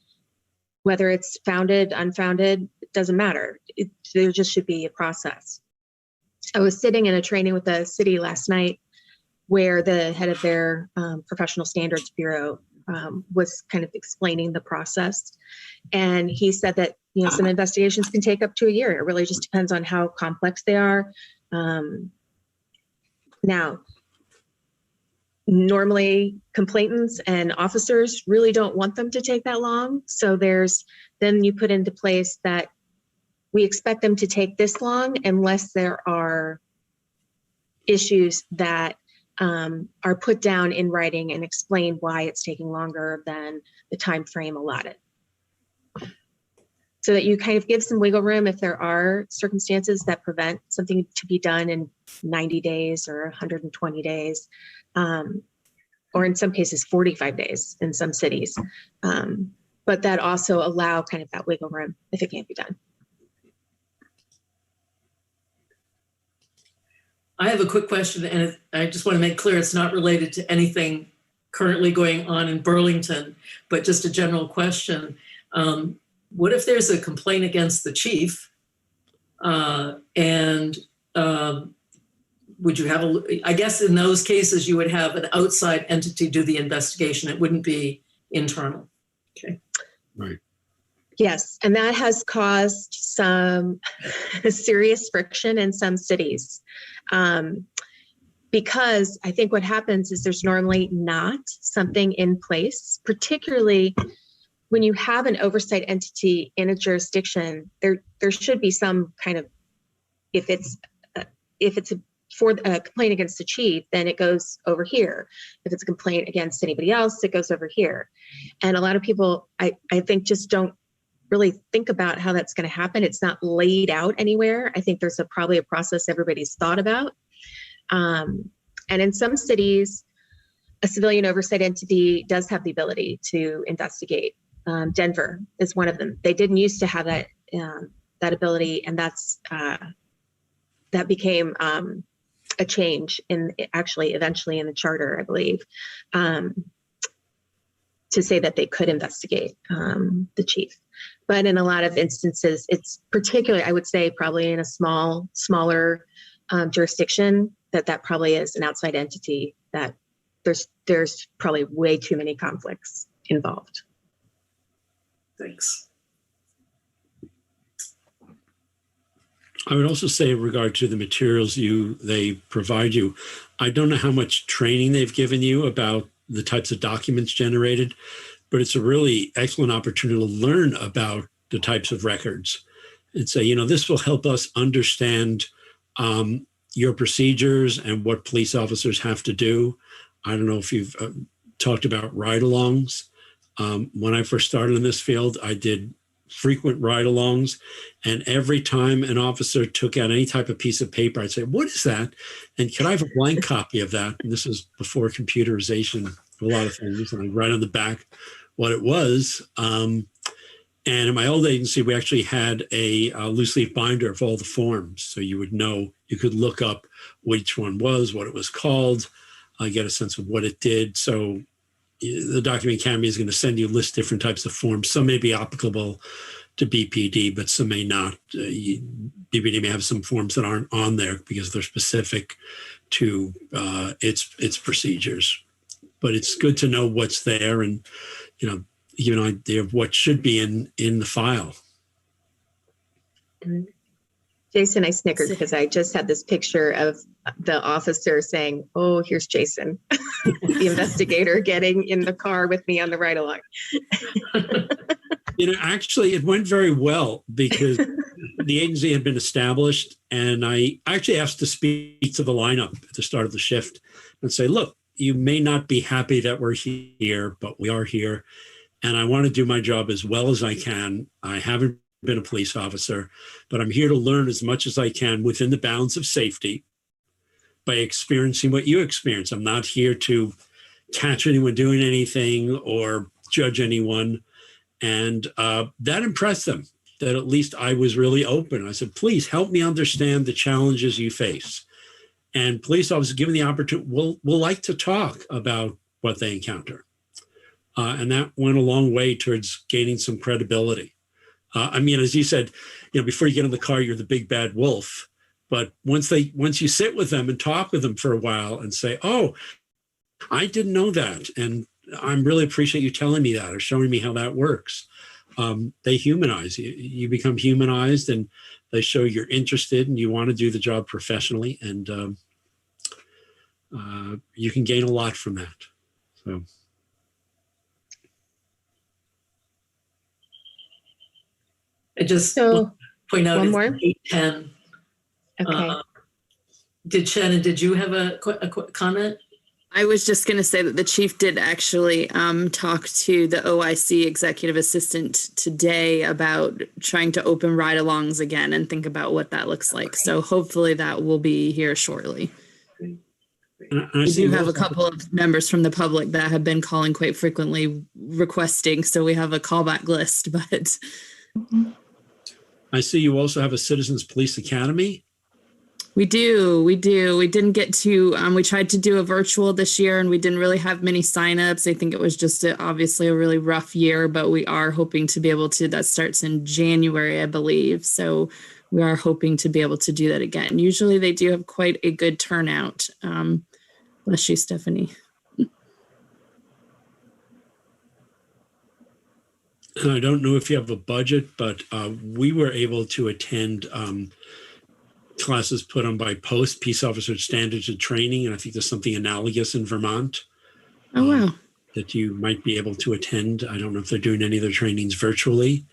whether it's founded, unfounded, it doesn't matter. There just should be a process. I was sitting in a training with the city last night where the head of their professional standards bureau was kind of explaining the process. And he said that, some investigations can take up to a year. It really just depends on how complex they are. Now, normally complainants and officers really don't want them to take that long. So then you put into place that we expect them to take this long unless there are issues that are put down in writing and explain why it's taking longer than the time frame allotted. So that you kind of give some wiggle room if there are circumstances that prevent something to be done in 90 days or 120 days, or in some cases 45 days in some cities. But that also allow kind of that wiggle room if it can't be done. I have a quick question, and I just want to make clear it's not related to anything currently going on in Burlington, but just a general question. What if there's a complaint against the chief, and would you have I guess in those cases you would have an outside entity do the investigation. It wouldn't be internal. Okay. Right. Yes, and that has caused some serious friction in some cities. Because I think what happens is there's normally not something in place, particularly when you have an oversight entity in a jurisdiction. There should be some kind of, if it's for a complaint against the chief, then it goes over here. If it's a complaint against anybody else, it goes over here. And a lot of people, I think, just don't really think about how that's going to happen. It's not laid out anywhere. I think there's probably a process everybody's thought about. And in some cities, a civilian oversight entity does have the ability to investigate. Denver is one of them. They didn't used to have that ability, and that became a change eventually in the charter, I believe, to say that they could investigate the chief. But in a lot of instances, it's particularly, I would say, probably in a smaller jurisdiction, that probably is an outside entity, that there's probably way too many conflicts involved. Thanks. I would also say in regard to the materials they provide you, I don't know how much training they've given you about the types of documents generated, but it's a really excellent opportunity to learn about the types of records and say, this will help us understand your procedures and what police officers have to do. I don't know if you've talked about ride-alongs. When I first started in this field, I did frequent ride-alongs, and every time an officer took out any type of piece of paper, I'd say, "What is that? And can I have a blank copy of that?" And this was before computerization of a lot of things, and I'd write on the back what it was. And in my old agency, we actually had a loose leaf binder of all the forms. So you would know, you could look up which one was, what it was called, get a sense of what it did. So the Document Academy is going to send you list different types of forms. Some may be applicable to BPD, but some may not. BPD may have some forms that aren't on there because they're specific to its procedures. But it's good to know what's there and, give an idea of what should be in the file. Jason, I snickered because I just had this picture of the officer saying, "Oh, here's Jason," the investigator getting in the car with me on the ride along. Actually, it went very well because the agency had been established, and I actually asked to speak to the lineup at the start of the shift and say, "Look, you may not be happy that we're here, but we are here, and I want to do my job as well as I can. I haven't been a police officer, but I'm here to learn as much as I can within the bounds of safety by experiencing what you experience. I'm not here to catch anyone doing anything or judge anyone." And that impressed them, that at least I was really open. I said, "Please help me understand the challenges you face." And police officers given the opportunity will like to talk about what they encounter. And that went a long way towards gaining some credibility. As you said, before you get in the car, you're the big bad wolf. But once you sit with them and talk with them for a while and say, "Oh, I didn't know that, and I really appreciate you telling me that or showing me how that works," they humanize you. You become humanized, and they show you're interested and you want to do the job professionally, and you can gain a lot from that. So. I just point out it's 8:10. Okay. Did Shannon, did you have a comment? I was just going to say that the chief did actually talk to the OIC executive assistant today about trying to open ride-alongs again and think about what that looks like. So hopefully that will be here shortly. We do have a couple of members from the public that have been calling quite frequently requesting, so we have a callback list, but... I see you also have a Citizens Police Academy. We do. We didn't get to, we tried to do a virtual this year and we didn't really have many signups. I think it was just obviously a really rough year, but we are hoping to be able to, that starts in January, I believe. So we are hoping to be able to do that again. Usually they do have quite a good turnout. Bless you, Stephanie. And I don't know if you have a budget, but we were able to attend classes put on by Post, Peace Officer Standards and Training, and I think there's something analogous in Vermont. Oh, wow. That you might be able to attend. I don't know if they're doing any of their trainings virtually,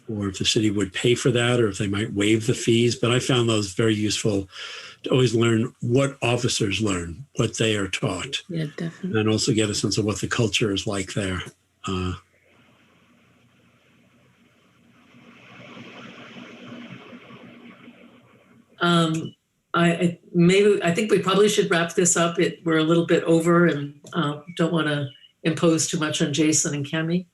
or if the city would pay for that, or if they might waive the fees. But I found those very useful to always learn what officers learn, what they are taught. Yeah, definitely. And also get a sense of what the culture is like there. I think we probably should wrap this up. We're a little bit over and don't want to impose too much on Jason and Cami.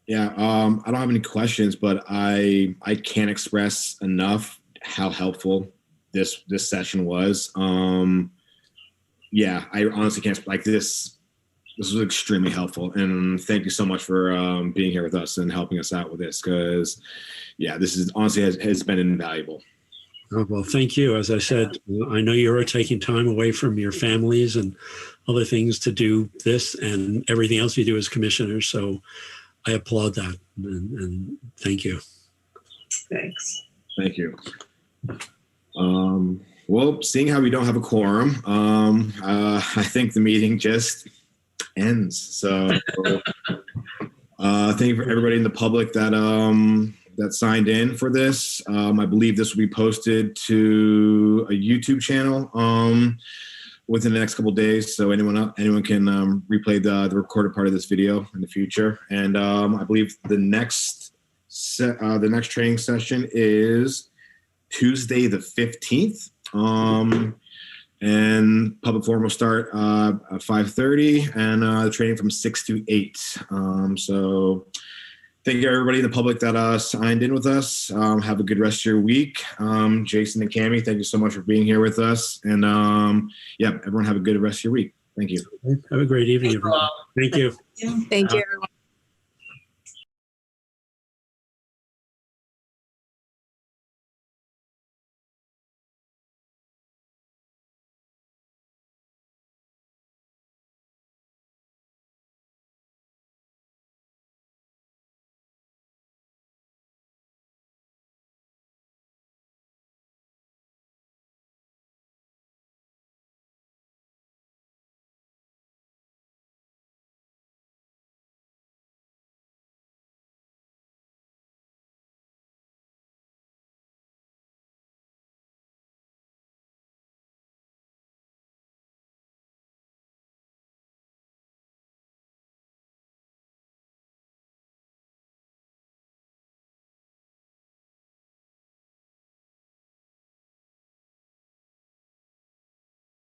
Yeah, I don't have any questions, but I can't express enough how helpful this session was. Yeah, I honestly can't, like this was extremely helpful, and thank you so much for being here with us and helping us out with this, because yeah, this is honestly has been invaluable. Oh, well, thank you. As I said, I know you're taking time away from your families and other things to do this and everything else you do as commissioner. So I applaud that and thank you. Thanks. Thank you. Well, seeing how we don't have a quorum, I think the meeting just ends. So thank you for everybody in the public that that signed in for this. I believe this will be posted to a YouTube channel within the next couple of days, so anyone can replay the recorded part of this video in the future. And I believe the next training session is Tuesday the 15th. And public forum will start at 5:30, and the training from 6 to 8. So Thank you, everybody in the public that signed in with us. Have a good rest of your week. Jason and Cammie, thank you so much for being here with us. And yeah, everyone have a good rest of your week. Thank you. Have a great evening, everyone. Thank you. Thank you, everyone.